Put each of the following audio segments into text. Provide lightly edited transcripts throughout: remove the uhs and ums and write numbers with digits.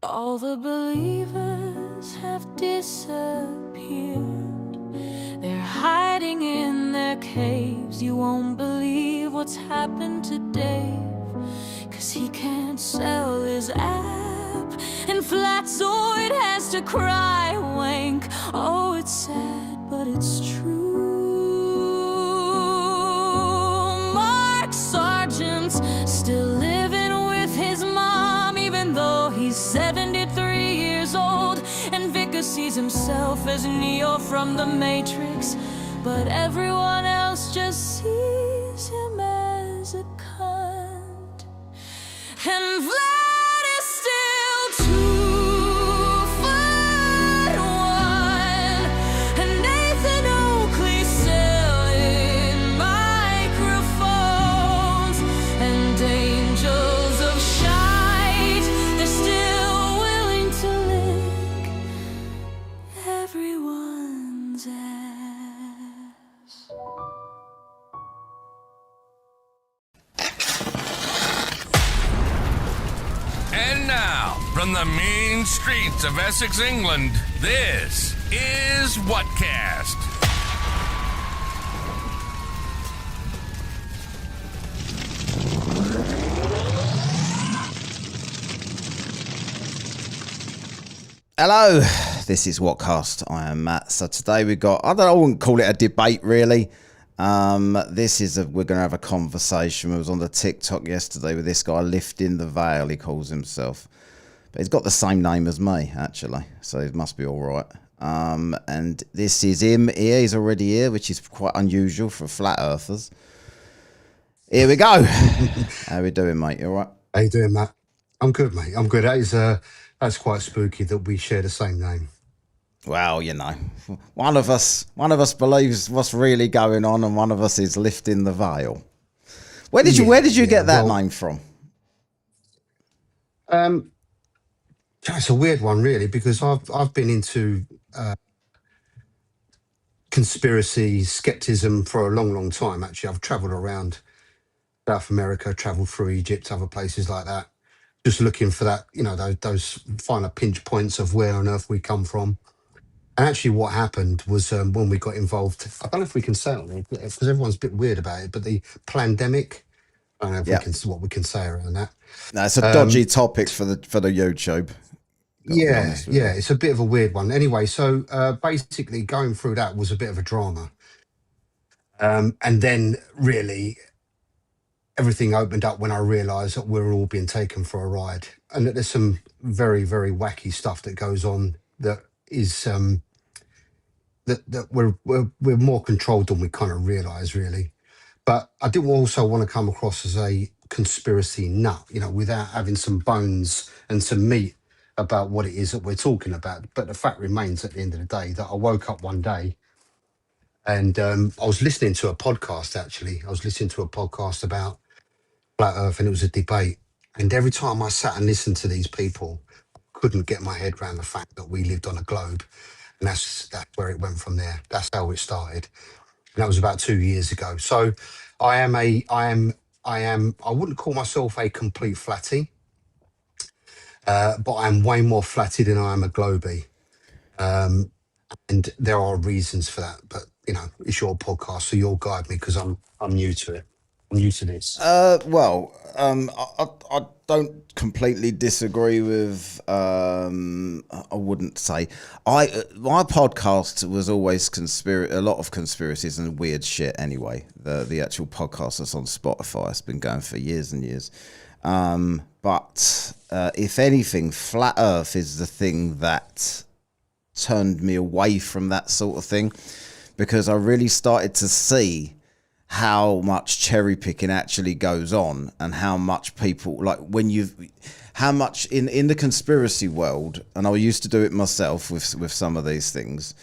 All the believers have disappeared. They're hiding in their caves. You won't believe what's happened to Dave, 'cause he can't sell his app, and Flatzoid has to cry wank. Oh, it's sad, but it's true. Mark Sargent's still living with his mom, even though he's 73 years old. And Vicker sees himself as Neo from the Matrix, but everyone else just sees him as a cunt. And Vlad is still 2'1", and Nathan Oakley selling microphones, and angels of shite, they're still willing to lick everyone's ass. And now, from the mean streets of Essex, England, this is Whatcast. Hello, this is Whatcast. I am Matt. So today we got, I wouldn't call it a debate really. We're going to have a conversation. I was on the TikTok yesterday with this guy lifting the veil, he calls himself. But he's got the same name as me, actually. So it must be all right. And this is him here. He's already here, which is quite unusual for flat earthers. Here we go. How we doing, mate? You all right? How you doing, Matt? I'm good, mate. I'm good. That's quite spooky that we share the same name. Well, you know, one of us believes what's really going on, and one of us is lifting the veil. Where did you get that name from? It's a weird one, really, because I've been into conspiracy skepticism for a long, long time. Actually, I've travelled around South America, travelled through Egypt, other places like that, just looking for that, you know, those final pinch points of where on earth we come from. And actually what happened was when we got involved, I don't know if we can say it, because everyone's a bit weird about it, but the pandemic, I don't know if what we can say around that. No, it's a dodgy topic for the YouTube. Yeah, it's a bit of a weird one. Anyway, so basically going through that was a bit of a drama. And then really everything opened up when I realised that we're all being taken for a ride, and that there's some very, very wacky stuff that goes on that is that we're more controlled than we kind of realise, really. But I didn't also want to come across as a conspiracy nut, you know, without having some bones and some meat about what it is that we're talking about. But the fact remains, at the end of the day, that I woke up one day and I was listening to a podcast, actually. I was listening to a podcast about Flat Earth, and it was a debate. And every time I sat and listened to these people, I couldn't get my head around the fact that we lived on a globe. And that's where it went from there. That's how it started. And that was about 2 years ago. So I wouldn't call myself a complete flatty, but I'm way more flatty than I am a globie. And there are reasons for that, but you know, it's your podcast, so you'll guide me, because I'm new to it. I'm new to this. I don't completely disagree with. I wouldn't say my podcast was always a lot of conspiracies and weird shit. Anyway, the actual podcast that's on Spotify, it's been going for years and years. But if anything, Flat Earth is the thing that turned me away from that sort of thing, because I really started to see how much cherry picking actually goes on, and how much people, like, how much in the conspiracy world, and I used to do it myself with some of these things,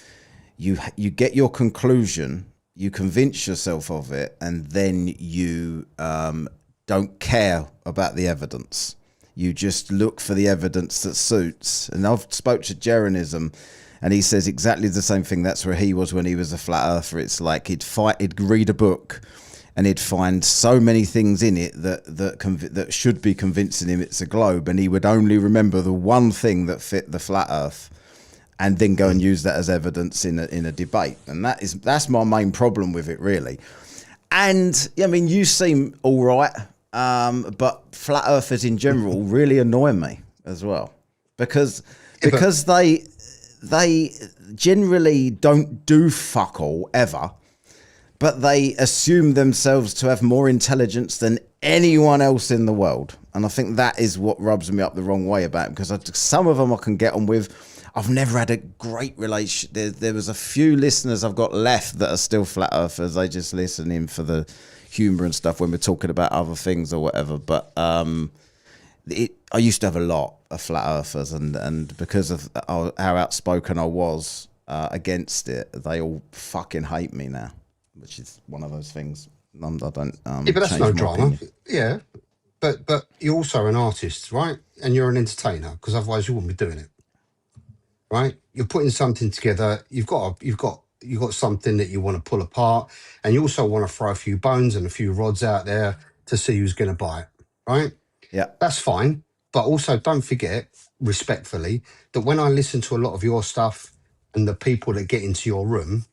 you get your conclusion, you convince yourself of it, and then you don't care about the evidence. You just look for the evidence that suits. And I've spoke to Jeranism, and he says exactly the same thing. That's where he was when he was a flat earther. It's like he'd read a book, and he'd find so many things in it that should be convincing him it's a globe, and he would only remember the one thing that fit the flat Earth, and then go and use that as evidence in a debate. And that's my main problem with it, really. And I mean, you seem all right, but flat earthers in general really annoy me as well, because they generally don't do fuck all ever, but they assume themselves to have more intelligence than anyone else in the world. And I think that is what rubs me up the wrong way about it, because some of them I can get on with. I've never had a great relation. There was a few listeners I've got left that are still flat earthers. They just listen in for the humour and stuff when we're talking about other things or whatever. But I used to have a lot of flat earthers, and because of how outspoken I was against it, they all fucking hate me now, which is one of those things. I don't. Yeah, but that's no drama. Opinion. Yeah, but you're also an artist, right? And you're an entertainer, because otherwise you wouldn't be doing it. Right, you're putting something together. You've got something that you want to pull apart, and you also want to throw a few bones and a few rods out there to see who's going to buy it. Right? Yeah, that's fine. But also, don't forget, respectfully, that when I listen to a lot of your stuff and the people that get into your room,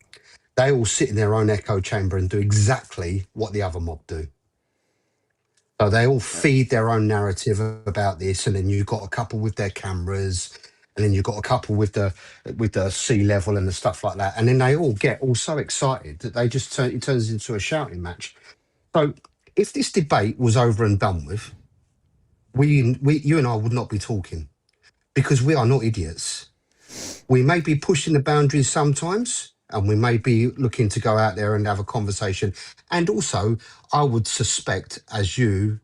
they all sit in their own echo chamber and do exactly what the other mob do. So they all feed their own narrative about this, and then you've got a couple with their cameras. And then you've got a couple with the sea level and the stuff like that. And then they all get so excited that they just it turns into a shouting match. So if this debate was over and done with, you and I would not be talking, because we are not idiots. We may be pushing the boundaries sometimes, and we may be looking to go out there and have a conversation. And also, I would suspect, as you,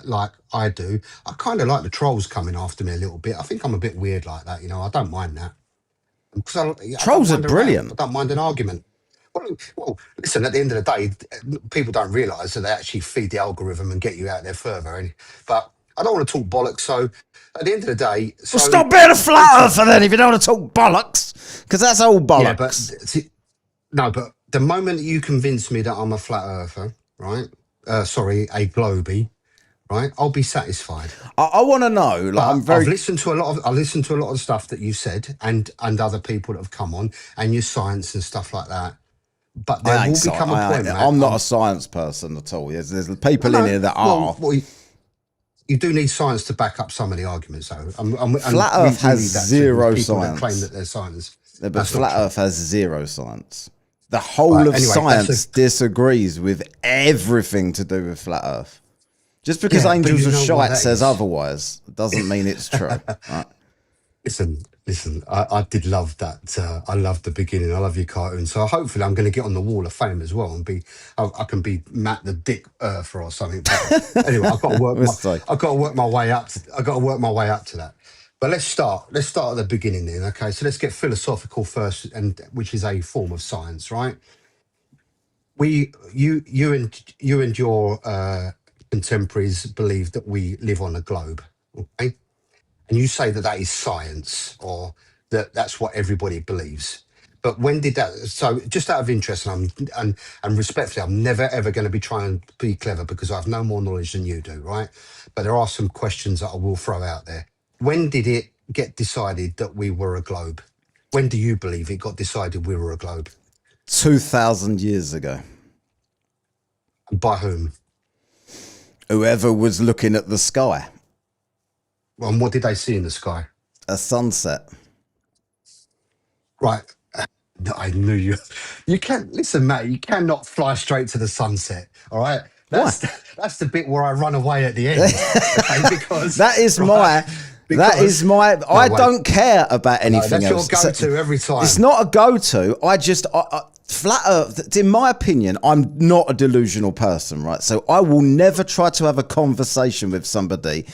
like I do, I kind of like the trolls coming after me a little bit. I think I'm a bit weird like that, you know. I don't mind that. Trolls are brilliant. I don't mind an argument. Well, listen, at the end of the day, people don't realise that they actually feed the algorithm and get you out there further. But I don't want to talk bollocks, so at the end of the day... Well, stop being a flat earther then if you don't want to talk bollocks, because that's all bollocks. Yeah, but the moment that you convince me that I'm a flat earther, right? A globie, right? I'll be satisfied. I want to know. Like, I've listened to a lot of stuff that you said, and other people that have come on, and your science and stuff like that. But there will become a point. I'm not a science person at all. There's people in here that are. Well, you do need science to back up some of the arguments, though. Flat Earth has zero science. That claim that there's science. Yeah, but Flat Earth has zero science. The whole of science disagrees with everything to do with Flat Earth. Just because Angels of Shite says otherwise doesn't mean it's true. Right? Listen, I did love that. I loved the beginning. I love your cartoon. So hopefully I'm going to get on the Wall of Fame as well and I can be Matt the Dick Earther or something. But anyway, I've got to work my way up. I've got to work my way up to that. But let's start at the beginning then. Okay, so let's get philosophical first, and which is a form of science, right? You and your contemporaries believe that we live on a globe, okay? And you say that is science, or that's what everybody believes. But when did that? So, just out of interest, and respectfully, I'm never ever going to be trying to be clever because I have no more knowledge than you do, right? But there are some questions that I will throw out there. When did it get decided that we were a globe? When do you believe it got decided we were a globe? 2,000 years ago. And by whom? Whoever was looking at the sky. And what did they see in the sky? A sunset. Right. I knew you. You can't listen, Matt. You cannot fly straight to the sunset. All right. That's the bit where I run away at the end. Okay? Because that is I don't care about anything else. That's your go-to every time. It's not a go-to. Flat Earth, in my opinion, I'm not a delusional person, right? So I will never try to have a conversation with somebody.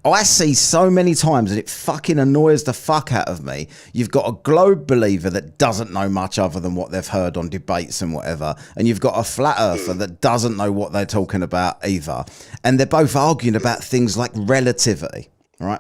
I see so many times, and it fucking annoys the fuck out of me. You've got a globe believer that doesn't know much other than what they've heard on debates and whatever, and you've got a flat earther that doesn't know what they're talking about either. And they're both arguing about things like relativity, right?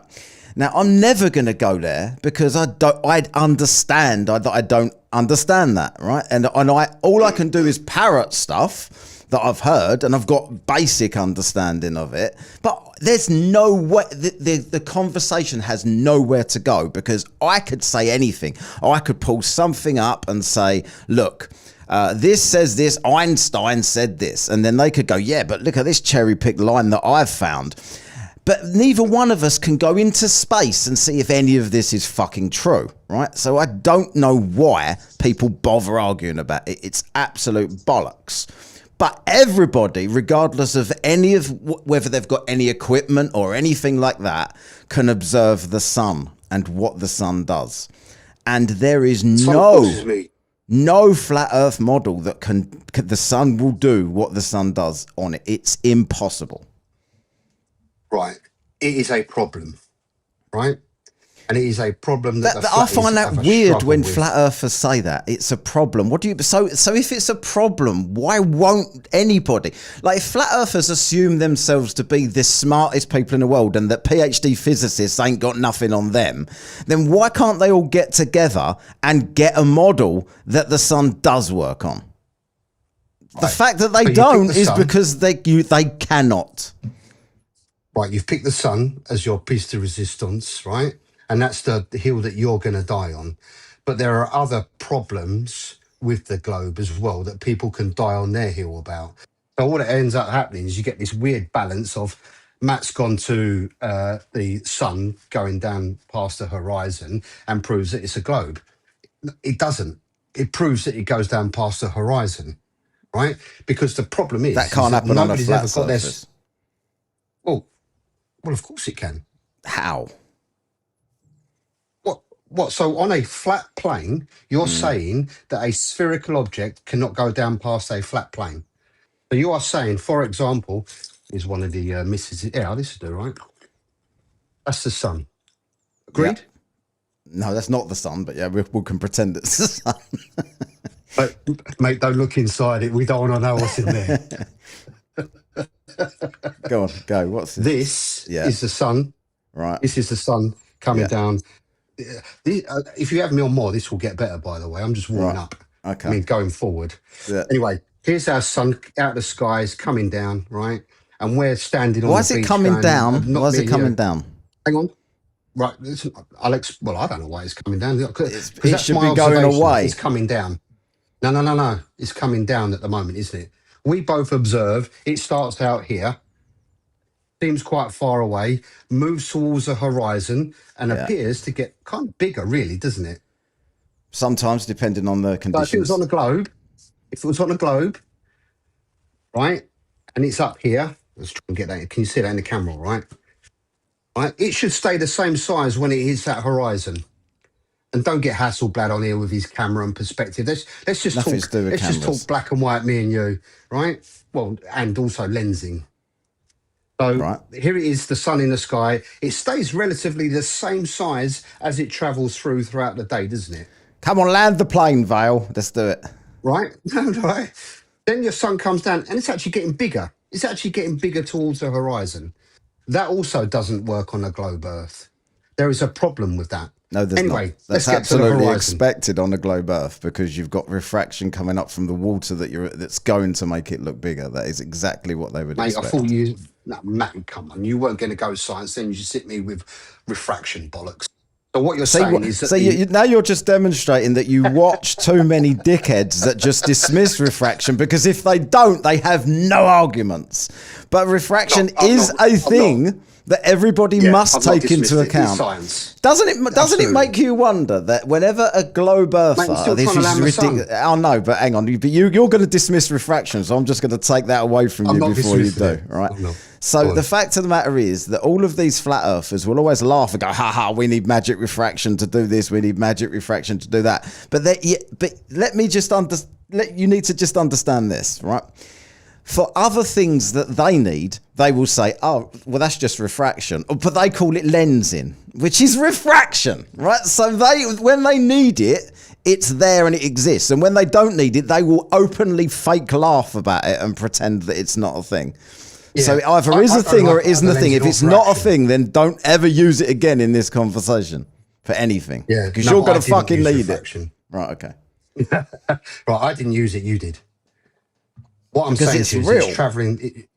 Now, I'm never going to go there because I don't understand that I don't understand that, right? And all I can do is parrot stuff that I've heard, and I've got basic understanding of it. But there's no way, the conversation has nowhere to go, because I could say anything. I could pull something up and say, look, this says this, Einstein said this. And then they could go, yeah, but look at this cherry-picked line that I've found. But neither one of us can go into space and see if any of this is fucking true, right? So I don't know why people bother arguing about it. It's absolute bollocks. But everybody, regardless of any of whether they've got any equipment or anything like that, can observe the sun and what the sun does. And there is no flat Earth model that the sun will do what the sun does on it. It's impossible. Right. It is a problem, right? And it is a problem that I find that weird when flat earthers say that it's a problem. What do you so if it's a problem, why won't anybody? Like, if flat earthers assume themselves to be the smartest people in the world and that PhD physicists ain't got nothing on them, then why can't they all get together and get a model that the sun does work on? Right. The fact that they don't is because they cannot. Right, you've picked the sun as your piece de resistance, right? And that's the hill that you're going to die on. But there are other problems with the globe as well that people can die on their hill about. So what ends up happening is you get this weird balance of Matt's gone to the sun going down past the horizon and proves that it's a globe. It doesn't. It proves that it goes down past the horizon, right? Because the problem is that can't happen on a flat surface. Well, of course it can. How? What? So on a flat plane, you're saying that a spherical object cannot go down past a flat plane. So you are saying, for example, is one of the misses. Yeah, this will do, right? That's the sun. Agreed? Yeah. No, that's not the sun, but yeah, we can pretend it's the sun. But, mate, don't look inside it. We don't want to know what's in there. Go on, go. What's this? This is the sun. Right. This is the sun coming down. If you have me on more, this will get better, by the way. I'm just warming up. Okay. I mean, going forward. Yeah. Anyway, here's our sun out of the skies coming down, right? And we're standing on the beach. Why is it coming down? Why is it coming down? Hang on. Right, listen, Alex. Well, I don't know why it's coming down. It should be going away. It's coming down. No. It's coming down at the moment, isn't it? We both observe. It starts out here, seems quite far away, moves towards the horizon, and appears to get kind of bigger, really, doesn't it? Sometimes, depending on the conditions. But if it was on a globe, right, and it's up here, let's try and get that. Can you see that in the camera, right? Right, it should stay the same size when it hits that horizon. And don't get Hasselblad on here with his camera and perspective. Let's just talk black and white, me and you, right? Well, and also lensing. So here it is, the sun in the sky. It stays relatively the same size as it travels throughout the day, doesn't it? Come on, land the plane, Vale. Let's do it. Right? Right. Then your sun comes down and it's actually getting bigger. It's actually getting bigger towards the horizon. That also doesn't work on a globe Earth. There is a problem with that. No, there's not. That's absolutely expected on a globe Earth, because you've got refraction coming up from the water that's going to make it look bigger. That is exactly what they would expect. I thought Matt, come on, you weren't going to go science, then you just hit me with refraction bollocks. So what you're saying is that now you're just demonstrating that you watch too many dickheads that just dismiss refraction, because if they don't, they have no arguments. But refraction is a thing that everybody must take into account. Doesn't it make you wonder that whenever a globe Earther, this is ridiculous. Oh no, but hang on, you're going to dismiss refraction, so I'm just going to take that away from you before you do. Right? So the fact of the matter is that all of these flat earthers will always laugh and go, "Ha ha, we need magic refraction to do this. We need magic refraction to do that." But you need to just understand this, right? For other things that they need, they will say, oh, well, that's just refraction. But they call it lensing, which is refraction, right? So when they need it, it's there and it exists. And when they don't need it, they will openly fake laugh about it and pretend that it's not a thing. Yeah. So it either is a thing or it isn't a thing. If it's not a thing, then don't ever use it again in this conversation for anything. Yeah, because you're going to fucking need refraction. It. Right, okay. Right, I didn't use it, you did. What I'm Because saying it's to you is real. it's traveling.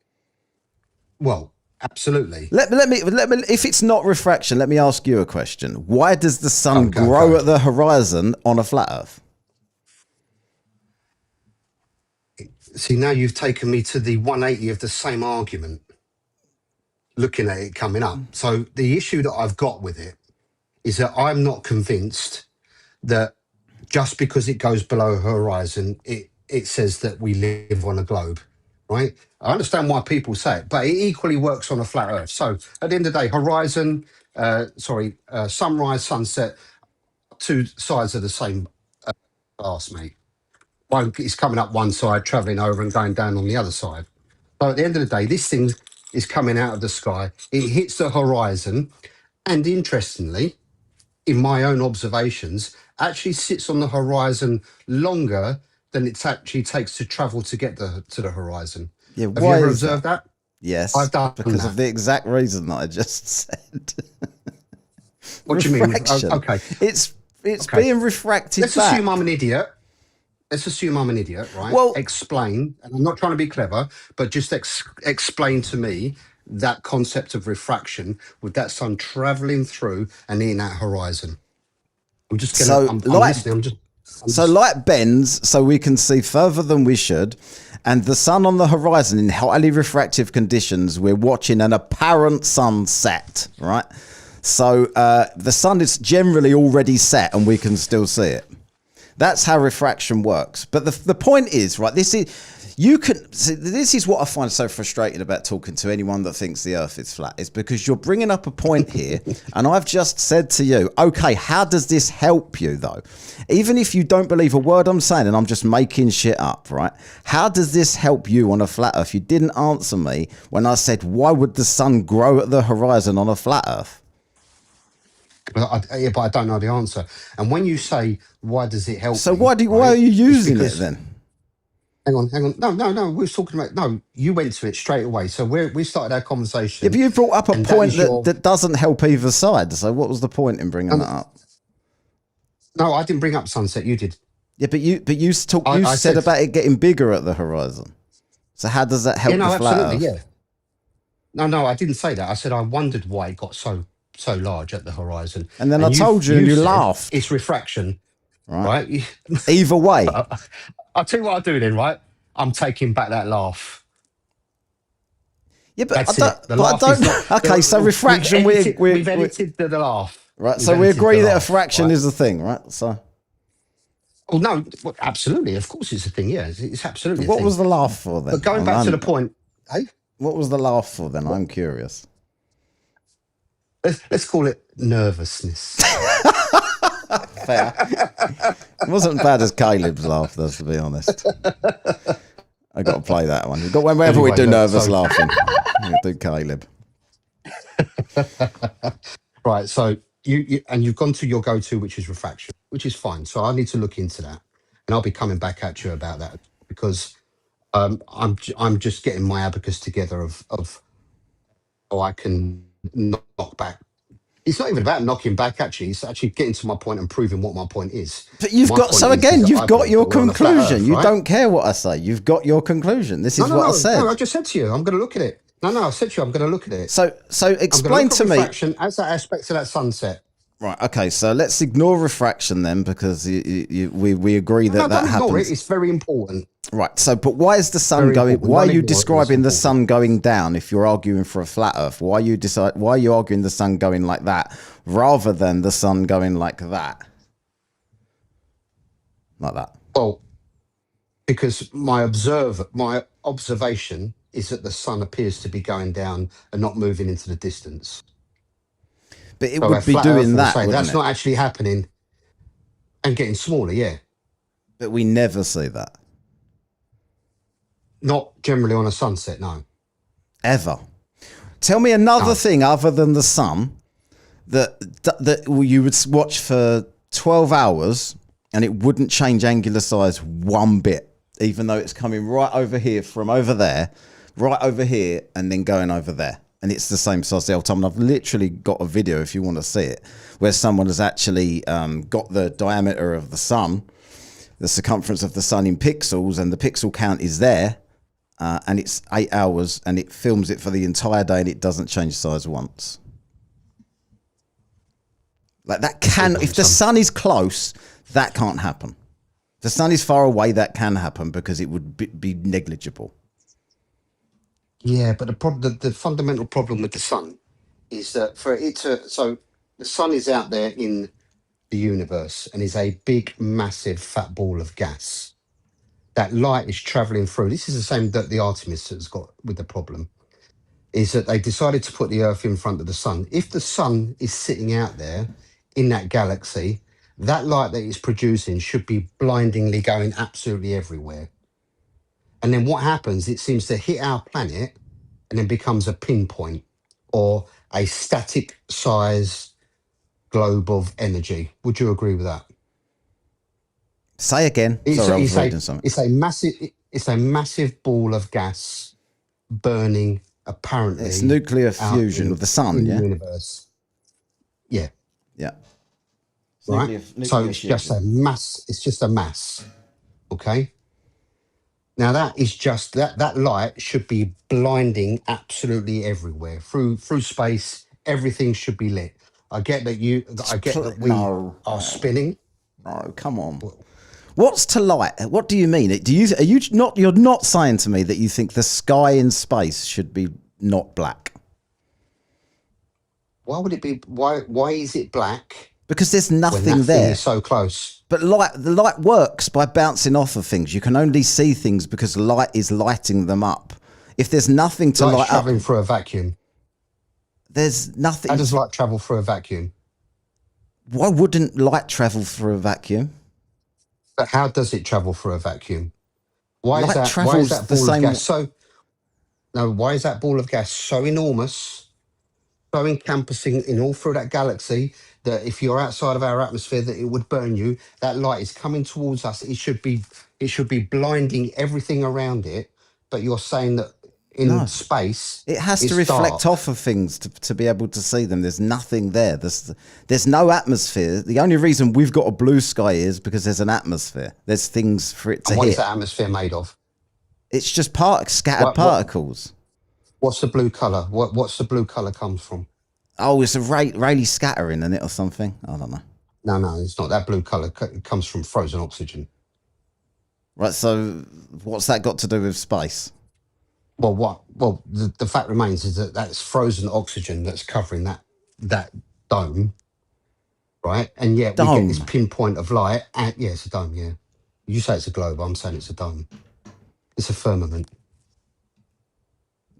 Well, absolutely. Let me. If it's not refraction, let me ask you a question. Why does the sun Go, grow go. at the horizon on a flat Earth? See, now you've taken me to the 180 of the same argument, looking at it coming up. So the issue that I've got with it is that I'm not convinced that just because it goes below horizon, it says that we live on a globe, right? I understand why people say it, but it equally works on a flat Earth. So at the end of the day, horizon, sunrise, sunset, two sides of the same glass, mate. One is coming up one side, travelling over and going down on the other side. So at the end of the day, this thing is coming out of the sky. It hits the horizon, and interestingly, in my own observations, actually sits on the horizon longer than it actually takes to travel to get to the horizon. Yeah, Have you why ever is observed that? Yes, I've done because of that. the exact reason that I just said. What do you mean? Refraction. Okay. It's Okay. being refracted Let's back. assume I'm an idiot. Let's assume I'm an idiot, right? Well- Explain, and I'm not trying to be clever, but just explain to me that concept of refraction with that sun traveling through and in that horizon. I'm just gonna. So I'm light, listening. so light bends, so we can see further than we should, and the sun on the horizon in highly refractive conditions. We're watching an apparent sunset, right? So the sun is generally already set, and we can still see it. That's how refraction works. But the point is, right, this is what I find so frustrating about talking to anyone that thinks the earth is flat, is because you're bringing up a point here and I've just said to you, okay, how does this help you though? Even if you don't believe a word I'm saying and I'm just making shit up, right? How does this help you on a flat earth? You didn't answer me when I said, why would the sun grow at the horizon on a flat earth? But I don't know the answer. And when you say, "Why does it help?" So me, why right, are you it's using it because- then? Hang on. No. We were talking about. No, you went to it straight away. So we started our conversation. Yeah, but you brought up a and point is your- that doesn't help either side. So what was the point in bringing that up? No, I didn't bring up sunset. You did. Yeah, but you I said said- about it getting bigger at the horizon. So how does that help Yeah, no, the flat absolutely. Earth? Yeah. No, I didn't say that. I said I wondered why it got so large at the horizon. And then I told you and you said laughed. It's refraction, right? Either way. I'll tell you what I'll do then, right? I'm taking back that laugh. Yeah, but That's I don't. it. The But I laugh don't. is not, Okay, so refraction. We've edited the laugh. Right. We've So we edited agree the that laugh, refraction right? is a thing, right? So Oh no, absolutely. Of course, it's a thing. Yeah, it's absolutely. what a thing. was the laugh for then? But going back to the point, hey, What was the laugh for then? I'm curious. let's call it nervousness. Fair. It wasn't bad as Caleb's laugh, though, to be honest. I got to play that one. Whenever we Anyway, do look, nervous so- laughing, we do Caleb. Right. So you've gone to your go-to, which is refraction, which is fine. So I need to look into that, and I'll be coming back at you about that because I'm just getting my abacus together of how I can knock back. It's not even about knocking back. Actually, it's actually getting to my point and proving what my point is. But you've My got, point so is again, that you've I got believe your that we're on a flat conclusion. Earth, You right? don't care what I say. You've got your conclusion. This is what I said. No, I just said to you, I'm going to look at it. No, I said to you, I'm going to look at it. So I'm going explain look to at me. refraction as that aspect of that sunset. Right. Okay. So let's ignore refraction then, because we agree that No, that don't ignore happens. it. It's very important. Right. So, but why is the sun Very going? important. Why are Don't you ignore it, it's describing the important. sun going down if you're arguing for a flat Earth? Why are you arguing the sun going like that rather than the sun going like that? Like that. Well, because my observation is that the sun appears to be going down and not moving into the distance. But it So a would be flat earther doing will that, say, wouldn't that's it? not actually happening and getting smaller. Yeah, But we never see that not generally on a sunset. No. ever. Tell me another thing other than the sun that you would watch for 12 hours and it wouldn't change angular size one bit, even though it's coming right over here from over there, right over here, and then going over there. And it's the same size the whole time. And I've literally got a video, if you want to see it, where someone has actually got the diameter of the sun, the circumference of the sun in pixels, and the pixel count is there. and it's 8 hours, and it films it for the entire day, and it doesn't change size once. Like that can, if the sun is close, that can't happen. If the sun is far away, that can happen because it would be negligible. Yeah, but the fundamental problem with the sun is that for it to, so the sun is out there in the universe and is a big, massive, fat ball of gas. That light is traveling through. This is the same that the Artemis has got with the problem, is that they decided to put the Earth in front of the sun. If the sun is sitting out there in that galaxy, that light that it's producing should be blindingly going absolutely everywhere. And then what happens, it seems to hit our planet and then becomes a pinpoint or a static size globe of energy. Would you agree with that? Say again. Sorry, I was reading something. It's a massive ball of gas burning apparently. It's nuclear fusion of the sun, in yeah? the universe. Yeah. Yeah. Right. Nuclear So it's fusion. just a mass. It's just a mass. Okay. Now that is just that light should be blinding absolutely everywhere through space. Everything should be lit. I get that we are spinning. No, come on. What's to light? What do you mean? You're not saying to me that you think the sky in space should be not black? Why would it be? Why is it black? Because there's When nothing that there. thing is so close. But the light works by bouncing off of things. You can only see things because light is lighting them up. If there's nothing to Light's light up, traveling through a vacuum. there's nothing. How does light travel through a vacuum? Why wouldn't light travel through a vacuum? But how does it travel through a vacuum? Why Light is that travels the ball same- of gas so? No, why is that ball of gas so enormous, so encompassing in all through that galaxy that if you're outside of our atmosphere, that it would burn you? That light is coming towards us. It should be blinding everything around it. But you're saying that in space, It has it's to reflect dark. off of things to be able to see them. There's nothing there. There's no atmosphere. The only reason we've got a blue sky is because there's an atmosphere. There's things for it to And what is hit. that atmosphere made of? It's just scattered What- particles. What's the blue color? What's the blue color comes from? Oh, it's a Rayleigh scattering in it or something. I don't know. No, it's not. That blue color comes from frozen oxygen. Right. So what's that got to do with space? Well, the fact remains is that that's frozen oxygen that's covering that dome, right? And yet we get this pinpoint of light. Yeah, it's a dome. Yeah, you say it's a globe. I'm saying it's a dome. It's a firmament.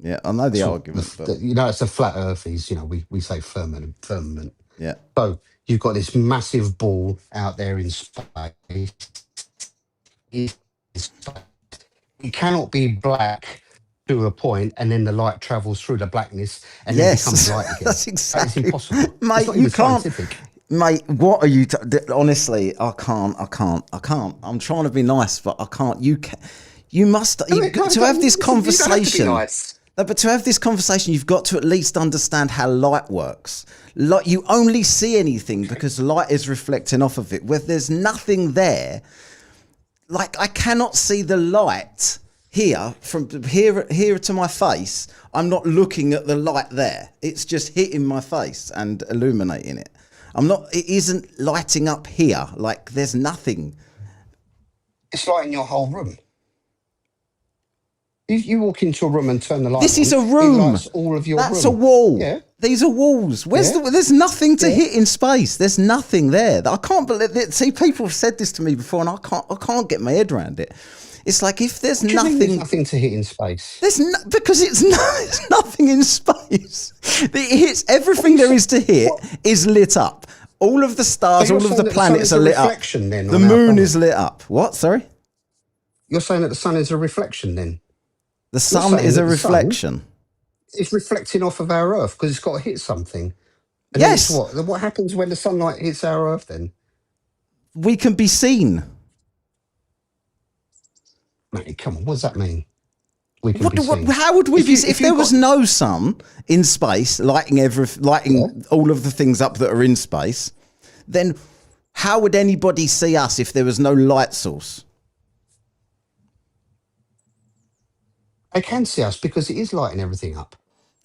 Yeah, I know the argument, but It's a flat earthies. We say firmament. yeah. So you've got this massive ball out there in space. It cannot be black to a point, and then the light travels through the blackness and then becomes light again. That's exactly, That is impossible. mate. It's not You even can't, scientific. mate. What are you? Honestly, I can't. I'm trying to be nice, but I can't. You must to have this conversation. No, but to have this conversation, you've got to at least understand how light works. Like, you only see anything because light is reflecting off of it. Where there's nothing there, like I cannot see the light here from here to my face. I'm not looking at the light there. It's just hitting my face and illuminating it. It isn't lighting up here. Like there's nothing. It's lighting your whole room. If you walk into a room and turn the light This on, is a room. it lights all of your room. That's a wall. Yeah. These are walls. There's nothing to hit in space. There's nothing there. I can't believe it. See, people have said this to me before, and I can't get my head around it. It's like if there's What do you mean nothing. there's nothing to hit in space. Because it's nothing in space. It hits everything there is to hit is lit up. All of the stars, So all you're of saying the that the planets sun are is a lit up. reflection then The on our moon planet? is lit up. What? Sorry. You're saying that the sun is a reflection then? The sun saying is that a the sun- reflection. It's reflecting off of our Earth because it's got to hit something. And Yes. then it's what happens when the sunlight hits our Earth then? We can be seen. Mate, come on, what does that mean? We can be seen. How would we If be? you- If if there you've was got- no sun in space, lighting all of the things up that are in space, then how would anybody see us if there was no light source? They can see us because it is lighting everything up.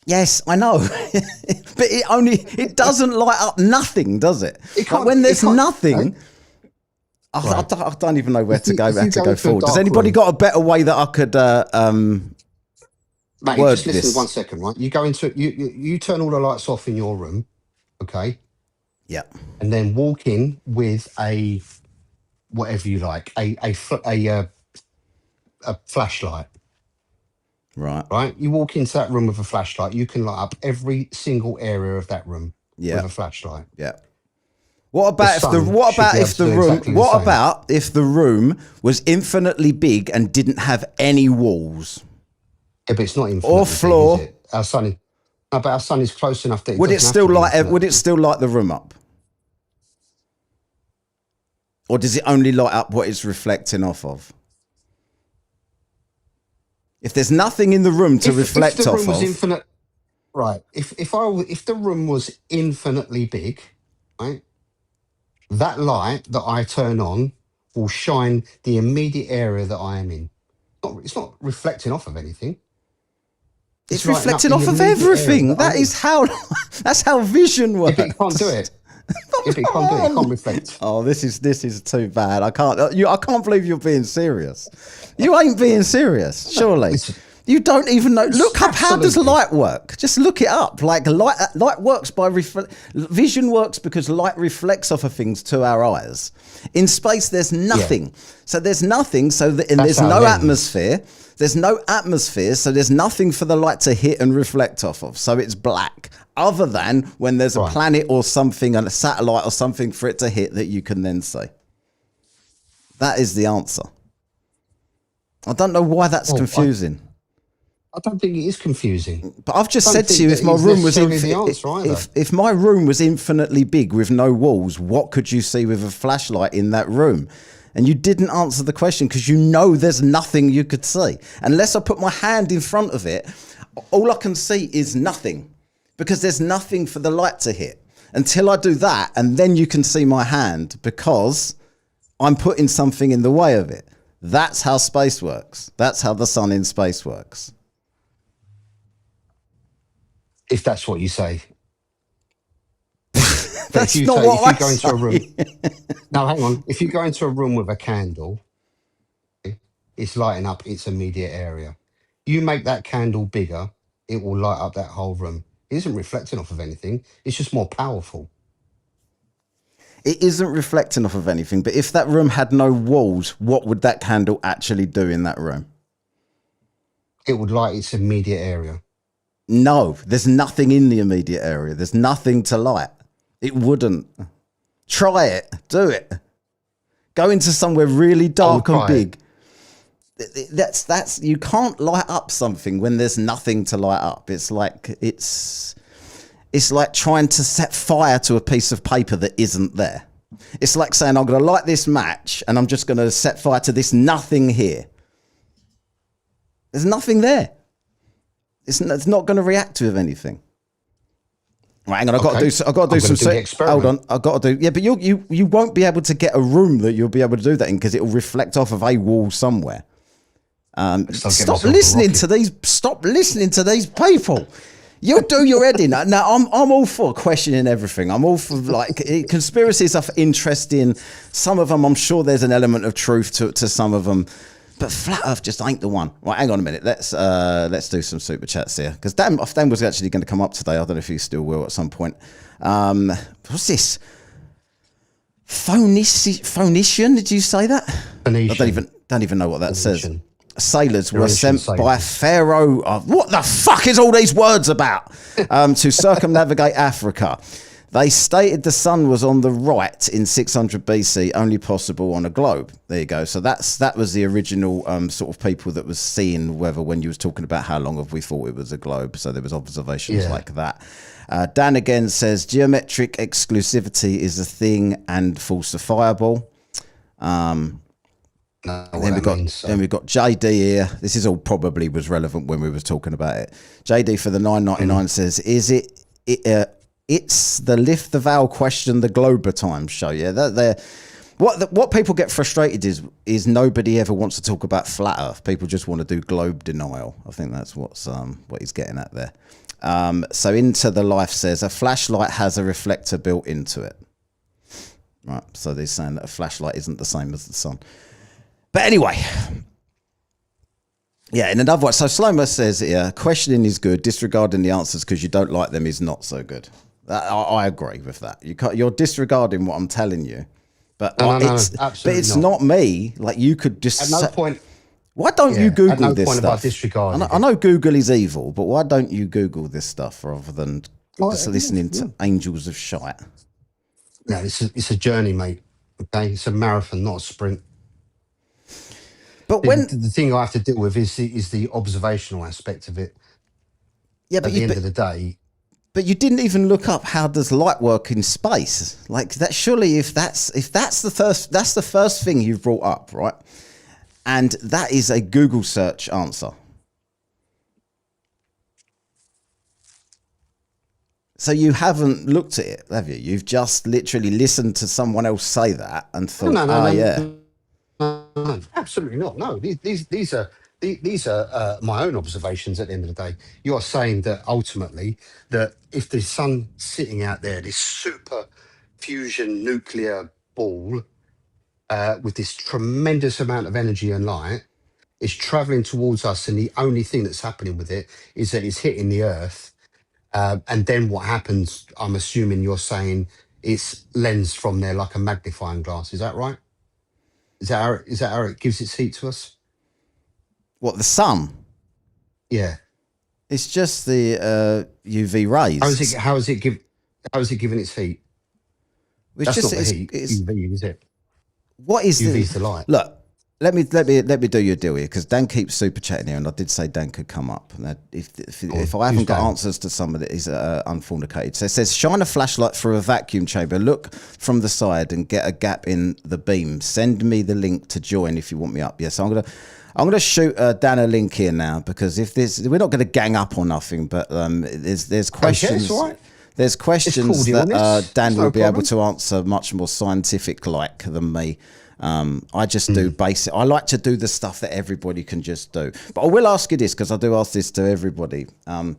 Yes, I know, but it doesn't light up nothing, does it? It Like can't. when It there's can't. nothing, Right. I don't even know where If to you, go, if where you to go go into a forward. Does dark anybody room, got a better way that I could mate, word just listen this? 1 second, right? You go into you turn all the lights off in your room, okay, Yeah, and then walk in with a whatever you like, a flashlight, right. right? You walk into that room with a flashlight, you can light up every single area of that room Yeah, with a flashlight. yeah. The sun should be able to do exactly the What same. about if the room was infinitely big and didn't have any walls Yeah, but it's not or infinitely big, is floor? it? Our sun is, no, but our sun is close enough that it Would it doesn't have to still be light? Would infinitely it big. still light the room up, or does it only light up what it's reflecting off of? If there's nothing in the room to If reflect the room off was of, infinite, right? If the room was infinitely big, right? That light that I turn on will shine the immediate area that I am in. It's not reflecting off of anything. it's It's lighting up reflecting the off of immediate area everything. that I'm That in. is how that's how vision Yeah, but it can't do works. it. Yeah, but it can't do it. It can't reflect. Oh, this is too bad. I can't. I can't believe you're being serious. You ain't being serious, surely. Listen, You don't even know. Look up how does absolutely. light work. Just look it up. Like light works by vision works because light reflects off of things to our eyes. In space, there's nothing. So there's nothing. So That's there's our no lens. atmosphere. There's no atmosphere, so there's nothing for the light to hit and reflect off of. So it's black, other than when there's a Right. planet or something, and a satellite or something for it to hit that you can then see. That is the answer. I don't know why that's Well, confusing. I don't think it is confusing. But I've just I don't said to think you, that if my is room was necessarily the answer either. if my room was infinitely big with no walls, what could you see with a flashlight in that room? And you didn't answer the question because you know there's nothing you could see. Unless I put my hand in front of it, all I can see is nothing because there's nothing for the light to hit. Until I do that, and then you can see my hand because I'm putting something in the way of it. That's how space works. That's how the sun in space works. If that's what you say. That's if you not say, what if you I go into a room, say. now hang on. If you go into a room with a candle, it's lighting up its immediate area. You make that candle bigger, it will light up that whole room. It isn't reflecting off of anything. It's just more powerful. It isn't reflecting off of anything, but if that room had no walls, what would that candle actually do in that room? It would light its immediate area. No, there's nothing in the immediate area. There's nothing to light. It wouldn't. Try it. Do it. Go into somewhere really dark and try big. That's you can't light up something when there's nothing to light up. It's like trying to set fire to a piece of paper that isn't there. It's like saying I'm going to light this match and I'm just going to set fire to this nothing here. There's nothing there. It's not going to react with anything. Right, hang on. I've got to do. I've got to do some. the experiment. Hold on. I've got to do. Yeah, but you won't be able to get a room that you'll be able to do that in because it will reflect off of a wall somewhere. Stop listening to these. Stop listening to these people. You do your head in. Now, I'm all for questioning everything. I'm all for conspiracies are interesting. Some of them, I'm sure there's an element of truth to some of them. But flat Earth just ain't the one. Right, hang on a minute. Let's do some super chats here because Dan was actually going to come up today. I don't know if he still will at some point. What's this? Phoenician? Did you say that? Phoenician. I don't even know what that says. Phoenician. Sailors were Phoenician sent by sailors. Pharaoh. What the fuck is all these words about? To circumnavigate Africa. They stated the sun was on the right in 600 BC, only possible on a globe. There you go. So that was the original sort of people that was seeing weather when you was talking about how long have we thought it was a globe. So there was observations like that. Dan again says geometric exclusivity is a thing and falsifiable. Then we've got JD here. This is all probably was relevant when we was talking about it. JD for the 999 says, "Is it's the lift the veil question the Glober Times show?" Yeah, What people get frustrated is nobody ever wants to talk about flat Earth. People just want to do globe denial. I think that's what he's getting at there. So Into the Life says a flashlight has a reflector built into it. Right. So they're saying that a flashlight isn't the same as the sun. But anyway, yeah. In another way, so Slomo says, yeah, questioning is good. Disregarding the answers because you don't like them is not so good. I agree with that. You're disregarding what I'm telling you. But No, it's not me. Like you could just at no point. Why don't you Google at no this point stuff? About disregarding I know Google is evil, but why don't you Google this stuff rather than just listening to angels of shite? No, it's a journey, mate. Okay, it's a marathon, not a sprint. But the thing I have to deal with is the observational aspect of it. Yeah, but at the end of the day. But you didn't even look up how does light work in space. Like that, surely if that's the first thing you've brought up, right? And that is a Google search answer. So you haven't looked at it, have you? You've just literally listened to someone else say that and thought, No, absolutely not. No, these are my own observations. At the end of the day, you are saying that ultimately, that if the sun sitting out there, this super fusion nuclear ball with this tremendous amount of energy and light, is traveling towards us, and the only thing that's happening with it is that it's hitting the Earth, and then what happens? I'm assuming you're saying it's lensed from there like a magnifying glass. Is that right? Is that how it gives its heat to us? What, the sun? Yeah. It's just the UV rays. How is it giving its heat? That's not the heat. UV, is it? What is UV's the light? Look, let me do your deal here, because Dan keeps super chatting here, and I did say Dan could come up. Now, if I haven't got answers to some of it, he's unfornicated. So it says, shine a flashlight through a vacuum chamber, look from the side and get a gap in the beam. Send me the link to join if you want me up. Yes, I'm gonna shoot Dan a link here now, because we're not gonna gang up on nothing, but there's questions. Okay, all right. There's questions that Dan will be able to answer much more scientific like than me. I just do basic. I like to do the stuff that everybody can just do. But I will ask you this, because I do ask this to everybody. Go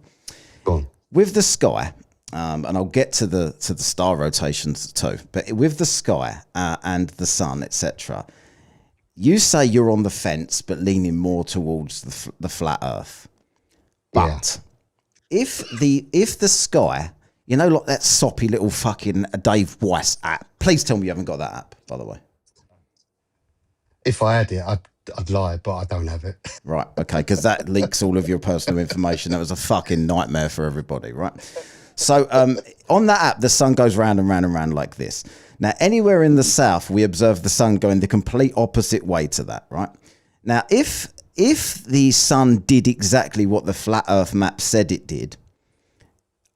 on. With the sky, and I'll get to the star rotations too. But with the sky and the sun, etc., you say you're on the fence, but leaning more towards the flat Earth. But if the sky, you know, like that soppy little fucking Dave Weiss app. Please tell me you haven't got that app, by the way. If I had it, I'd lie, but I don't have it. Right, okay, because that leaks all of your personal information. That was a fucking nightmare for everybody, right? So on that app, the sun goes round and round and round like this. Now, anywhere in the south, we observe the sun going the complete opposite way to that, right? Now, if the sun did exactly what the flat Earth map said it did,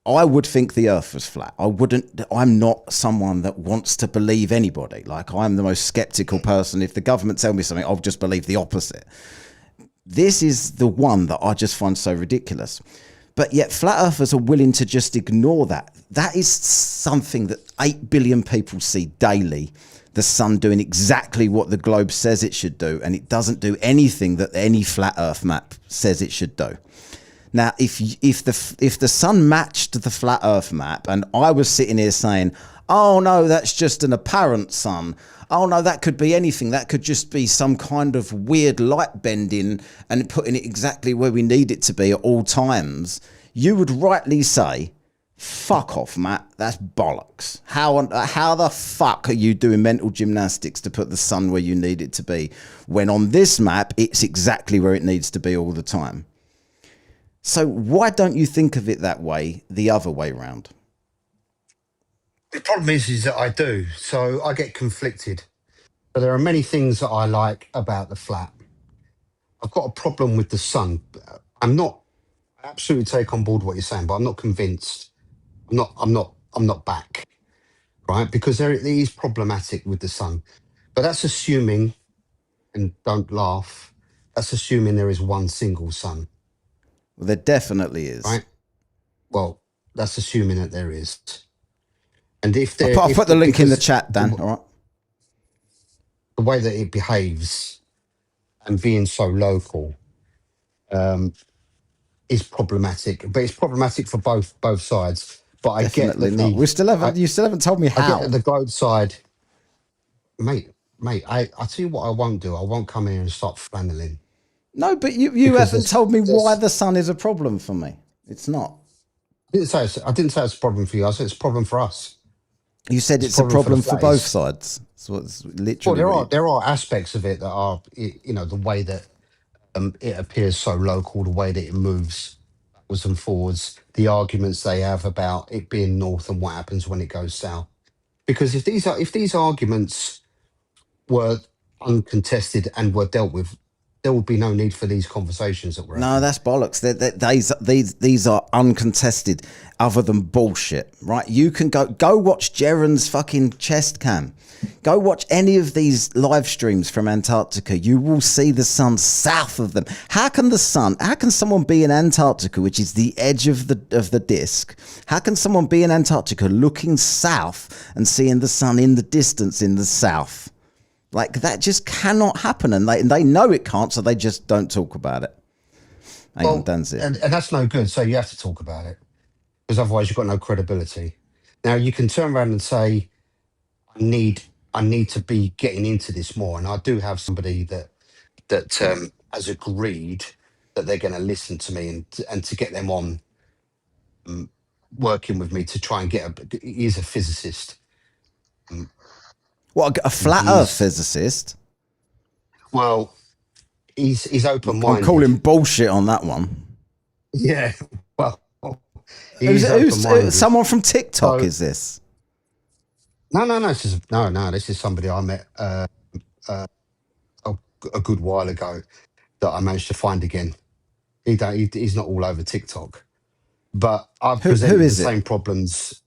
I would think the Earth was flat. I'm not someone that wants to believe anybody. Like, I'm the most skeptical person. If the government tell me something, I'll just believe the opposite. This is the one that I just find so ridiculous. But yet flat earthers are willing to just ignore that. That is something that 8 billion people see daily. The sun doing exactly what the globe says it should do, and it doesn't do anything that any flat earth map says it should do. Now, if the sun matched the flat Earth map, and I was sitting here saying, "Oh no, that's just an apparent sun. Oh no, that could be anything. That could just be some kind of weird light bending and putting it exactly where we need it to be at all times," you would rightly say, "Fuck off, Matt. That's bollocks. How the fuck are you doing mental gymnastics to put the sun where you need it to be when on this map it's exactly where it needs to be all the time?" So why don't you think of it that way, the other way round? The problem is that I do. So I get conflicted. But there are many things that I like about the flat. I've got a problem with the sun. I absolutely take on board what you're saying, but I'm not convinced. I'm not back, right? Because it is problematic with the sun. But that's assuming, and don't laugh, that's assuming there is one single sun. Well, there definitely is. Right? Well, that's assuming that there is. And if there, I'll put the link in the chat, Dan. All right. the way that it behaves and being so local is problematic. But it's problematic for both sides. But I get Definitely that not. You still haven't told me I get that how. the globe side, mate. I tell you what, I won't do. I won't come here and start flanneling No, but you because haven't told me why there's the sun is a problem for me. It's not. I didn't say it's a problem for you. I said it's a problem for us. You said It's a it's a problem for the problem for both flatties. sides. That's what's Well, literally there what are you... there are aspects of it that are, the way that it appears so local, the way that it moves backwards and forwards, the arguments they have about it being north and what happens when it goes south. Because if these arguments were uncontested and were dealt with, there would be no need for these conversations that we're No, having. that's bollocks. These are uncontested, other than bullshit, right? You can go watch Jaren's fucking chest cam. Go watch any of these live streams from Antarctica. You will see the sun south of them. How can someone be in Antarctica, which is the edge of the disc? How can someone be in Antarctica looking south and seeing the sun in the distance in the south? Like, that just cannot happen, and they know it can't, so they just don't talk about it. Hang on, Dan's it. And that's no good. So you have to talk about it because otherwise you've got no credibility. Now you can turn around and say, I need to be getting into this more, and I do have somebody that has agreed that they're going to listen to me and to get them on working with me to try and he's a physicist. What, a flat Earth physicist? Well, he's I'm open-minded. calling bullshit on that one. Yeah, well, he's open-minded. Someone from TikTok, So, is this? no. This is somebody I met a good while ago that I managed to find again. He's not all over TikTok, but I've Who presented the is it? same problems.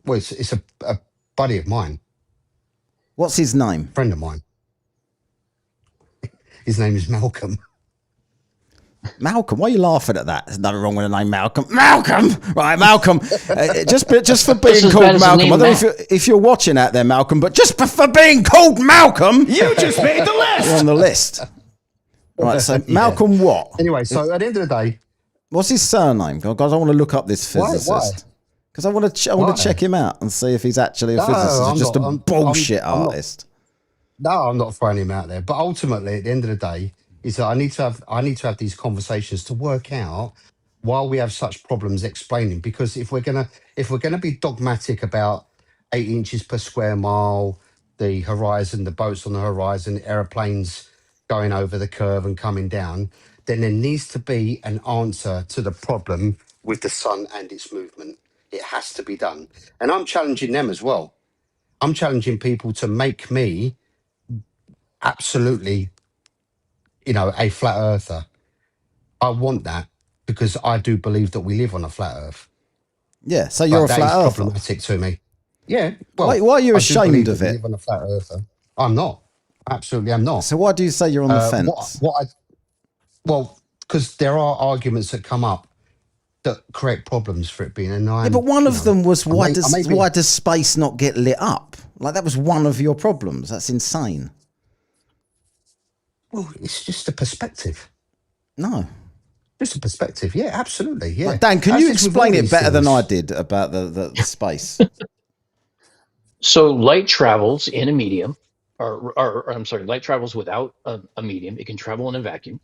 Well, it's a buddy of mine, What's his name? friend of mine. His name is Malcolm. Malcolm, why are you laughing at that? There's nothing wrong with the name Malcolm. Malcolm! Right, Malcolm. Just for being called Malcolm. I don't know if you're watching out there, Malcolm, but just for being called Malcolm, you just made the list. You're on the list. Right, so Malcolm what? Anyway, so at the end of the day, What's his surname? Guys, I want to look up this physicist. Why? Because I want to check him out and see if he's actually a physicist or just a bullshit artist. No, I'm not throwing him out there. But ultimately, at the end of the day, is that I need to have these conversations to work out why we have such problems explaining. Because if we're gonna be dogmatic about 8 inches per square mile, the horizon, the boats on the horizon, aeroplanes going over the curve and coming down, then there needs to be an answer to the problem with the sun and its movement. It has to be done. And I'm challenging them as well. I'm challenging people to make me absolutely, a flat earther. I want that because I do believe that we live on a flat earth. Yeah, so you're But a that is flat earther. problematic to me. Yeah. Well, Why are you I do ashamed believe of that we it? live on a flat earther. I'm not. Absolutely, I'm not. So why do you say you're on the fence? Well, because there are arguments that come up that create problems for it being a nine. Yeah, but one of them was why I does space not get lit up? Like, that was one of your problems. That's insane. Well, it's just a perspective. No. Just a perspective. Yeah, absolutely. Yeah. Like, Dan, can As you is with explain all it these better than I things. did about the space? So light travels in a medium, or I'm sorry, light travels without a medium. It can travel in a vacuum.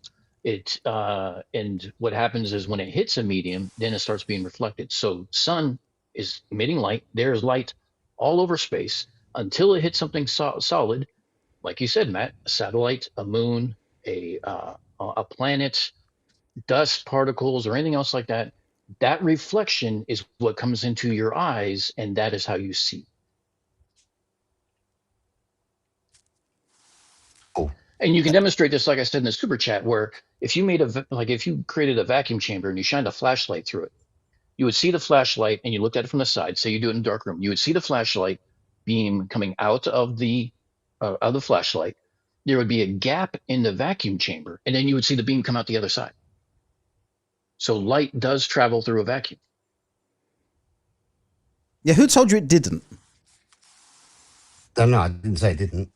And what happens is when it hits a medium, then it starts being reflected. So sun is emitting light. There's light all over space until it hits something solid, like you said, Matt, a satellite, a moon, a planet, dust particles, or anything else like that. That reflection is what comes into your eyes, and that is how you see. Oh, And you can demonstrate this, like I said in the super chat, where if you if you created a vacuum chamber and you shined a flashlight through it, you would see the flashlight, and you looked at it from the side. Say you do it in a dark room, you would see the flashlight beam coming out of the flashlight. There would be a gap in the vacuum chamber, and then you would see the beam come out the other side. So light does travel through a vacuum. Yeah, who told you it didn't? no, I didn't say it didn't.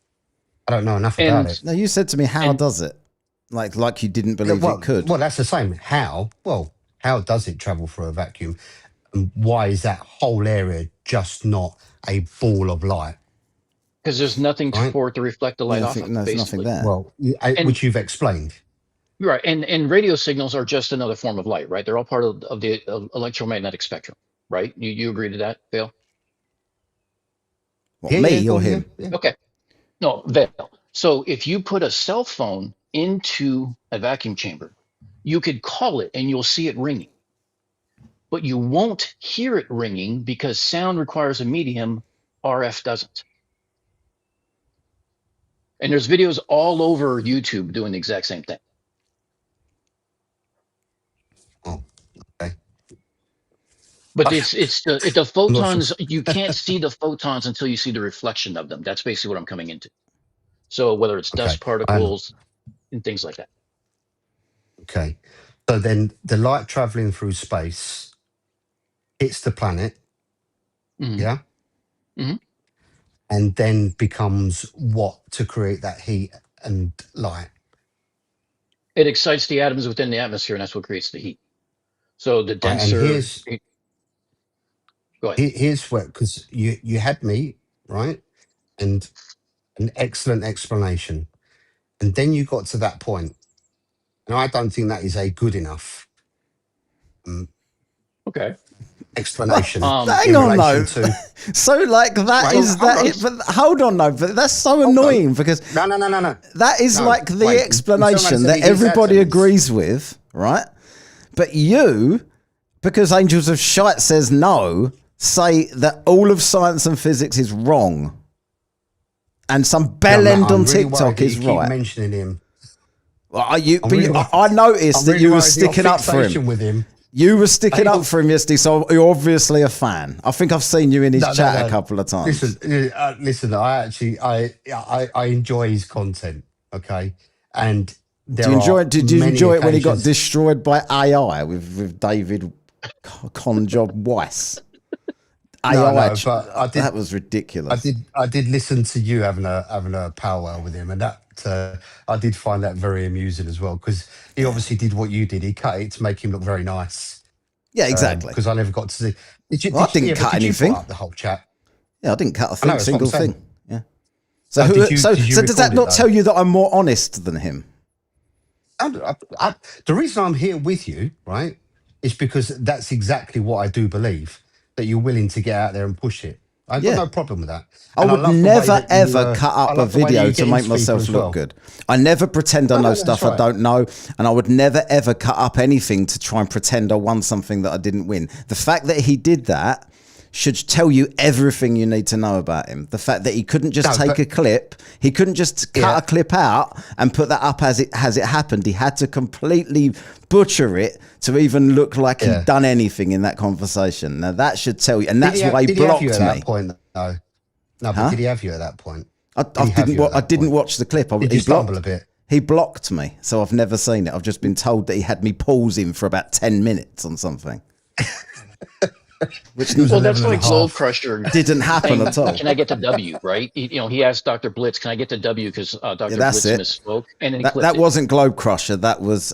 I don't know enough about And it. No, you said to me, how And- does it? Like you didn't believe well, it could. well, that's the same. How? Well, how does it travel through a vacuum? And why is that whole area just not a ball of light? because there's nothing Right. for it to reflect the light off Nothing, of, no, there's nothing basically. there. Well, And- which you've explained. Right, and radio signals are just another form of light, right? They're all part of the electromagnetic spectrum, right? You agree to that, Vale? What, me go or on, him? Yeah. Okay. No, Vale. So if you put a cell phone into a vacuum chamber, you could call it and you'll see it ringing. But you won't hear it ringing because sound requires a medium, RF doesn't. And there's videos all over YouTube doing the exact same thing. Oh, okay. But the photons, sure. you can't see the photons until you see the reflection of them. That's basically what I'm coming into. So whether it's Okay. dust particles and things like that. Okay. So then the light traveling through space hits the planet. Mhm. Yeah. Mhm. And then becomes what to create that heat and light? It excites the atoms within the atmosphere, and that's what creates the heat. So the Right, denser. and here's Go ahead. here's where, because you had me right, and an excellent explanation, and then you got to that point, and I don't think that is a good enough Okay. explanation Hang in on, relation though. to. So, like, that Right, is hold that. on. But hold on, though. But that's so annoying because No. that is No, like the wait, explanation someone that said he gives everybody atoms. agrees with, right? But you, because Angels of Shite says no, say that all of science and physics is wrong. And some bellend I'm on really worried TikTok that is you keep right. mentioning him. Well, really worried- I noticed I'm that really you were worried your sticking up for fixation him. with him. You were sticking Angel- up for him yesterday, so you're obviously a fan. I think I've seen you in his chat a couple of times. Listen. I enjoy his content. Okay, and Did you enjoy it when he got occasions- destroyed by AI with David Conjob Weiss? AI, but I did. that was ridiculous. I did listen to you having a powwow with him, and that I did find that very amusing as well, because he obviously did what you did. He cut it to make him look very nice. Yeah, exactly. Because I never got to see. Well, I didn't cut anything. You put up the whole chat? Yeah, I didn't cut a I know, that's what single I'm saying. thing. Yeah. So, Did you so does record that it, not though? tell you that I'm more honest than him? The reason I'm here with you, right, is because that's exactly what I do believe, that you're willing to get out there and push it. I've Yeah. got no problem with that. I And would love the way never that you, ever cut I up a love the way that video you to get make into people myself as look well. good. I never pretend I know that's stuff I right. don't know, and I would never ever cut up anything to try and pretend I won something that I didn't win. The fact that he did that should tell you everything you need to know about him. The fact that he couldn't just take a clip, he couldn't just cut a clip out and put that up as it happened. He had to completely butcher it to even look like he'd done anything in that conversation. Now that should tell you, and that's why he did he have blocked you at me. that point, though? No, but did he have you at that point? I didn't watch the clip. Did you stumble a bit? He blocked me, so I've never seen it. I've just been told that he had me pausing for about 10 minutes on something. Which Well, that's 11 and like a Globe half. Crusher. didn't happen at all. Can I get the W, right? He asked Dr. Blitz, can I get the W? Because Dr. that's Blitz it. misspoke. And then he That, clipped that it. wasn't Globe Crusher. That was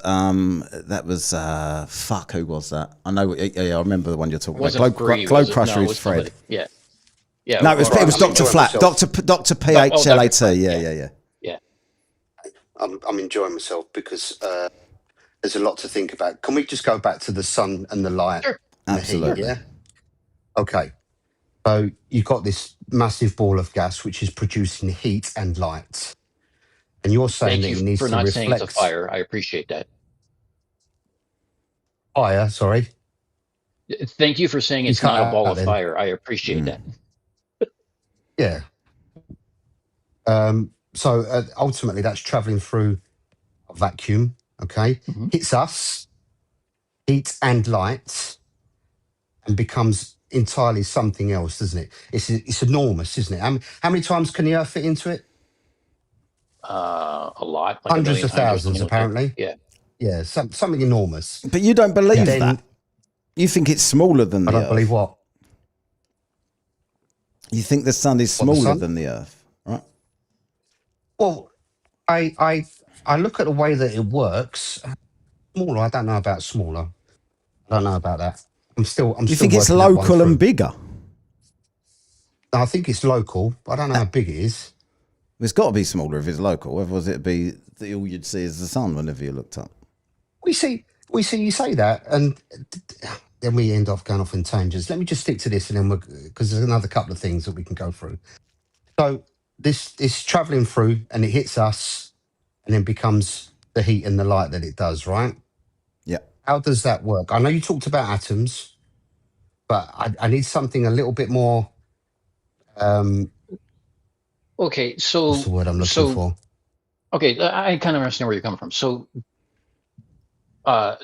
fuck. Who was that? I know. Yeah, I remember the one you're talking It about. wasn't free, Globe was it? Crusher No, it is was Fred. somebody. Yeah. Yeah. No, it was I'm Dr. enjoying Flat. myself. Dr. PHLAT. Yeah. Yeah. I'm enjoying myself because there's a lot to think about. Can we just go back to the sun and the light? Sure. And the heat, Absolutely. yeah. Okay. So you've got this massive ball of gas which is producing heat and light, and you're saying Thank that it you needs for to not saying it's a reflect fire. I appreciate that. fire. Sorry. Thank you for saying it's cut not a out ball of then. fire. I appreciate that. Yeah. So ultimately, that's traveling through a vacuum. Okay, hits us, heat and light, and becomes entirely something else, doesn't it? It's enormous, isn't it? How many times can the Earth fit into it? A lot. Like Hundreds of 1,000,000 times or thousands, something like that. apparently. Yeah. Yeah, something enormous. But you don't believe Then- that. You think it's smaller than I the don't Earth. believe what. You think the sun is What, the smaller sun? than the Earth, right? Well, I look at the way that it works. Smaller, I don't know about smaller. I don't know about that. I'm still You still think it's working that one local and through. bigger? I think it's local. But I don't know how big it is. It's got to be smaller if it's local. Otherwise, it'd be all you'd see is the sun whenever you looked up. We see you say that, and then we end up going off in tangents. Let me just stick to this, and then because there's another couple of things that we can go through. So this traveling through, and it hits us, and then becomes the heat and the light that it does, right? Yeah. How does that work? I know you talked about atoms, but I need something a little bit more. Okay, What's the word I'm looking for? okay, I kind of understand where you're coming from. So uh,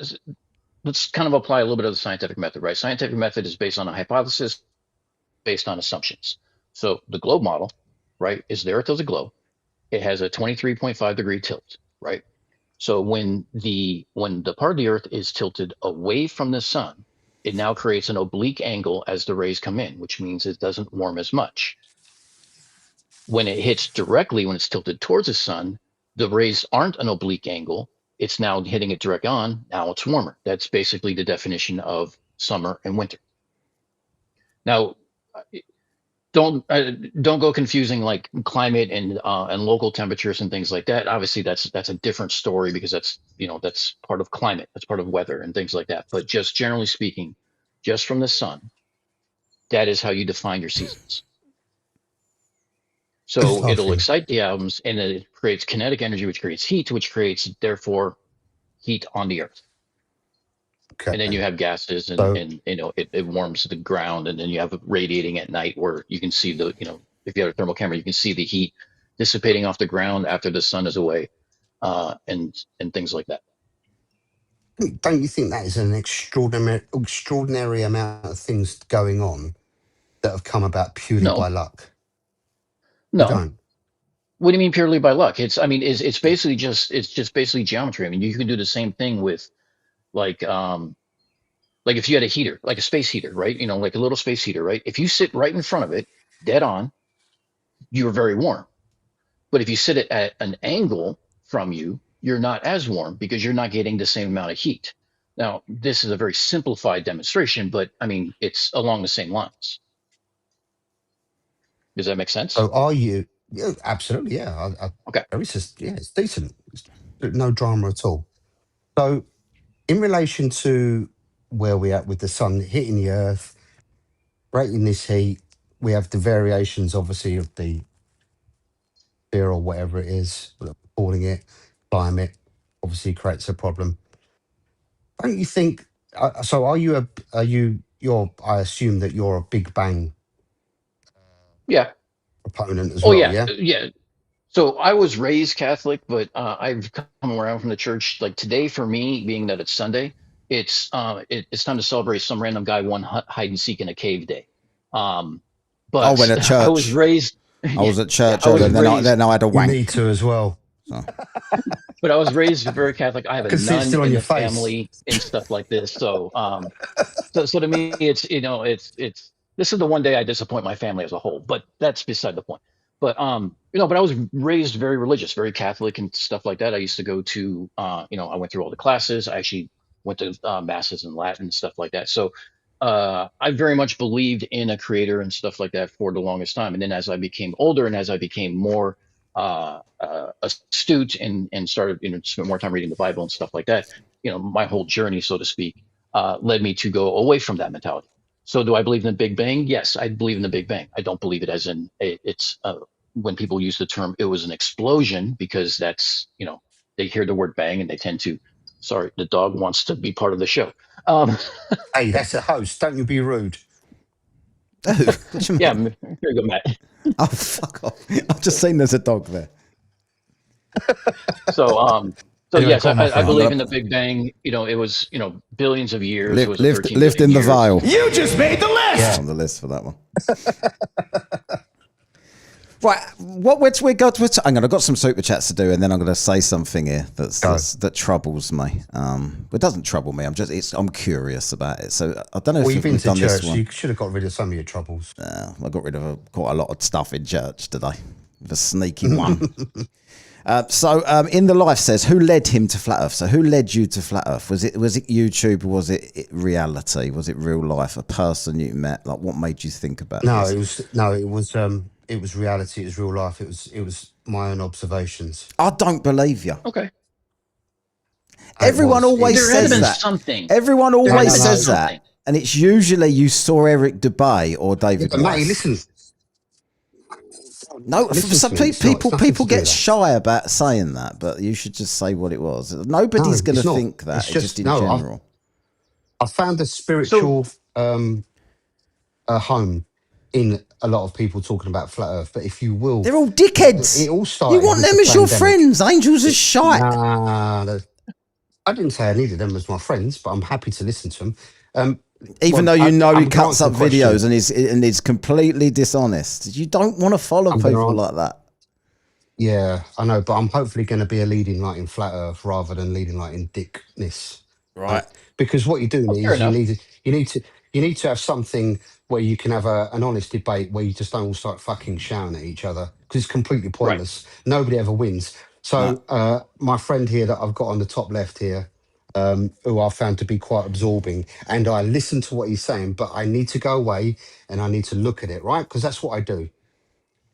let's kind of apply a little bit of the scientific method, right? Scientific method is based on a hypothesis, based on assumptions. So the globe model, right, is the Earth as a globe. It has a 23.5 degree tilt, right? So when the part of the Earth is tilted away from the sun, it now creates an oblique angle as the rays come in, which means it doesn't warm as much. When it hits directly, when it's tilted towards the sun, the rays aren't an oblique angle. It's now hitting it direct on. Now it's warmer. That's basically the definition of summer and winter. Now, don't go confusing like climate and local temperatures and things like that. Obviously, that's a different story because that's part of climate, that's part of weather and things like that. But just generally speaking, just from the sun, that is how you define your seasons. So it'll excite the atoms, and it creates kinetic energy, which creates heat, which creates therefore heat on the Earth. Okay. And then you have gases, and it warms the ground, and then you have radiating at night, where you can see if you have a thermal camera, you can see the heat dissipating off the ground after the sun is away, and things like that. Don't you think that is an extraordinary amount of things going on that have come about purely No, by luck? You no. don't. What do you mean purely by luck? It's basically just basically geometry. I mean, you can do the same thing with like like if you had a heater, like a space heater, right? Like a little space heater, right? If you sit right in front of it, dead on, you're very warm. But if you sit it at an angle from you, you're not as warm because you're not getting the same amount of heat. Now, this is a very simplified demonstration, but I mean, it's along the same lines. Does that make sense? So are you? Yeah, absolutely. Yeah. Okay. It's decent. No drama at all. So in relation to where we're at with the sun hitting the earth, breaking this heat, we have the variations, obviously, of the sphere or whatever it is, what we're calling it, climate, obviously creates a problem. Don't you think? So I assume that you're a Big Bang Yeah. proponent as Oh, well, yeah. yeah? Yeah. So I was raised Catholic, but I've come around from the church. Like today, for me, being that it's Sunday, it's time to celebrate some random guy won hide and seek in a cave day. Oh, But when at I was church. raised. I was at Yeah, church I was earlier, and raised, then I had a Me wank. too as well. So. but I was raised very Catholic. I have I a can see it nun still on in your the face. family and stuff like this. So to me, it's this is the one day I disappoint my family as a whole, but that's beside the point. But I was raised very religious, very Catholic and stuff like that. I used to go to, I went through all the classes. I actually went to masses in Latin and stuff like that. So I very much believed in a creator and stuff like that for the longest time. And then as I became older and as I became more astute and started, spent more time reading the Bible and stuff like that, my whole journey, so to speak, led me to go away from that mentality. So do I believe in the Big Bang? Yes, I believe in the Big Bang. I don't believe it as in it's when people use the term it was an explosion, because that's, they hear the word bang and they tend to, sorry, the dog wants to be part of the show. Hey, that's a host. Don't you be rude. Oh, what you mean? Yeah, here you go, Matt. Oh, fuck off. I've just seen there's a dog there. So Anyway, yes, go on, my I friend. believe in the Big Bang. It was, billions of years. It was a 13 Lived in billion the years. vial. You just made the list! Yeah, on the list for that one. Right, we're going to. Hang on, I've got some super chats to do, and then I'm going to say something here that troubles me. It doesn't trouble me. I'm curious about it. So I don't know Well, if you've been we've to done church, this so one. you should have got rid of some of your troubles. I got rid of quite a lot of stuff in church today. The sneaky one. So in the life says, who led him to flat Earth? So who led you to flat Earth? Was it YouTube? Or was it reality? Was it real life? A person you met? Like, what made you think about this? It was reality. It was real life. It was my own observations. I don't believe you. Okay. Everyone always There had says been that. something. Everyone always says something. that, and it's usually you saw Eric Dubay or David. But Matty, listen. No, Listen some to me. people get that. shy about saying that, but you should just say what it was. Nobody's going to think that. It's just in general. I found a spiritual home in a lot of people talking about flat Earth. But if you will, they're all dickheads. It all started. You want them as your friends? Angels are shite. Nah, I didn't say I needed them as my friends, but I'm happy to listen to them. Even though he cuts up videos and is completely dishonest. You don't want to follow people like that. Yeah, I know, but I'm hopefully going to be a leading light in flat Earth rather than leading light in dickness. Right. Because what you do need is you need to have something where you can have an honest debate where you just don't all start fucking shouting at each other because it's completely pointless. Right. Nobody ever wins. So my friend here that I've got on the top left here, who I found to be quite absorbing, and I listen to what he's saying, but I need to go away and I need to look at it, right? Because that's what I do.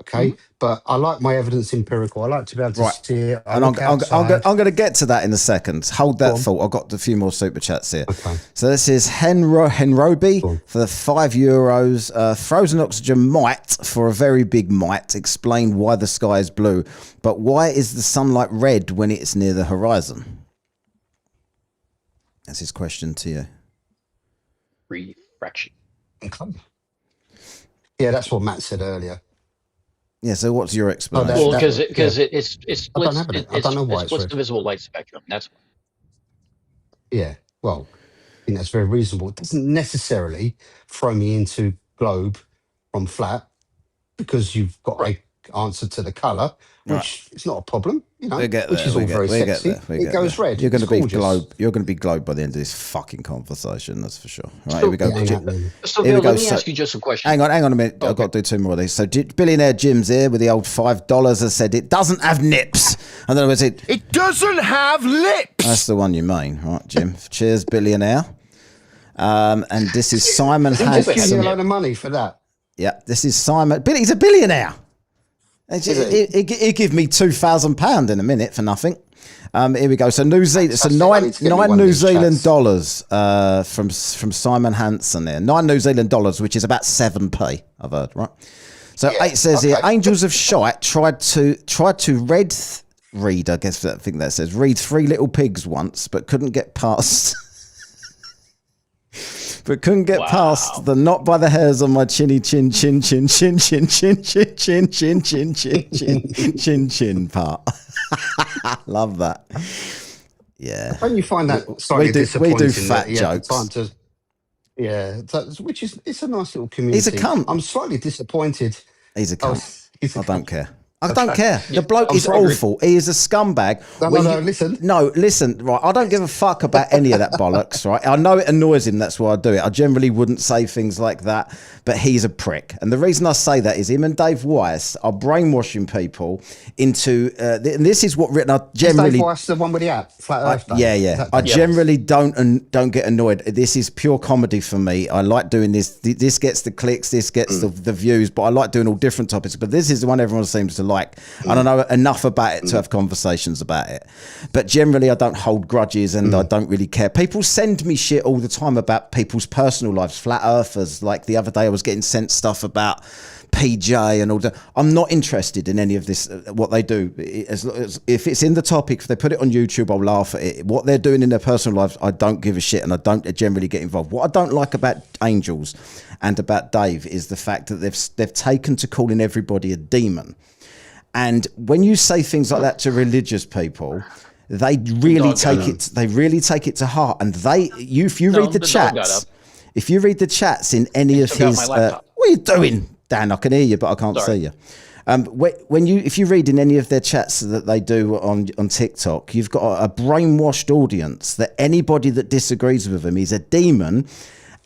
Okay, but I like my evidence empirical. I like to be able to see it. I'm going to get to that in a second. Hold that thought. I've got a few more super chats here. Okay. So this is Henrobi for the €5. Frozen oxygen might, for a very big might, explain why the sky is blue. But why is the sunlight red when it's near the horizon? That's his question to you. Refraction. Okay. Yeah, that's what Matt said earlier. Yeah, so what's your explanation? Well, because it splits. I don't know why it splits the visible light spectrum. That's why. Yeah, well, I think that's very reasonable. It doesn't necessarily throw me into globe from flat because you've got an answer to the colour, which is not a problem, you know, which is all very sexy. It goes red. You're going to be globe. You're going to be globe by the end of this fucking conversation. That's for sure. All right, here we go. So Bill, let me ask you just a question. Hang on a minute. Okay. I've got to do two more of these. So billionaire Jim's here with the old $5 has said it doesn't have nips. And then I said it doesn't have lips. That's the one you mean, right, Jim? Cheers, billionaire. And this is Simon Hanson. Just give you a load of money for that. Yeah, this is Simon. He's a billionaire. He'll give me £2,000 in a minute for nothing. Here we go. So New Zealand. So nine New Zealand dollars from Simon Hanson there. $9 New Zealand, which is about 7p. I've heard, right? So it says here, Angels of Shite tried to read. I guess I think that says read Three Little Pigs once, but couldn't get past. But couldn't get past the not by the hairs on my chinny chin chin chin chin chin chin chin chin chin chin chin chin chin chin part. Love that. Yeah. Don't you find that slightly disappointing? We do fat jokes. Which is it's a nice little community. He's a cunt. I'm slightly disappointed. He's a cunt. I don't care. I don't care. The bloke is awful. He is a scumbag. Listen. Right, I don't give a fuck about any of that bollocks. Right, I know it annoys him. That's why I do it. I generally wouldn't say things like that, but he's a prick. And the reason I say that is him and Dave Weiss are brainwashing people into. And this is what written. I generally. Dave Weiss, the one with the app, Flat Earth Day. Yeah. I generally don't get annoyed. This is pure comedy for me. I like doing this. This gets the clicks. This gets the views. But I like doing all different topics. But this is the one everyone seems to like. I don't know enough about it to have conversations about it, but generally I don't hold grudges and I don't really care. People send me shit all the time about people's personal lives, flat earthers. Like the other day I was getting sent stuff about PJ and all that. I'm not interested in any of this, what they do. If it's in the topic, if they put it on YouTube, I'll laugh at it. What they're doing in their personal lives, I don't give a shit, and I don't generally get involved. What I don't like about Angels and about Dave is the fact that they've taken to calling everybody a demon. And when you say things like that to religious people, they really take it. They really take it to heart. And if you read the chats in any of his, what are you doing, Dan? I can hear you, but I can't see you. If you read in any of their chats that they do on TikTok, you've got a brainwashed audience that anybody that disagrees with him is a demon.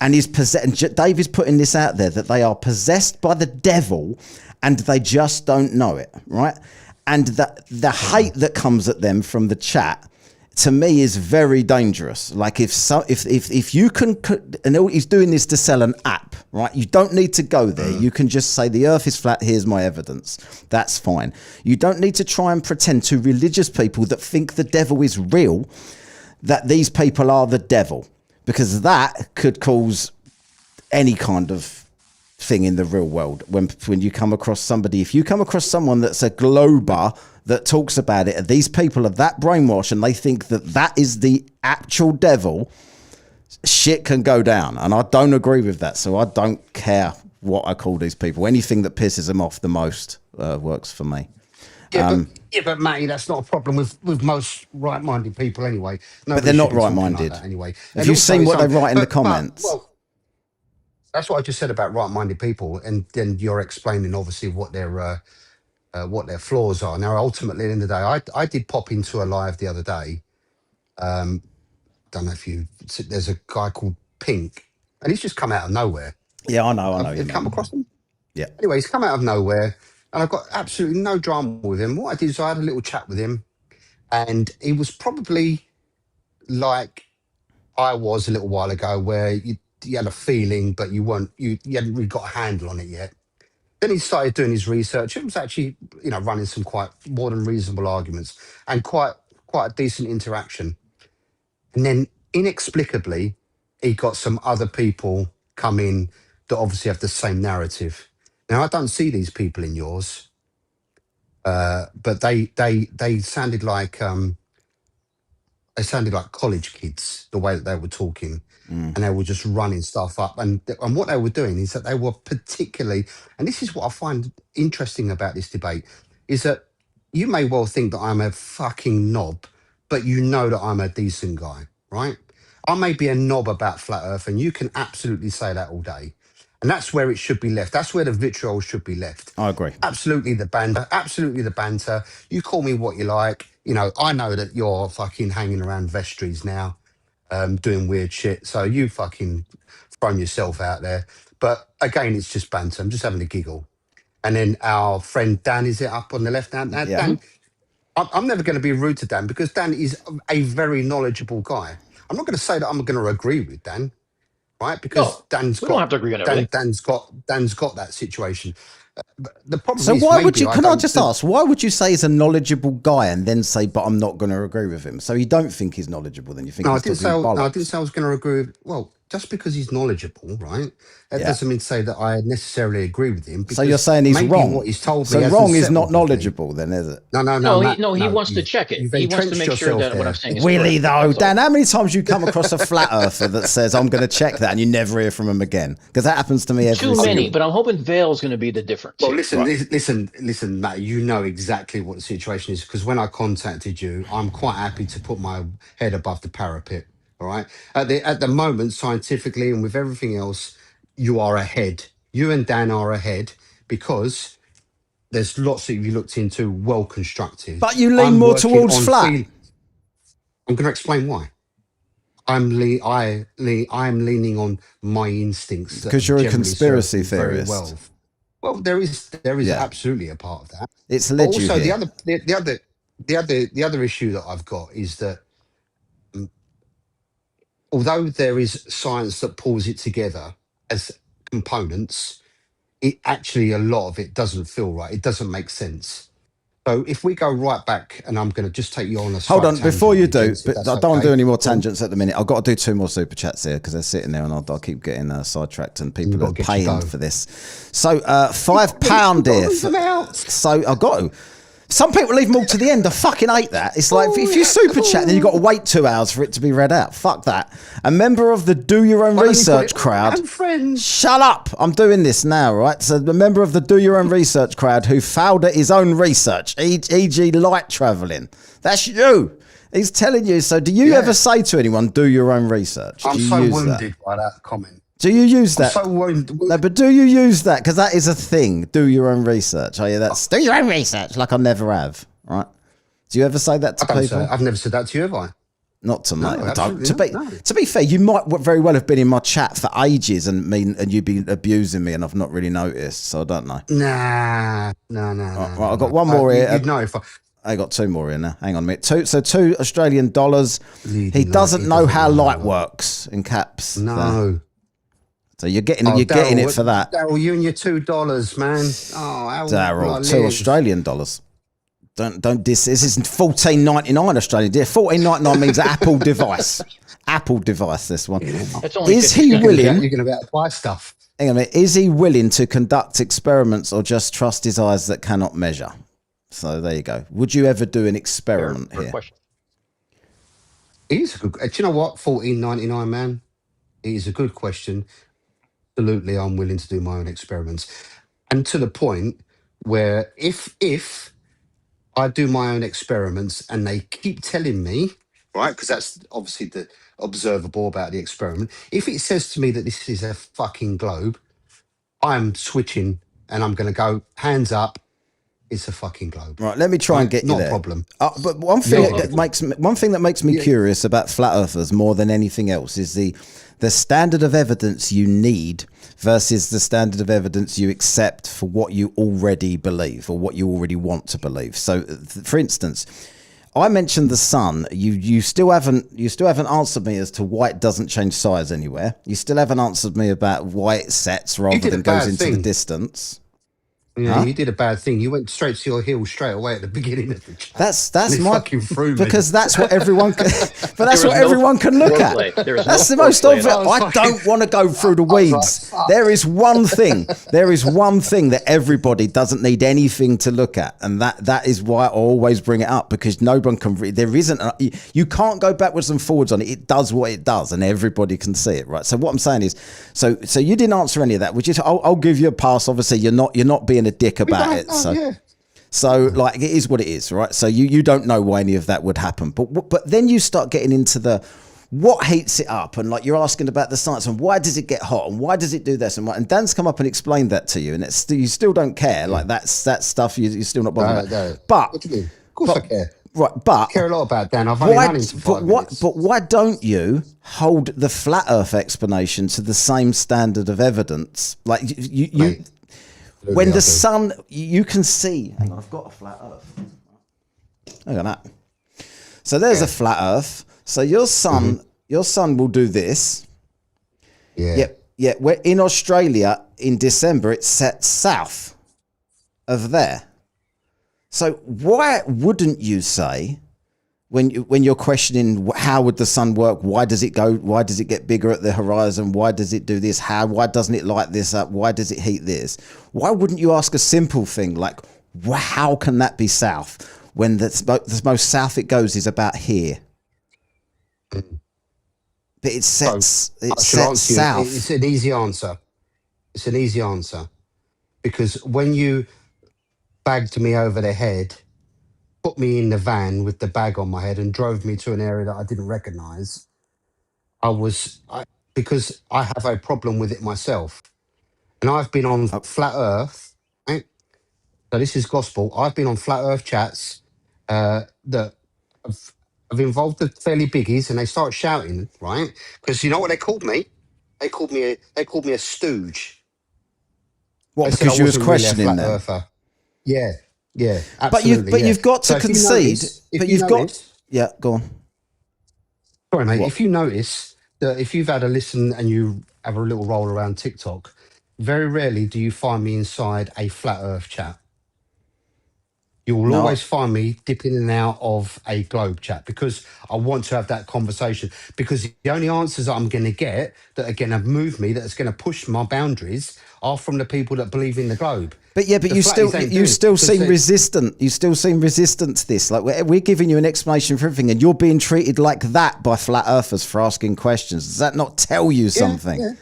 And Dave is putting this out there that they are possessed by the devil and they just don't know it, right? And the hate that comes at them from the chat, to me, is very dangerous. Like if you can, and he's doing this to sell an app, right? You don't need to go there. You can just say the earth is flat. Here's my evidence. That's fine. You don't need to try and pretend to religious people that think the devil is real, that these people are the devil, because that could cause any kind of thing in the real world. When you come across somebody, if you come across someone that's a glober that talks about it, and these people are that brainwashed and they think that that is the actual devil, shit can go down. And I don't agree with that. So I don't care what I call these people. Anything that pisses them off the most works for me. But Matty, that's not a problem with most right-minded people anyway. But they're not right-minded. Like anyway. Have you seen what they write in the comments? Well, that's what I just said about right-minded people, and then you're explaining obviously what their flaws are. Now, ultimately, at the end of the day, I did pop into a live the other day. Don't know if there's a guy called Pink, and he's just come out of nowhere. Yeah, I know. You've come across him? Yeah. Anyway, he's come out of nowhere, and I've got absolutely no drama with him. What I did is I had a little chat with him, and he was probably like I was a little while ago, where you had a feeling, but you hadn't really got a handle on it yet. Then he started doing his research. It was actually, running some quite more than reasonable arguments and quite a decent interaction. And then inexplicably, he got some other people come in that obviously have the same narrative. Now, I don't see these people in yours, but they sounded like college kids, the way that they were talking. And they were just running stuff up. And what they were doing is that they were particularly, and this is what I find interesting about this debate, is that you may well think that I'm a fucking knob, but you know that I'm a decent guy, right? I may be a knob about flat earth, and you can absolutely say that all day. And that's where it should be left. That's where the vitriol should be left. I agree. Absolutely the banter. You call me what you like. I know that you're fucking hanging around vestries now, doing weird shit. So you fucking thrown yourself out there. But again, it's just banter. I'm just having a giggle. And then our friend Dan, is it up on the left hand? Now, Yeah. Dan, I'm never going to be rude to Dan, because Dan is a very knowledgeable guy. I'm not going to say that I'm going to agree with Dan, right? Because we don't have to agree on everything. Dan's got that situation. But the problem So is, why would you? maybe Can I just ask? Why would you say he's a knowledgeable guy and then say, "But I'm not going to agree with him"? So you don't think he's knowledgeable? Then you think? No, I he's didn't say. talking No, I bollocks? didn't say I was going to agree with. Well, just because he's knowledgeable, right? That Yeah. doesn't mean to say that I necessarily agree with him. So you're saying he's maybe wrong? What he's told So me hasn't wrong is settled not with me. knowledgeable, then, is it? No, Matt, no. he wants to check it. You've He wants to entrenched make sure yourself that what there. I'm saying is Really correct. though, That's all. Dan, how many times you come across a flat earther that says, "I'm going to check that," and you never hear from him again? Because that happens to me every Too many, single. but I'm hoping Vale's going to be the difference. Well, here. listen, Matt. You know exactly what the situation is, because when I contacted you, I'm quite happy to put my head above the parapet. All right. At the moment, scientifically and with everything else, you are ahead. You and Dan are ahead, because there's lots that you looked into, well constructed. But you lean I'm more working towards on flat. I'm going to explain why. I'm leaning on my instincts, that Because you're a generally conspiracy serve me very theorist. well. Well, there is Yeah. absolutely a part of that. It's But led you also, here. the other issue that I've got is that, although there is science that pulls it together as components, it actually, a lot of it doesn't feel right. It doesn't make sense. So if we go right back, and I'm going to just take you on a Hold on, slight before you tangent, do, gents, if but that's I don't want to okay. do any more Go on. tangents at the minute. I've got to do 2 more super chats here because they're sitting there, and I'll keep getting sidetracked, and people gotta are get paying your go. for this. So £5 here. Read them out. So I've got to. Some people leave them all to the end. I fucking hate that. It's like, if you super chat, then you've got to wait 2 hours for it to be read out. Fuck that. A member of the Do Your Own Why don't you put Research it- crowd. I'm friends. Shut up. I'm doing this now, right? So the member of the Do Your Own Research crowd who failed at his own research, e.g. light travelling. That's you. He's telling you. So do you ever say to anyone, do your own research? I'm Do you so use wounded by that comment. Do you use I'm that? so wounded. No, but do you use that? Because that is a thing. Do your own research. Oh yeah, that's do your own research. Like I never have. Right? Do you ever say that to I don't people? say, I've never said that to you, have I? Not to me. No, absolutely not. No. To be fair, you might very well have been in my chat for ages and you've been abusing me and I've not really noticed. So I don't know. Nah, no. Right, I've got one more here. You'd know if I got two more in there. Hang on a minute. $2 Australian. He doesn't know how light works in caps. No. So you're getting it for that. Daryl, you and your $2, man. Oh, Daryl, $2 Australian. Don't diss. This isn't $14.99 Australian. Dear, $14.99 means Apple device. Apple device. This one. Is he willing? You're going to be able to buy stuff. Hang on a minute. Is he willing to conduct experiments or just trust his eyes that cannot measure? So there you go. Would you ever do an experiment here? Question. It is a good. Do you know what? $14.99, man. It is a good question. Absolutely, I'm willing to do my own experiments, and to the point where if I do my own experiments and they keep telling me, right, because that's obviously the observable about the experiment. If it says to me that this is a fucking globe, I'm switching and I'm going to go hands up. It's a fucking globe. Right, let me try and get you there. Not a problem. But one thing that makes me curious about flat earthers more than anything else is the standard of evidence you need versus the standard of evidence you accept for what you already believe or what you already want to believe. So, for instance, I mentioned the sun. You still haven't answered me as to why it doesn't change size anywhere. You still haven't answered me about why it sets rather than goes into the distance. Yeah, you did a bad thing. You went straight to your heels straight away at the beginning of the chat. That's my fucking through because that's what everyone can, but that's what everyone can look at. That's the most obvious. I don't want to go through the weeds. There is one thing that everybody doesn't need anything to look at, and that is why I always bring it up, because no one can there isn't you can't go backwards and forwards on it. It does what it does and everybody can see it, right? So what I'm saying is, so you didn't answer any of that, which is I'll give you a pass. Obviously you're not being a dick about it. So like it is what it is, right? So you don't know why any of that would happen, but then you start getting into the what heats it up, and like you're asking about the science and why does it get hot and why does it do this and what, and Dan's come up and explained that to you, and it's you still don't care. Like that stuff you're still not bothered about. But what do you mean? Of course I care. Right, but I care a lot about Dan. I've only run into 5 minutes. But why don't you hold the flat Earth explanation to the same standard of evidence? Like you when the sun, you can see. Hang on, I've got a flat Earth. Look at that. So there's a flat Earth. So your sun will do this. Yeah. Yeah. We're in Australia in December. It's set south of there. So why wouldn't you say, when you're questioning how would the sun work, why does it go, why does it get bigger at the horizon, why does it do this, why doesn't it light this up, why does it heat this? Why wouldn't you ask a simple thing like, how can that be south when the most south it goes is about here? But it sets south. It's an easy answer. It's an easy answer, because when you bagged me over the head, put me in the van with the bag on my head and drove me to an area that I didn't recognize, because I have a problem with it myself. And I've been on flat earth, right? So this is gospel. I've been on flat earth chats that have involved the fairly biggies, and they start shouting, right? Because you know what they called me? They called me a stooge. What, because you was questioning them? Yeah, absolutely. But you've got to concede. Yeah, go on. Sorry, mate. What? If you notice that if you've had a listen and you have a little roll around TikTok, very rarely do you find me inside a flat Earth chat. You will always find me dipping in and out of a globe chat, because I want to have that conversation. Because the only answers I'm going to get that are going to move me, that's going to push my boundaries, are from the people that believe in the globe. But yeah, but you still seem resistant. You still seem resistant to this. Like we're giving you an explanation for everything, and you're being treated like that by flat earthers for asking questions. Does that not tell you something?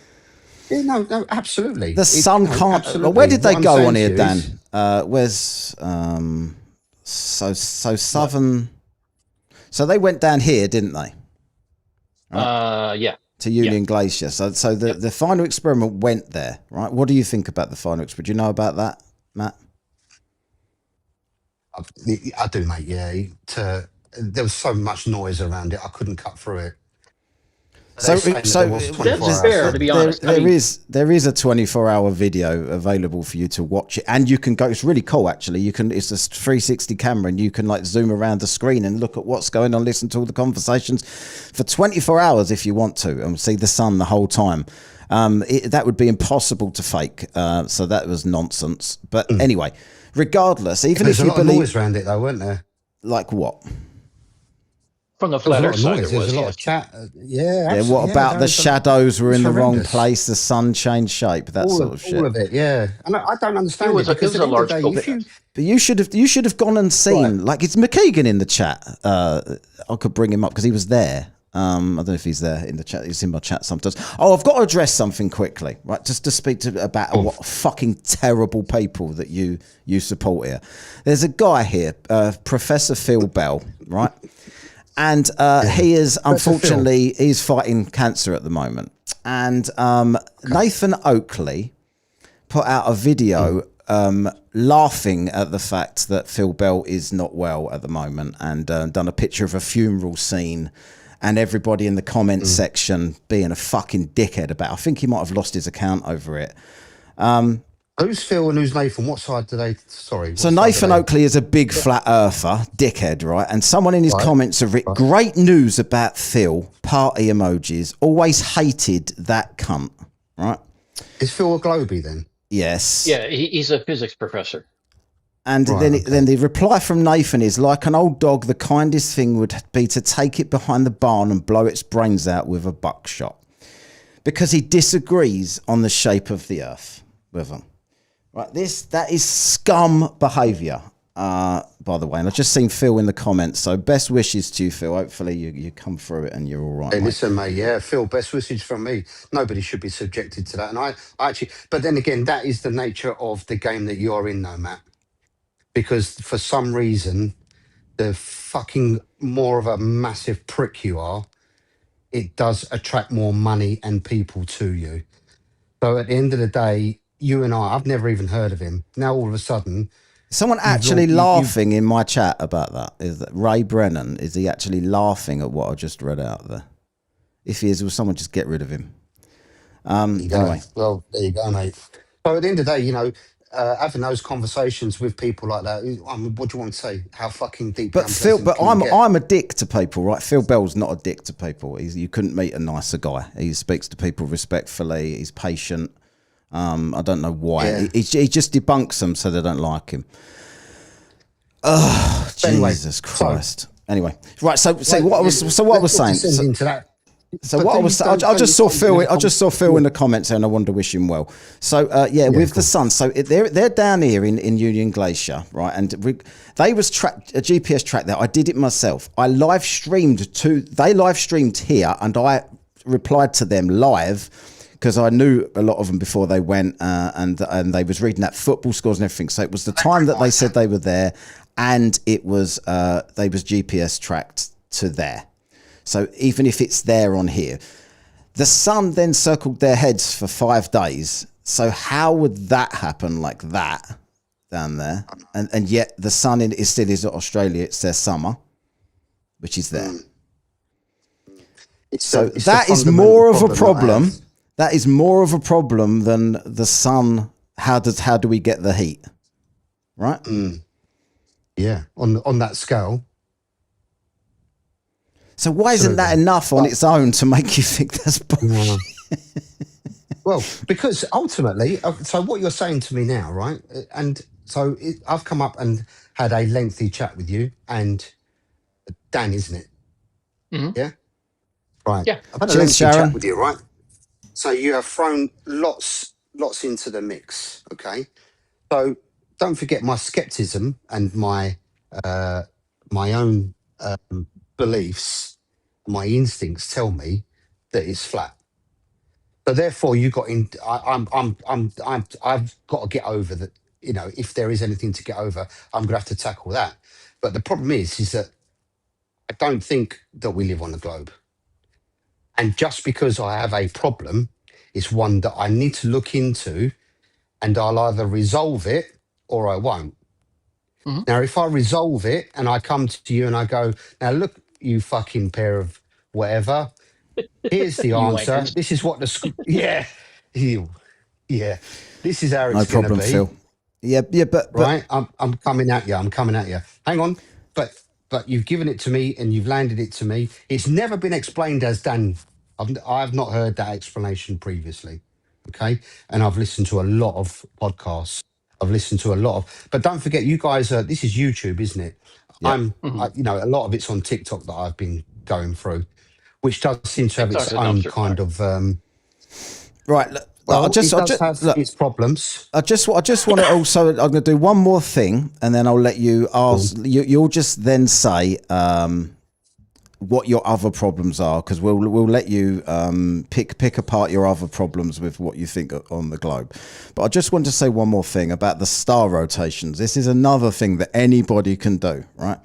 Yeah, no, absolutely. The sun can't. Well, where did they go on here, Dan? Where's so southern? So they went down here, didn't they? Right? Yeah. To Union Glacier. So the final experiment went there, right? What do you think about the final experiment? Do you know about that, Matt? I do, mate. Yeah, there was so much noise around it, I couldn't cut through it. So, They're saying that there was 24 That's hours. fair, to be honest. there is a 24-hour video available for you to watch it, and you can go. It's really cool, actually. It's a 360 camera, and you can like zoom around the screen and look at what's going on, listen to all the conversations for 24 hours if you want to, and see the sun the whole time. That would be impossible to fake. So that was nonsense. But anyway, regardless, even There's if a you lot of believe, noise around it, though, weren't there? like what? From the There's a flat lot Earth of side, noise. there There's was, a lot yeah. of chat. Yeah, Yeah, absolutely. what about the shadows were in the wrong horrendous. place? The sun changed shape. That sort of shit. All of it, yeah. And I don't understand It was a because at the end of large the day, scope if you event. But you should have gone and seen, like, it's McKeegan in the chat. I could bring him up because he was there. I don't know if he's there in the chat. He's in my chat sometimes. Oh, I've got to address something quickly, right? Just to speak about what fucking terrible people that you support here. There's a guy here, Professor Phil Bell, right? And he is, unfortunately, he's fighting cancer at the moment. And Nathan Oakley put out a video laughing at the fact that Phil Bell is not well at the moment, and done a picture of a funeral scene, and everybody in the comments section being a fucking dickhead about it. I think he might have lost his account over it. Who's Phil and who's Nathan? What side do they? Sorry. So Nathan Oakley is a big flat earther, dickhead, right? And someone in his comments have written, great news about Phil, party emojis, always hated that cunt, right? Is Phil a Globie then? Yes. Yeah, he's a physics professor. And then the reply from Nathan is, like an old dog, the kindest thing would be to take it behind the barn and blow its brains out with a buckshot. Because he disagrees on the shape of the earth with them. Right, that is scum behaviour, by the way. And I've just seen Phil in the comments. So best wishes to you, Phil. Hopefully you come through it and you're all right. Hey, listen, mate. Yeah, Phil, best wishes from me. Nobody should be subjected to that. And I actually, but then again, that is the nature of the game that you're in, though, Matt. Because for some reason, the fucking more of a massive prick you are, it does attract more money and people to you. So at the end of the day, you and I've never even heard of him. Now all of a sudden, Someone actually laughing in my chat about that is that Ray Brennan. Is he actually laughing at what I just read out there? If he is, will someone just get rid of him? Anyway, well, there you go, mate. So at the end of the day, having those conversations with people like that, I mean, what do you want to say? How fucking deep? but Phil, but I'm a dick to people, right? Phil Bell's not a dick to people. You couldn't meet a nicer guy. He speaks to people respectfully. He's patient. I don't know why. Yeah. He just debunks them so they don't like him. Oh, Jesus Christ. Anyway, right. So what I was saying. So what I was saying, I just saw Phil in the comments there, and I wanted to wish him well. So with the sun. So they're down here in Union Glacier, right? And they was a GPS track there. I did it myself. They live streamed here, and I replied to them live, because I knew a lot of them before they went, and they was reading that football scores and everything. So it was the time that they said they were there, and it was they was GPS tracked to there. So even if it's there on here, the sun then circled their heads for 5 days. So how would that happen like that down there? And yet the sun is still at Australia. It's their summer, which is there. So that is more of a problem. That is more of a problem than the sun. How do we get the heat? Right? Yeah, on that scale. So why isn't that enough on its own to make you think that's bullshit? Well, because ultimately, so what you're saying to me now, right? And so I've come up and had a lengthy chat with you and Dan, isn't it? Mm-hmm. Yeah? Right. Yeah. I've had a Cheers, lengthy Sharon. chat with you, right? So you have thrown lots into the mix, okay? So don't forget my skepticism and my own beliefs, my instincts tell me that it's flat. So therefore, you got in. I've got to get over that. You know, if there is anything to get over, I'm going to have to tackle that. But the problem is that I don't think that we live on a globe. And just because I have a problem, it's one that I need to look into, and I'll either resolve it or I won't. Mhm. Now, if I resolve it and I come to you and I go, now look, you fucking pair of whatever, here's the You answer. wankers. This is what yeah, you, yeah, this is how No it's going to problem, be. Phil. Yeah, but Right? I'm coming at you. I'm coming at you. Hang on. But you've given it to me and you've landed it to me. It's never been explained as done. I've not heard that explanation previously. Okay. And I've listened to a lot of podcasts. I've listened to a lot of, but don't forget, you guys are, this is YouTube, isn't it? yeah. Mhm. You know, a lot of it's on TikTok that I've been going through, which does seem to have its TikTok's a own dumpster kind fire. of, Right. Look, well, it does have look. its problems. I just want to also. I'm going to do one more thing, and then I'll let you ask. You'll just then say what your other problems are, because we'll let you pick apart your other problems with what you think on the globe. But I just want to say one more thing about the star rotations. This is another thing that anybody can do. Right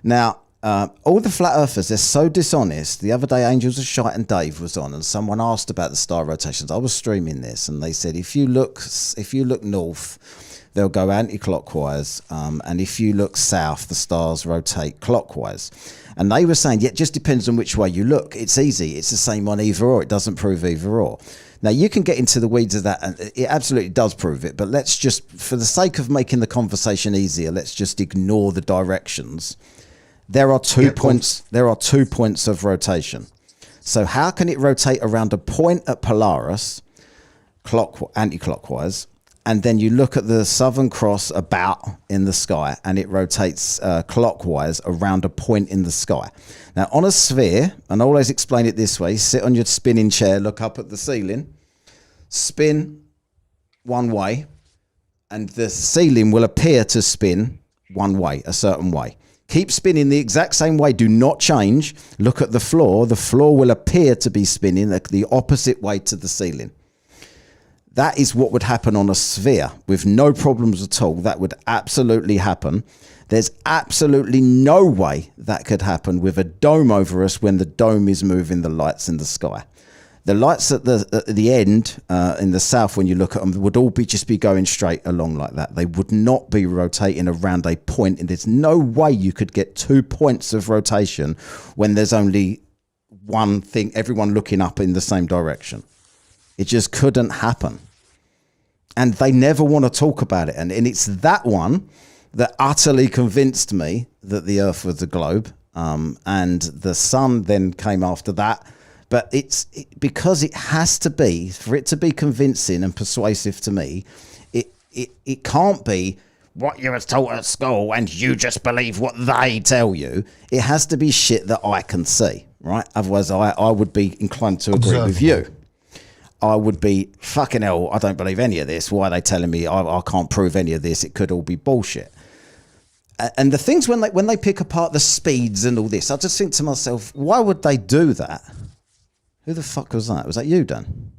now. All the flat earthers, they're so dishonest. The other day, Angels of Shite and Dave was on, and someone asked about the star rotations. I was streaming this, and they said if you look north, they'll go anti-clockwise, and if you look south, the stars rotate clockwise. And they were saying, yeah, it just depends on which way you look. It's easy. It's the same on either or. It doesn't prove either or. Now, you can get into the weeds of that, and it absolutely does prove it. But let's just, for the sake of making the conversation easier, let's just ignore the directions. There are 2 points. There are 2 points of rotation. So how can it rotate around a point at Polaris, anti-clockwise, and then you look at the Southern Cross about in the sky, and it rotates clockwise around a point in the sky. Now, on a sphere, and I always explain it this way: sit on your spinning chair, look up at the ceiling, spin one way, and the ceiling will appear to spin one way, a certain way. Keep spinning the exact same way. Do not change. Look at the floor. The floor will appear to be spinning the opposite way to the ceiling. That is what would happen on a sphere with no problems at all. That would absolutely happen. There's absolutely no way that could happen with a dome over us when the dome is moving the lights in the sky. The lights at the end in the south, when you look at them, would all just be going straight along like that. They would not be rotating around a point, and there's no way you could get 2 points of rotation when there's only one thing, everyone looking up in the same direction. It just couldn't happen. And they never want to talk about it. And it's that one that utterly convinced me that the Earth was a globe. And the sun then came after that. But because it has to be, for it to be convincing and persuasive to me, it can't be what you were taught at school and you just believe what they tell you. It has to be shit that I can see, right? Otherwise, I would be inclined to agree with you. I would be, fucking hell, I don't believe any of this. Why are they telling me I can't prove any of this? It could all be bullshit. And the things when they pick apart the speeds and all this, I just think to myself, why would they do that? Who the fuck was that? Was that you, Dan?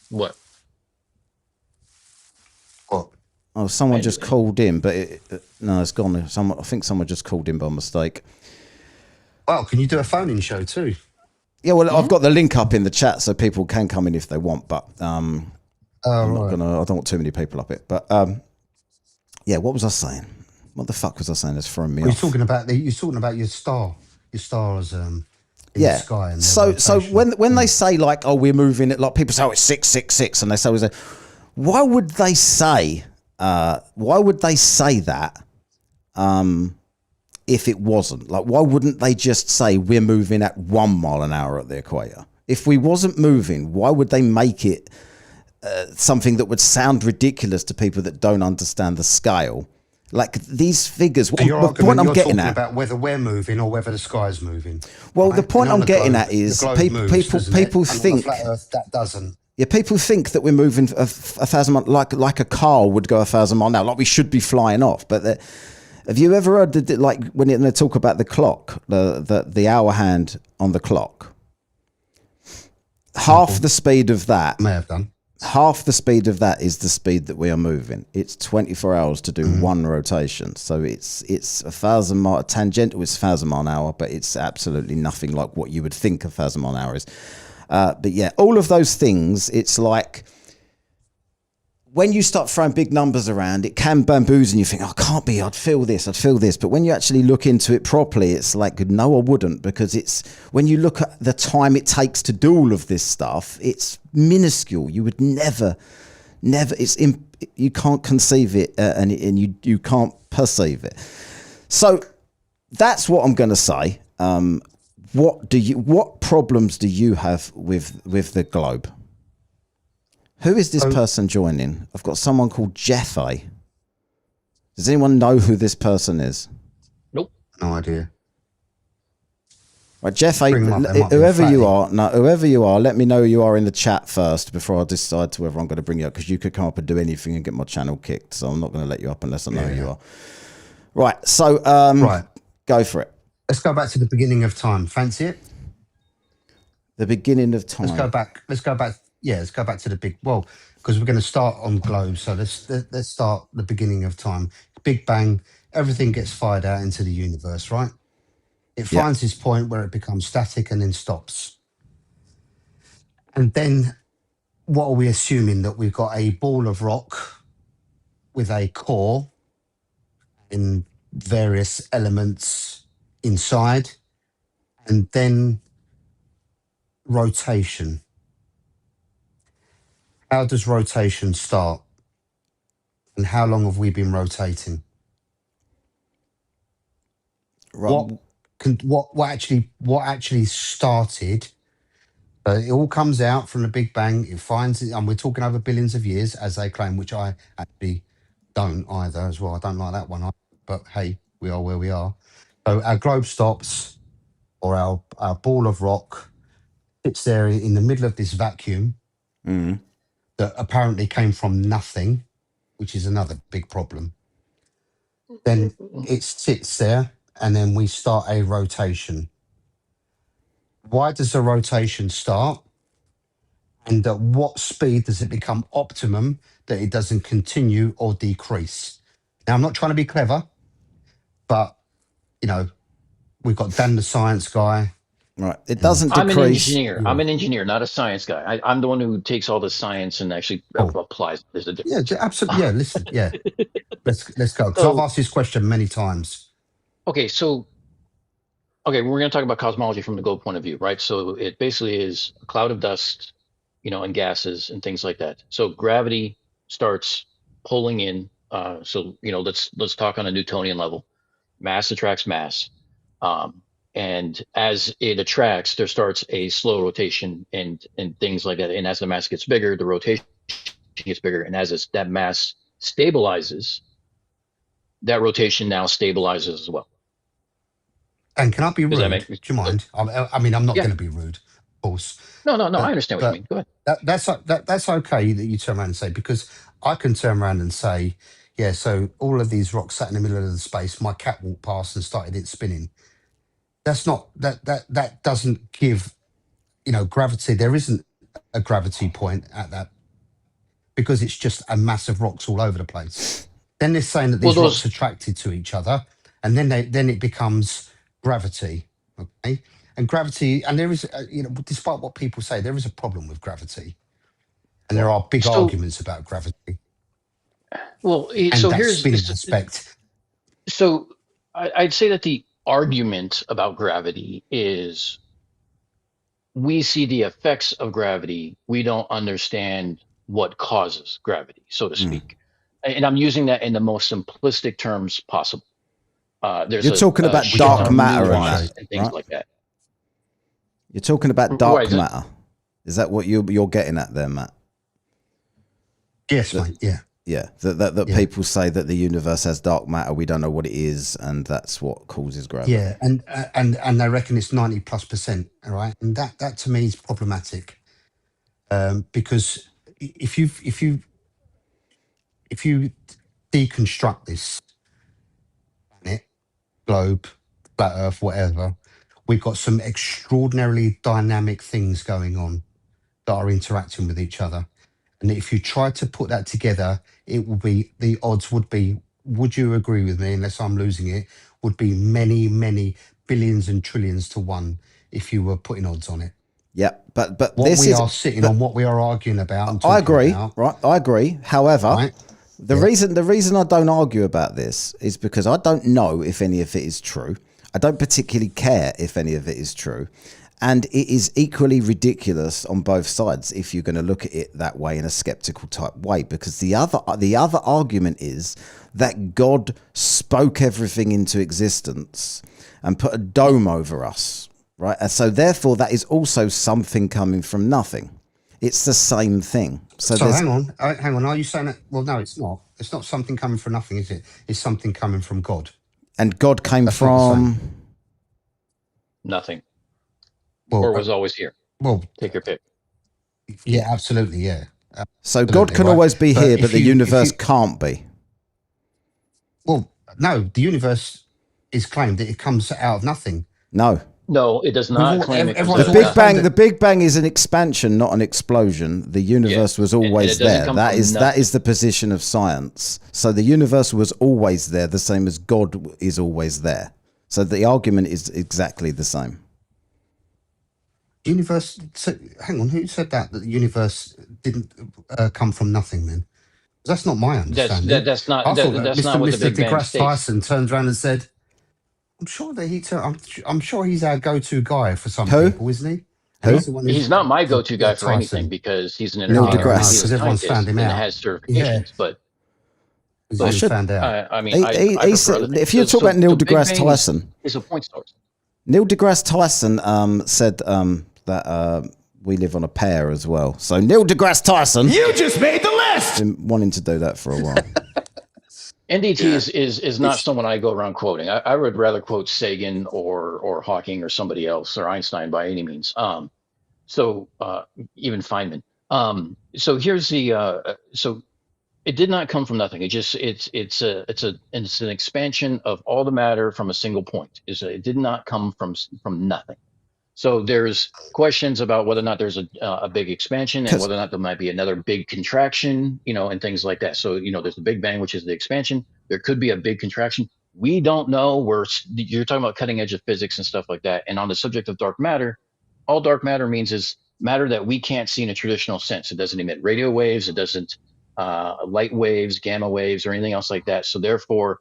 What? What? Oh, someone just called in, but no, it's gone. I think someone just called in by mistake. Well, can you do a phone-in show too? Yeah, well, I've got the link up in the chat, so people can come in if they want. But I'm not gonna. I don't want too many people up it. But yeah, what was I saying? What the fuck was I saying? That's throwing me off. You're talking about your stars. In the sky. And so when they say like, oh, we're moving it, like people say, oh, it's 666, and they say, why would they say that? If it wasn't, like, why wouldn't they just say we're moving at 1 mile an hour at the equator? If we wasn't moving, why would they make it something that would sound ridiculous to people that don't understand the scale? Like these figures, so the point I'm getting at about whether we're moving or whether the sky's moving. Well, right? the point I'm getting at is people think flat Earth, that doesn't. Yeah, people think that we're moving 1,000 miles, like a car would go 1,000 miles an hour, like we should be flying off. But have you ever heard like when they talk about the clock, the hour hand on the clock? Half the speed of that. May have done. Half the speed of that is the speed that we are moving. It's 24 hours to do one rotation. So it's 1,000 mile tangential. It's 1,000 mile an hour, but it's absolutely nothing like what you would think 1,000 mile an hour is. But yeah, all of those things. It's like when you start throwing big numbers around, it can bamboozle and you think, oh, can't be, I'd feel this. But when you actually look into it properly, it's like, no, I wouldn't, because it's, when you look at the time it takes to do all of this stuff, it's minuscule. You would never, you can't conceive it, and you can't perceive it. So that's what I'm going to say. What problems do you have with the globe? Who is this person joining? I've got someone called Jeff A. Does anyone know who this person is? Nope. No idea. Right, Jeff A, whoever you are, let me know who you are in the chat first before I decide to whether I'm going to bring you up, because you could come up and do anything and get my channel kicked. So I'm not going to let you up unless I know who you are. Right. So, go for it. Let's go back to the beginning of time. Fancy it? The beginning of time. Let's go back. Yeah, let's go back to the big. Well, because we're going to start on globe. So let's start the beginning of time. Big Bang. Everything gets fired out into the universe, right? It finds this point where it becomes static and then stops. And then, what are we assuming? That we've got a ball of rock with a core in various elements inside, and then rotation. How does rotation start? And how long have we been rotating? Right. What actually started? It all comes out from the Big Bang. It finds it, and we're talking over billions of years, as they claim, which I actually don't either as well. I don't like that one. But hey, we are where we are. So our globe stops, or our ball of rock sits there in the middle of this vacuum that apparently came from nothing, which is another big problem. Then it sits there, and then we start a rotation. Why does the rotation start? And at what speed does it become optimum that it doesn't continue or decrease? Now, I'm not trying to be clever, but, we've got Dan the science guy. Right. It doesn't decrease. I'm an engineer. I'm an engineer, not a science guy. I'm the one who takes all the science and actually applies. There's a difference. Yeah, absolutely. Yeah, listen. Yeah, let's go. Because I've asked this question many times. Okay, we're going to talk about cosmology from the globe point of view, right? So it basically is a cloud of dust, and gases and things like that. So gravity starts pulling in. Let's talk on a Newtonian level. Mass attracts mass. And as it attracts, there starts a slow rotation and things like that. And as the mass gets bigger, the rotation gets bigger. And as that mass stabilizes, that rotation now stabilizes as well. And can I be rude? Do you mind? I mean, I'm not going to be rude, of course. No. I understand what you mean. Go ahead. That's okay that you turn around and say, because I can turn around and say, yeah, so all of these rocks sat in the middle of the space. My cat walked past and started it spinning. That's not that doesn't give gravity. There isn't a gravity point at that, because it's just a mass of rocks all over the place. Then they're saying that these rocks are attracted to each other, and then it becomes gravity. Okay, and gravity, and there is despite what people say, there is a problem with gravity, and there are big arguments about gravity. Well, and so that here's spinning aspect. So I'd say that the argument about gravity is we see the effects of gravity. We don't understand what causes gravity, so to speak. And I'm using that in the most simplistic terms possible. You're talking about dark matter and things like that. You're talking about dark matter. Is that what you're getting at there, Matt? Yes, mate. Yeah. Yeah, that people say that the universe has dark matter. We don't know what it is, and that's what causes gravity. Yeah, and they reckon it's 90+%. All right, and that to me is problematic, because if you deconstruct this planet, globe, flat Earth, whatever, we've got some extraordinarily dynamic things going on that are interacting with each other. And if you try to put that together, the odds would be, would you agree with me, unless I'm losing it, would be many, many billions and trillions to one if you were putting odds on it. Yeah, but What this we is. are sitting But on, what we are arguing about and I talking agree, about, right? I agree. However, right? the reason I don't argue about this is because I don't know if any of it is true. I don't particularly care if any of it is true. And it is equally ridiculous on both sides if you're going to look at it that way in a skeptical type way, because the other argument is that God spoke everything into existence and put a dome over us, right? And so therefore that is also something coming from nothing. It's the same thing. So hang on. Are you saying that? Well, no, it's not. It's not something coming from nothing, is it? It's something coming from God. and God came That's not the from. same. Nothing. Well, Or was always here. well, Take your pick. yeah, absolutely, yeah. So God can right? always be here, but if the you, universe can't be. well, no, the universe is claimed that it comes out of nothing. No. No, it does not claim it comes everyone's out The of always Big nothing. Bang. The Big Bang is an expansion, not an explosion. The universe was and always it doesn't there. come That from is nothing. the position of science. So the universe was always there, the same as God is always there. So the argument is exactly the same. Universe. So, hang on, who said that the universe didn't come from nothing? Then that's not my understanding. That's I not thought that that's not what the Mr. Big Bang deGrasse states. Tyson turned around and said, "I'm sure that I'm sure he's our go-to guy for some Who? people, isn't he?" And Who? he's the one He's who's not my go-to guy for anything Tyson. because he's an Neil entertainer. No, deGrasse. He's a because everyone's found scientist him and out. has Yeah, certifications, but because I he's should. been found out. I mean, I prefer Said, other things. if you talk about Neil the Big deGrasse Bang Tyson, is a point source. Neil deGrasse Tyson said that we live on a pair as well. So Neil deGrasse Tyson, You just made the list! been wanting to do that for a while. NDT is not someone I go around quoting. I would rather quote Sagan or Hawking or somebody else or Einstein by any means. So even Feynman. So here's the so it did not come from nothing. It's an expansion of all the matter from a single point. It did not come from nothing. So there's questions about whether or not there's a big expansion and whether or not there might be another big contraction, and things like that. So there's the Big Bang, which is the expansion. There could be a big contraction. We don't know. You're talking about cutting edge of physics and stuff like that. And on the subject of dark matter, all dark matter means is matter that we can't see in a traditional sense. It doesn't emit radio waves. It doesn't light waves, gamma waves, or anything else like that. So therefore,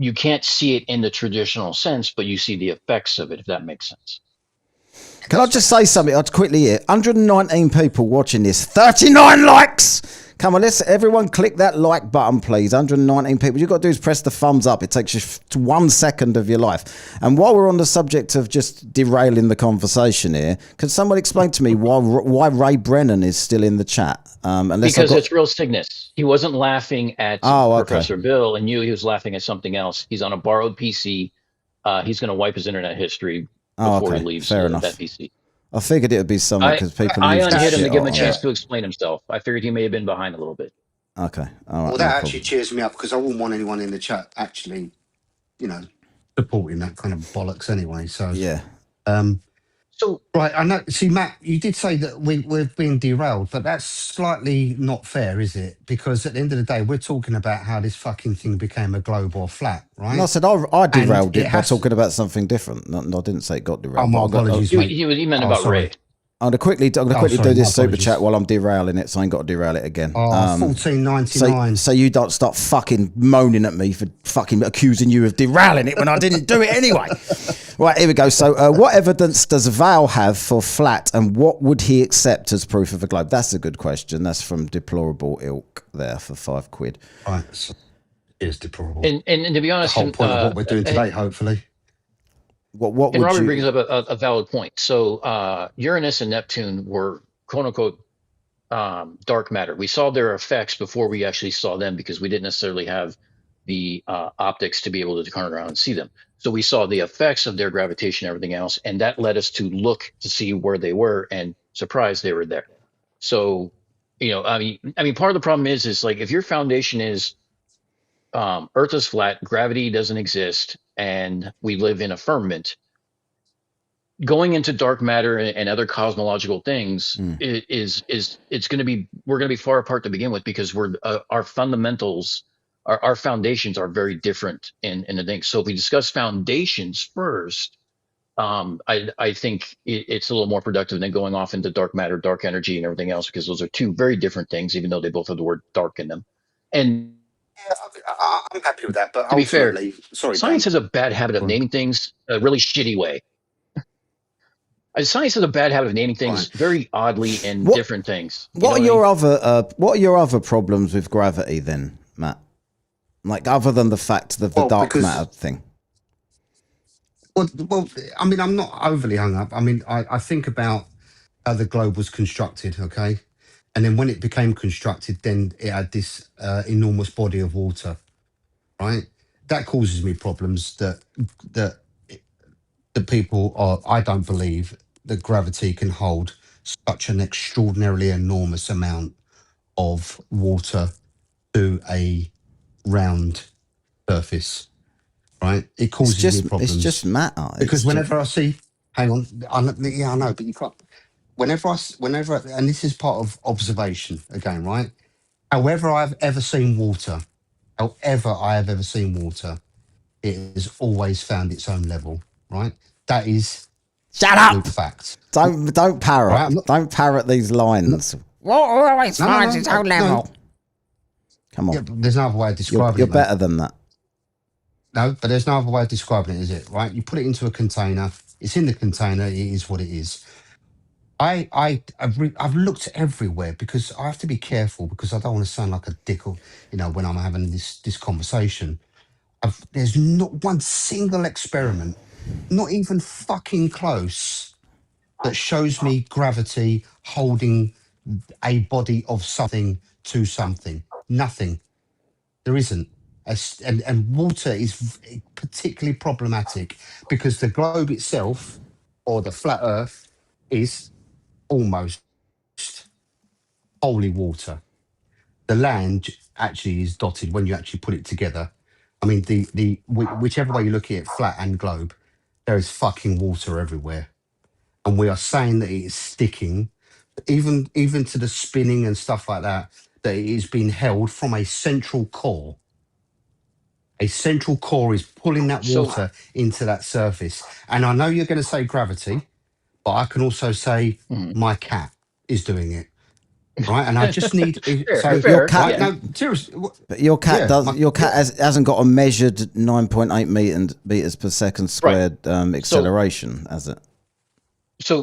you can't see it in the traditional sense, but you see the effects of it, if that makes sense. Can I just say something? I'd quickly here. 119 people watching this. 39 likes. Come on, let's everyone click that like button, please. 119 people. You've got to do is press the thumbs up. It takes you 1 second of your life. And while we're on the subject of just derailing the conversation here, can someone explain to me why Ray Brennan is still in the chat? Because it's real Cygnus. He wasn't laughing at Professor Bill and you. He was laughing at something else. He's on a borrowed PC. He's going to wipe his internet history before he leaves that PC. I figured it would be something because people. I unhit him to give him a chance to explain himself. I figured he may have been behind a little bit. Okay, all right. Well, that actually cheers me up because I wouldn't want anyone in the chat actually, supporting that kind of bollocks anyway. So yeah. So right, I know. See, Matt, you did say that we're being derailed, but that's slightly not fair, is it? Because at the end of the day, we're talking about how this fucking thing became a globe or flat, right? No, I said I derailed it by talking about something different. No, I didn't say it got derailed. Oh, my apologies, mate. He meant about Ray. I'm going to quickly do this super chat while I'm derailing it, so I ain't got to derail it again. $14.99. So you don't start fucking moaning at me for fucking accusing you of derailing it when I didn't do it anyway. Right, here we go. So what evidence does Val have for flat, and what would he accept as proof of a globe? That's a good question. That's from Deplorable Ilk there for £5. Right, so it is deplorable. And to be honest, the whole point of what we're doing today, hopefully. What and would Robert you... brings up a valid point. So Uranus and Neptune were quote unquote dark matter. We saw their effects before we actually saw them because we didn't necessarily have the optics to be able to turn around and see them. So we saw the effects of their gravitation and everything else, and that led us to look to see where they were, and surprise, they were there. So, I mean, part of the problem is like if your foundation is Earth is flat, gravity doesn't exist, and we live in a firmament. Going into dark matter and other cosmological things we're going to be far apart to begin with because our fundamentals, our foundations are very different in the thing. So if we discuss foundations first, I think it's a little more productive than going off into dark matter, dark energy, and everything else, because those are two very different things, even though they both have the word dark in them. And Yeah, I'm happy with that. But to be fair, ultimately, sorry, science Dan. has a bad habit of naming things a really shitty way. Science has a bad habit of naming things Right. very oddly and What different things. what are your other problems with gravity then, Matt? Like other than the fact that the Well, dark because matter thing. well, I mean, I'm not overly hung up. I mean, I think about how the globe was constructed, okay, and then when it became constructed, then it had this enormous body of water, right? That causes me problems. That the people are. I don't believe that gravity can hold such an extraordinarily enormous amount of water to a round surface, right? It causes me It's just problems matter. because whenever I see, hang on, yeah, I know, but you can't. And this is part of observation again, right? However, I've ever seen water, however I have ever seen water, it has always found its own level, right? That is Shut absolute up! fact, Don't right? parrot. Don't parrot these lines. Water always No, no, finds no, its own level. no. Come Yeah, on, but there's no other way of describing you're it, mate. better than that. No, but there's no other way of describing it, is it? Right? You put it into a container. It's in the container. It is what it is. I've looked everywhere because I have to be careful because I don't want to sound like a dick, when I'm having this conversation. There's not one single experiment, not even fucking close, that shows me gravity holding a body of something to something. Nothing. There isn't. And water is particularly problematic because the globe itself, or the flat Earth, is almost wholly water. The land actually is dotted when you actually put it together. I mean, whichever way you look at it, flat and globe, there is fucking water everywhere, and we are saying that it is sticking, even to the spinning and stuff like that. That it is being held from a central core. A central core is pulling that so, water into that surface. And I know you're going to say gravity, but I can also say mm, my cat is doing it, right? And I just need fair, so Your fair, cat, right yeah. no seriously, but your cat yeah, doesn't. Your cat hasn't got a measured 9.8 meters per second Right. squared So, acceleration, has it?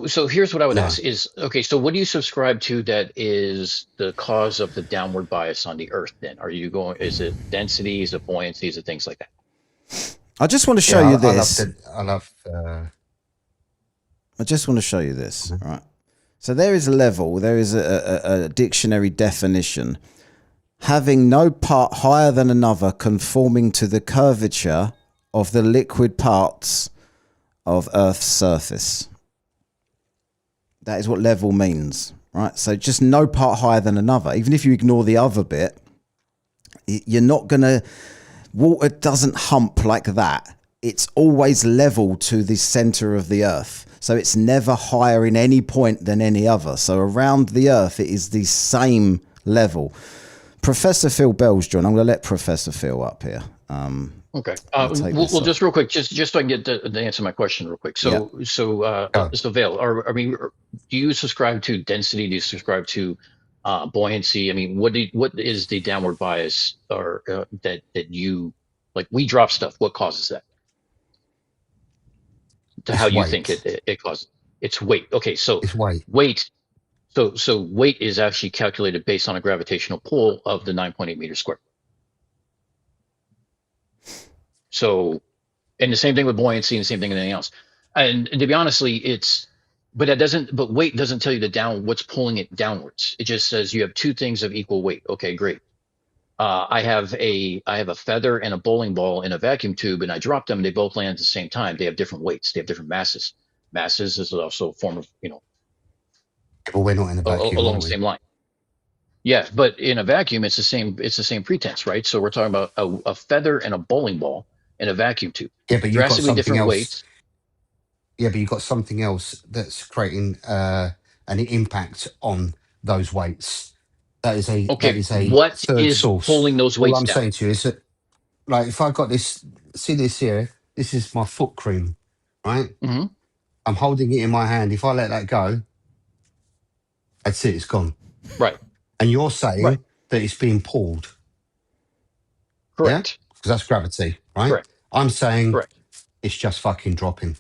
so here's what I would no. ask is, okay, so what do you subscribe to that is the cause of the downward bias on the Earth then? Is it density, is it buoyancy, is it things like that? I just want to show Yeah, you I love this. that. I love. I just want to show you this. Right. So there is a level. There is a dictionary definition. Having no part higher than another conforming to the curvature of the liquid parts of Earth's surface. That is what level means, right? So just no part higher than another. Even if you ignore the other bit, you're not going to... Water doesn't hump like that. It's always level to the center of the Earth. So it's never higher in any point than any other. So around the Earth, it is the same level. Professor Phil Bell's joined. I'm going to let Professor Phil up here. Okay. I'll take Well, this off. just real quick, just so I can get the answer to my question real quick. So, Go. so Vale, I mean, do you subscribe to density? Do you subscribe to buoyancy? I mean, what is the downward bias or that you like? We drop stuff. What causes that? To how It's you think weight. it causes? It's weight. Okay, so It's weight. weight. So weight is actually calculated based on a gravitational pull of the 9.8 meters squared. So, and the same thing with buoyancy and the same thing with anything else. And to be honestly, but weight doesn't tell you what's pulling it downwards. It just says you have two things of equal weight. Okay, great. I have a feather and a bowling ball in a vacuum tube, and I drop them, and they both land at the same time. They have different weights. They have different masses. Masses is also a form of, But we're not in a vacuum, along are the we? same line. Yeah, but in a vacuum, it's the same. It's the same pretense, right? So we're talking about a feather and a bowling ball in a vacuum tube. Yeah, but you've got Drastically something different else. weights. Yeah, but you've got something else that's creating an impact on those weights. That Okay, is a what third is source. pulling those All weights I'm down? saying to you is that, like, if I got this, see this here, this is my foot cream, right? Hmm. I'm holding it in my hand. If I let that go, that's it. It's gone. Right. And you're Right. saying that it's being pulled. Yeah, Correct. because that's gravity, right? Correct. I'm saying Correct. it's just fucking dropping.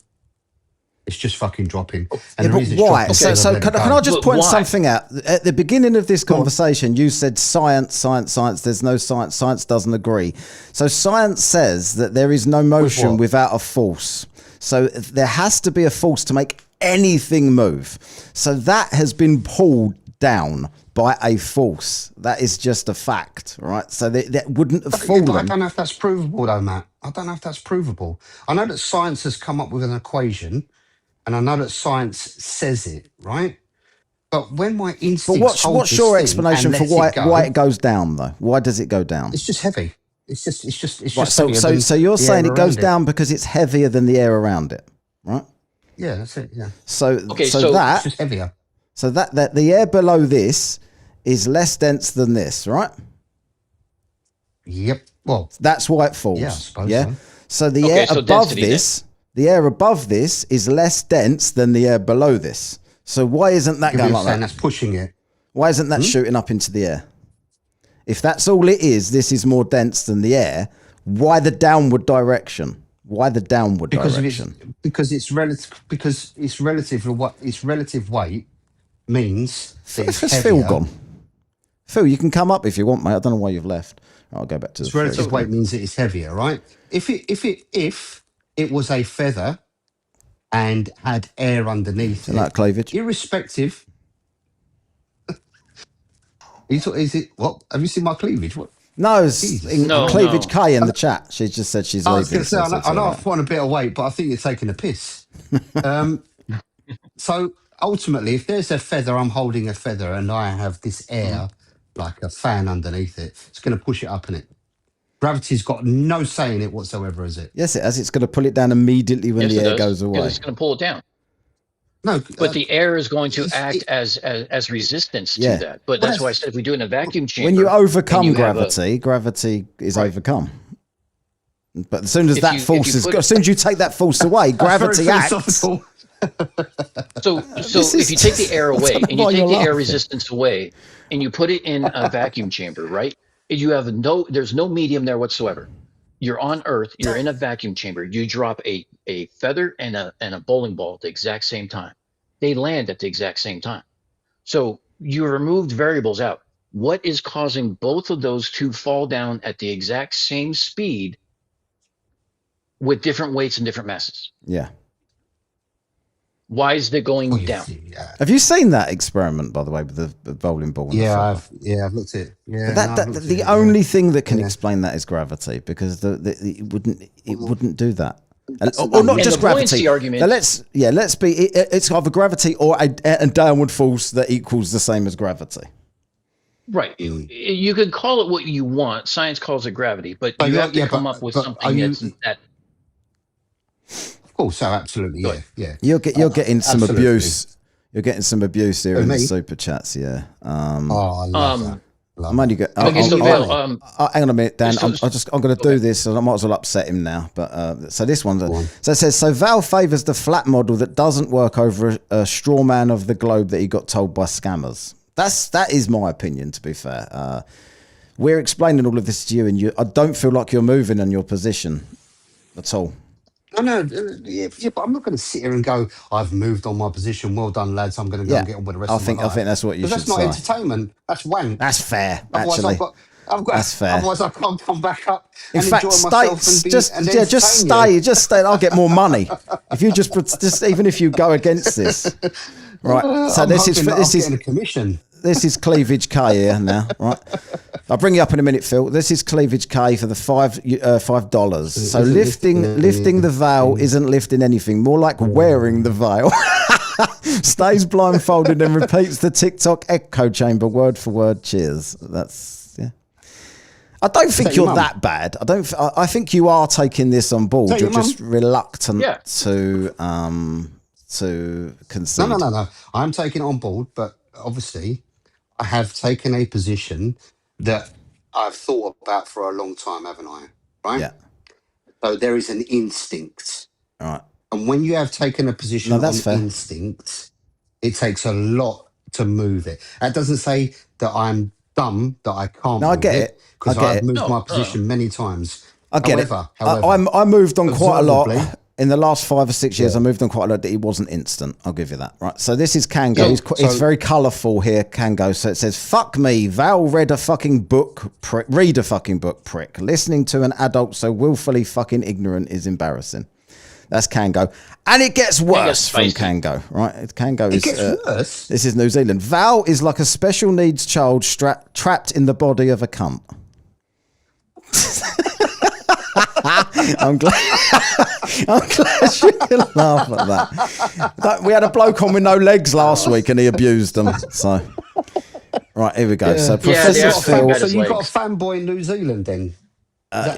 It's just fucking dropping. Oh, And Yeah, the but reason it's why? dropping is Okay. because I've So let can, it can go. I just But point why? something out? At the beginning of this Go on. conversation, you said science, science, science. There's no science. Science doesn't agree. So science says that there is no motion what? without a force. So there has to be a force to make anything move. So that has been pulled down by a force. That is just a fact, right? So that wouldn't have Yeah, but I fallen. don't know if that's provable, though, Matt. I don't know if that's provable. I know that science has come up with an equation, and I know that science says it, right? But when my But instincts hold what's this your thing explanation and for let it why go, it goes down though? Why does it go down? it's just heavy. It's Right. just heavier than So you're the air saying it goes around it. down because it's heavier than the air around it, right? Yeah, that's it. Yeah, So Okay, so so- it's that just heavier. so that the air below this is less dense than this, right? Yep. Well, That's why it falls. yeah, I suppose Yeah. so. So the Okay, air so above density then. this, the air above this is less dense than the air below this. So why isn't that If going you're like saying that? that's pushing it, Why isn't that shooting up into the air? If that's all it is, this is more dense than the air. Why the downward direction? Why the downward direction? because it's relative to what its relative weight means that it's Has Phil heavier. gone? Phil, you can come up if you want, mate. I don't know why you've left. I'll go back to the Its relative free. weight means that it's heavier, right? If it was a feather and had air underneath Like it, cleavage. irrespective. Is it what? Have you seen my cleavage? What? No, it's Jesus. in No, Cleavage no. K in the chat. She just said she's I was leaving. going to say, So I know, it's I all know right. I've put on a bit of weight, but I think you're taking a piss. So ultimately, if there's a feather, I'm holding a feather, and I have this air like a fan underneath it. It's going to push it up in it. Gravity's got no say in it whatsoever, is it? Yes, it has. It's going to pull it down immediately when Yes, the it air does. goes Because away. it's going to pull it down. No, But the air is going to it's- act it- as resistance to Yeah. that. But that's why I said if we do it in a vacuum chamber. When you overcome and you have gravity, gravity is Right. overcome. But as soon as If that you- if force you is, put- as soon as you take that force away, that's very gravity acts. philosophical. So This if is you take the air I away don't know and you why take you're the air laughing. resistance away and you put it in a vacuum chamber, right? You have there's no medium there whatsoever. You're on Earth, you're in a vacuum chamber. You drop a feather and a bowling ball at the exact same time. They land at the exact same time. So you removed variables out. What is causing both of those to fall down at the exact same speed with different weights and different masses? Yeah. Why is it going Oh, down? yeah, Have you seen that experiment, by the way, with the bowling ball? And the feather? I've looked at it. Yeah, But no, I've that looked at the it, only thing that can Yeah. explain that is gravity, because it wouldn't do that. That's the Or not one. just And the gravity. buoyancy argument- Now let's be. It's either gravity or a downward force that equals the same as gravity. Right. You could call it what you want. Science calls it gravity, but you you're- have to yeah, come but- up with but are something you- that's that. Of course, so absolutely, Go yeah, ahead. yeah. You're getting some absolutely. abuse. You're getting some abuse here Who, in the me? super chats. Yeah. Oh, I love that. Love I'm only that. go- Okay, so I'll- Vale, hang on a minute, Dan. just- I'm going to do okay. this, and I might as well upset him now. But so this one, on. so it says, so Val favours the flat model that doesn't work over a straw man of the globe that he got told by scammers. That is my opinion. To be fair, we're explaining all of this to you, and I don't feel like you're moving on your position at all. No, yeah, but I'm not going to sit here and go, I've moved on my position. Well done, lads. I'm going to go Yeah, and get on with the rest I of think my life. that's what you 'Cause should that's not say. entertainment. That's wank. That's fair, Otherwise, actually. I've got. That's fair. Otherwise, I can't come back up In and fact, enjoy stay. myself and be Just and just stay. I'll get more money if you just even if you go against this. Right. So I'm this is hoping that this I'm is getting a commission. this is Cleavage K here now, right? I'll bring you up in a minute, Phil. This is Cleavage K for the $5. So lifting the veil isn't lifting anything, more like wearing the veil. Stays blindfolded and repeats the TikTok echo chamber word for word. Cheers. That's yeah. I don't think that your you're mum? that bad. I think you are taking this on board. that You're your just reluctant Yeah. to concede. No. I'm taking it on board, but obviously, I have taken a position that I've thought about for a long time, haven't I? Right. Yeah. So there is an instinct. All right. And when you have taken a No, position that's on fair. instinct, it takes a lot to move it. That doesn't say that I'm dumb, that I can't No, I move get it, it. I because get I've it. moved my No, no. position many times. I get it. However, I moved on quite a observably, lot in the last 5 or 6 years. yeah. I moved on quite a lot. That it wasn't instant. I'll give you that. Right. So this is Kango. Yeah. It's So very colourful here, Kango. So it says, "Fuck me, Val read a fucking book. Read a fucking book, prick. Listening to an adult so willfully fucking ignorant is embarrassing." That's Kango, and it gets worse from spicy. Kango. Right. Kango it is. gets worse. This is New Zealand. Val is like a special needs child trapped in the body of a cunt. I'm glad you can laugh at that. We had a bloke on with no legs last week and he abused them. So, right, here we go. So, Yeah, Professor they asked him Phil. about So his you've got a legs. fanboy in New Zealand then?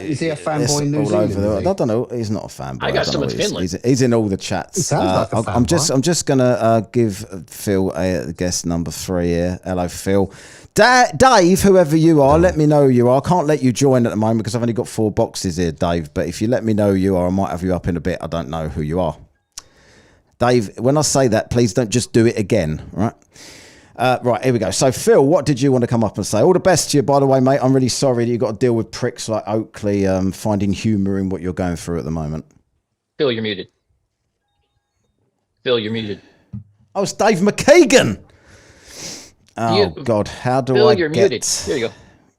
Is he a It's fanboy in New all Zealand? over the Is world. I don't know. He's not a fanboy. I got don't know some in what Finland. he's in all the chats. He sounds like a I'm fanboy. just gonna give Phil a guest number 3 here. Hello, Phil. Dave, whoever you are, let me know who you are. I can't let you join at the moment because I've only got 4 boxes here, Dave. But if you let me know who you are, I might have you up in a bit. I don't know who you are. Dave, when I say that, please don't just do it again, right? Right, here we go. So, Phil, what did you want to come up and say? All the best to you, by the way, mate. I'm really sorry that you've got to deal with pricks like Oakley finding humour in what you're going through at the moment. Phil, you're muted. Phil, you're muted. Oh, it's Dave McKagan. Oh, You- God. How do Phil, I you're get... muted. There you go.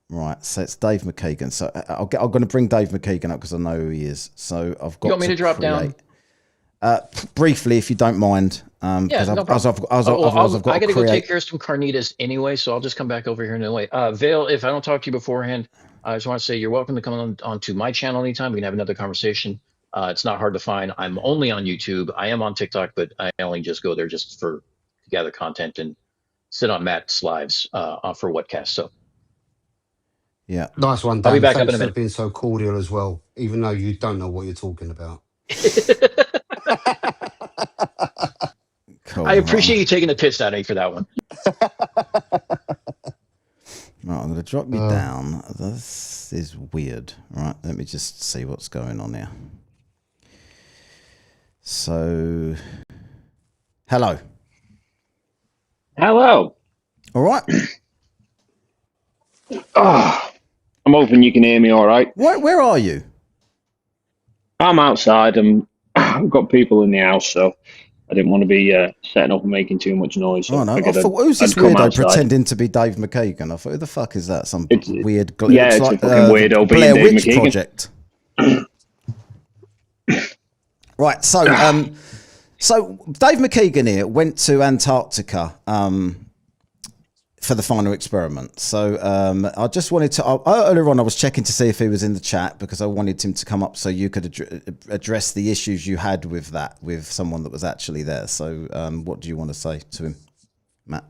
Right, so it's Dave McKagan. So I'm going to bring Dave McKagan up because I know who he is. So I've got You want me to drop down? Briefly, if you don't mind. Yeah, no Otherwise problem. I've got I to got to go create... take care of some carnitas anyway, so I'll just come back over here in a way. Vale, if I don't talk to you beforehand, I just want to say you're welcome to come on to my channel anytime. We can have another conversation. It's not hard to find. I'm only on YouTube. I am on TikTok, but I only just go there just to gather content and sit on Matt's lives for Whatcast. So Yeah. Nice one, I'll be Dan. back up in Thanks a for minute. being so cordial as well, even though you don't know what you're talking about. Cool. I appreciate you taking the piss out of me for that one. Right, I'm going to drop you down. This is weird. Right, let me just see what's going on here. So, hello. Hello. All right. Oh, I'm hoping you can hear me all right. Where are you? I'm outside. I've got people in the house, so I didn't want to be setting up and making too much noise. So Oh no! I figured thought, who's this I'd come weirdo outside. pretending to be Dave McKagan? I thought, who the fuck is that? Some It's- weird. yeah, looks it's a like, fucking weirdo being Blair Dave Witch McKagan. Project. Right. So, so Dave McKagan here went to Antarctica for the final experiment. So I just wanted to earlier on I was checking to see if he was in the chat because I wanted him to come up so you could address the issues you had with that with someone that was actually there. So what do you want to say to him, Matt?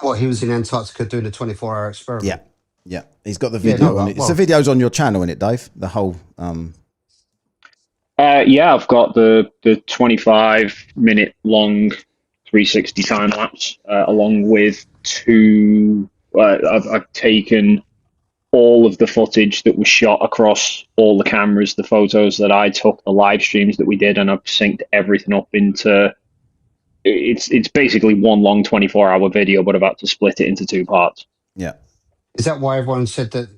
What, he was in Antarctica doing a 24-hour experiment? Yeah, yeah. He's got the Yeah, video no, on it. well- The video's on your channel, isn't it, Dave? The whole. Yeah, I've got the 25-minute long 360 time lapse, along with two. I've taken all of the footage that was shot across all the cameras, the photos that I took, the live streams that we did, and I've synced everything up into. It's basically one long 24-hour video, but I've had to split it into 2 parts. Yeah. Is that why everyone said that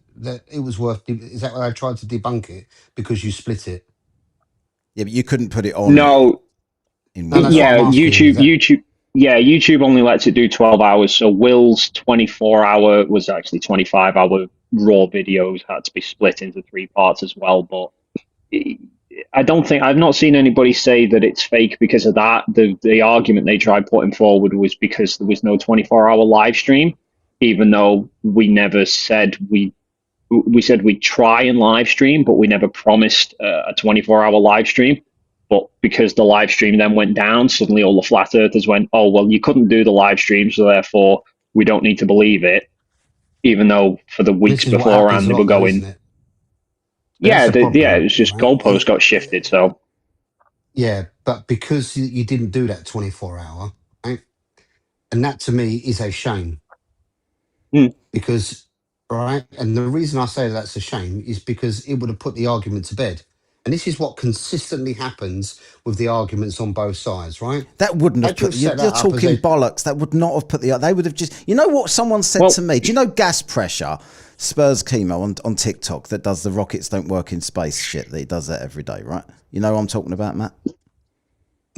it was worth? Is that why I tried to debunk it because you split it? Yeah, but you couldn't put it on. No, In No, one. that's what yeah, I'm asking, is that- YouTube only lets it do 12 hours. So Will's 24-hour was actually 25-hour raw videos had to be split into 3 parts as well. But I've not seen anybody say that it's fake because of that. The argument they tried putting forward was because there was no 24-hour live stream, even though we never said we said we'd try and live stream, but we never promised a 24-hour live stream. But because the live stream then went down, suddenly all the flat earthers went, oh, well, you couldn't do the live stream, so therefore we don't need to believe it, even though for the weeks This is what beforehand happens a they lot were though, going, isn't it? That's the problem, it was just right? goalposts got shifted. So Yeah, but because you didn't do that 24-hour, right? And that to me is a shame. Hmm. Because, right, and the reason I say that's a shame is because it would have put the argument to bed. And this is what consistently happens with the arguments on both sides, right? That wouldn't have Had you put. set You're that up as talking a bollocks. That would not have put the. They would have just. You know what someone said Well, to me? Do you know gas pressure? Spurs Chemo on TikTok that does the rockets don't work in space shit. That he does that every day, right? You know what I'm talking about, Matt?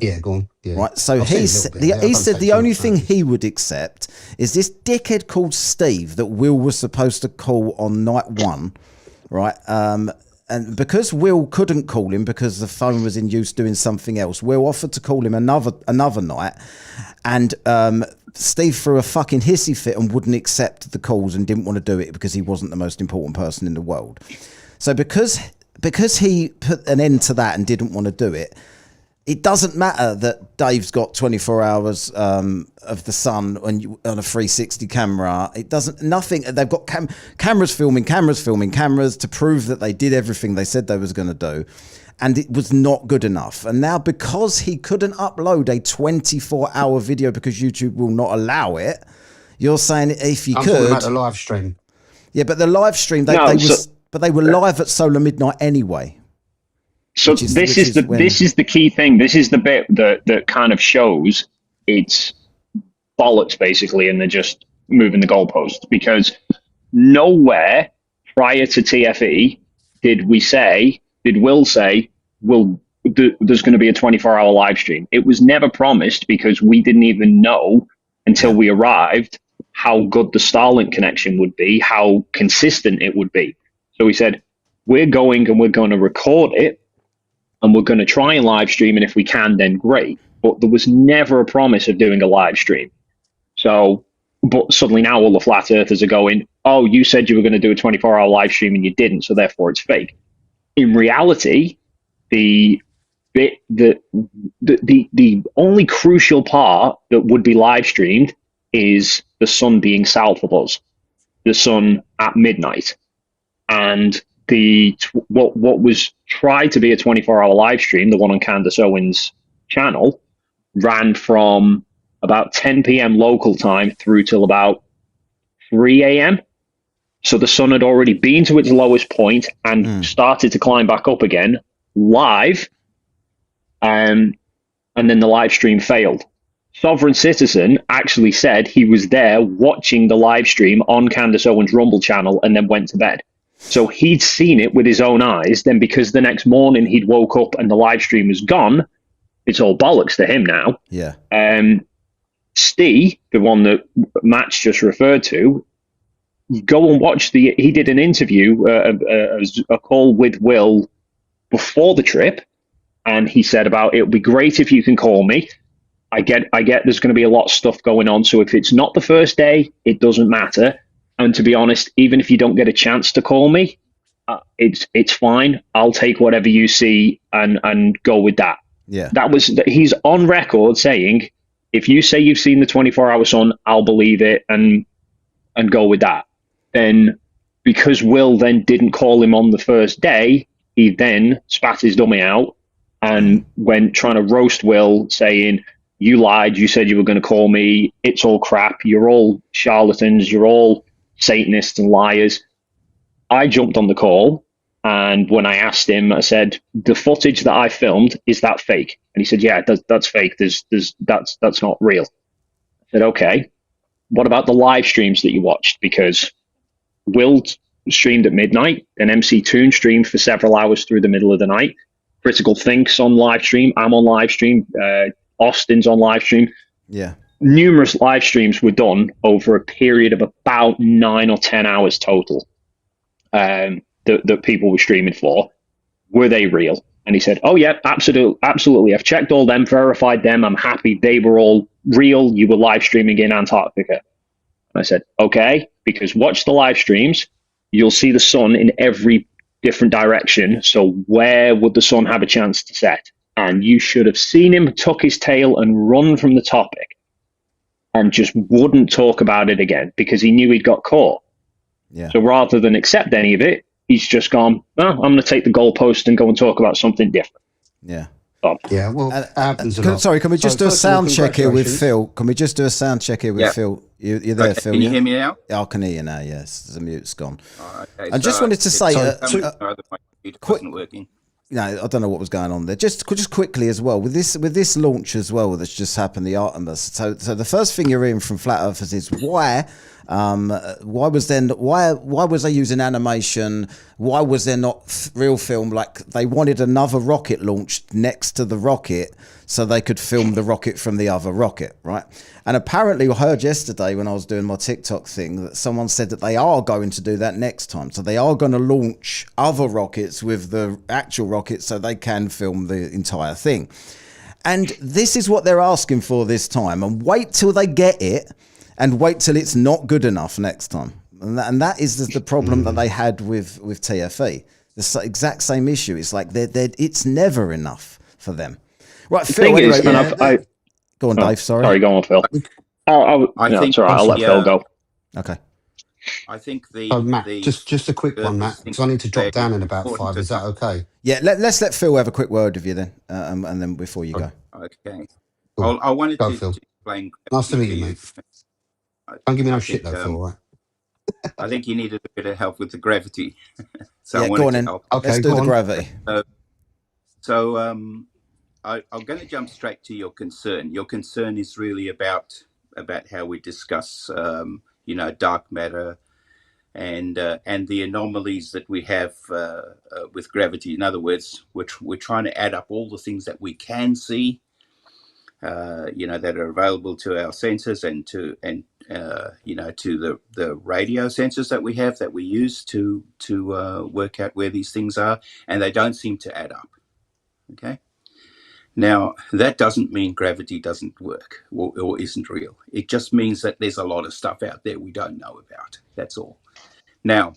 yeah, go on. Yeah. Right. So I've seen a he little bit. I he don't said take the too only much thing notice. he would accept is this dickhead called Steve that Will was supposed to call on night one, right? And because Will couldn't call him because the phone was in use doing something else, Will offered to call him another night, and Steve threw a fucking hissy fit and wouldn't accept the calls and didn't want to do it because he wasn't the most important person in the world. So because he put an end to that and didn't want to do it, it doesn't matter that Dave's got 24 hours of the sun on a 360 camera. It doesn't. Nothing. They've got cameras filming to prove that they did everything they said they was going to do, and it was not good enough. And now because he couldn't upload a 24-hour video because YouTube will not allow it, you're saying if you I'm could. talking about the live stream. Yeah, but the live stream they were live at solar midnight anyway. So this is the key thing. This is the bit that kind of shows it's bollocks basically, and they're just moving the goalposts, because nowhere prior to TFE did Will say, there's going to be a 24-hour live stream. It was never promised because we didn't even know until we arrived how good the Starlink connection would be, how consistent it would be. So we said, we're going to record it, and we're going to try and live stream, and if we can, then great. But there was never a promise of doing a live stream. So, but suddenly now all the flat earthers are going, oh, you said you were going to do a 24-hour live stream and you didn't, so therefore it's fake. In reality, the only crucial part that would be live streamed is the sun being south of us, the sun at midnight. And what was tried to be a 24-hour live stream, the one on Candace Owens' channel, ran from about 10 p.m. local time through till about 3 a.m. So the sun had already been to its lowest point and started to climb back up again live, and then the live stream failed. Sovereign Citizen actually said he was there watching the live stream on Candace Owens' Rumble channel and then went to bed. So he'd seen it with his own eyes. Then because the next morning he'd woke up and the live stream was gone, it's all bollocks to him now. Yeah. Steve, the one that Matt's just referred to, go and watch he did an interview, a call with Will before the trip, and he said about, it would be great if you can call me. I get there's going to be a lot of stuff going on, so if it's not the first day, it doesn't matter. And to be honest, even if you don't get a chance to call me, it's fine. I'll take whatever you see and go with that. Yeah. He's on record saying, if you say you've seen the 24-hour sun, I'll believe it and go with that. Then because Will then didn't call him on the first day, he then spat his dummy out and went trying to roast Will, saying, you lied, you said you were going to call me, it's all crap, you're all charlatans, you're all Satanists and liars. I jumped on the call, and when I asked him, I said, the footage that I filmed, is that fake? And he said, yeah, that's fake. That's not real. I said, okay, what about the live streams that you watched? Because Will streamed at midnight, and MC Toon streamed for several hours through the middle of the night. Critical Think's on live stream. I'm on live stream. Austin's on live stream. Yeah. Numerous live streams were done over a period of about 9 or 10 hours total, that people were streaming for. Were they real? And he said, oh yeah, absolutely. I've checked all them, verified them. I'm happy they were all real. You were live streaming in Antarctica. And I said, okay, because watch the live streams. You'll see the sun in every different direction. So where would the sun have a chance to set? And you should have seen him tuck his tail and run from the topic, and just wouldn't talk about it again because he knew he'd got caught. Yeah. So rather than accept any of it, he's just gone, oh, I'm going to take the goalpost and go and talk about something different. Yeah. Yeah, well, it happens a lot. Sorry, can we just do a first of all, sound check here with congratulations. Phil? Can we just do a sound check here with Yeah. Phil? You're there, Okay, Phil? can you yeah? hear me now? Yeah, I can hear you now, yes. The mute's gone. Oh, okay, I just wanted to say... So- the my computer quick- wasn't working. I don't know what was going on there. Just quickly as well with this launch as well that's just happened, the Artemis. So the first thing you're hearing from flat earthers is why was they using animation? Why was there not real film? Like they wanted another rocket launched next to the rocket so they could film the rocket from the other rocket, right? And apparently I heard yesterday when I was doing my TikTok thing that someone said that they are going to do that next time. So they are going to launch other rockets with the actual rocket so they can film the entire thing. And this is what they're asking for this time. And wait till they get it and wait till it's not good enough next time. And that is the problem that they had with TFE. The exact same issue. It's like it's never enough for them. Right, The Phil, thing anyway, is, man, go on, Dave. Sorry. Sorry, go on, Phil. I think it's all right. I'll let Phil go. Okay. I think So Matt, just a quick one, Matt, because I need to drop down in about 5. Is that okay? Yeah, let's let Phil have a quick word with you then, and then before you go. Okay. Cool. I wanted Go, to Phil. explain. Nice to meet you, mate. Don't give me no I shit think, though, Phil, all right? I think you needed a bit of help with the gravity, so I Yeah, wanted go on to then. help. Okay, Let's do go the on. gravity. So I'm going to jump straight to your concern. Your concern is really about how we discuss, dark matter and the anomalies that we have with gravity. In other words, we're trying to add up all the things that we can see, that are available to our sensors and to the radio sensors that we have that we use to work out where these things are, and they don't seem to add up. Okay. Now, that doesn't mean gravity doesn't work or isn't real. It just means that there's a lot of stuff out there we don't know about. That's all. Now,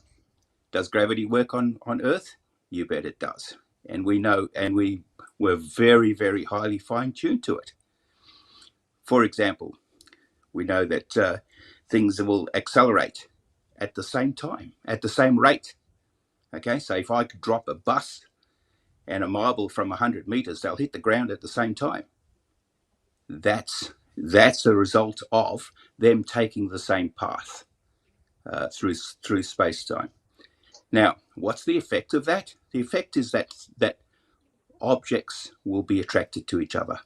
does gravity work on Earth? You bet it does. And we know, and we're very, very highly fine-tuned to it. For example, we know that things will accelerate at the same time, at the same rate. Okay, so if I could drop a bus and a marble from 100 meters, they'll hit the ground at the same time. That's a result of them taking the same path through space-time. Now, what's the effect of that? The effect is that objects will be attracted to each other.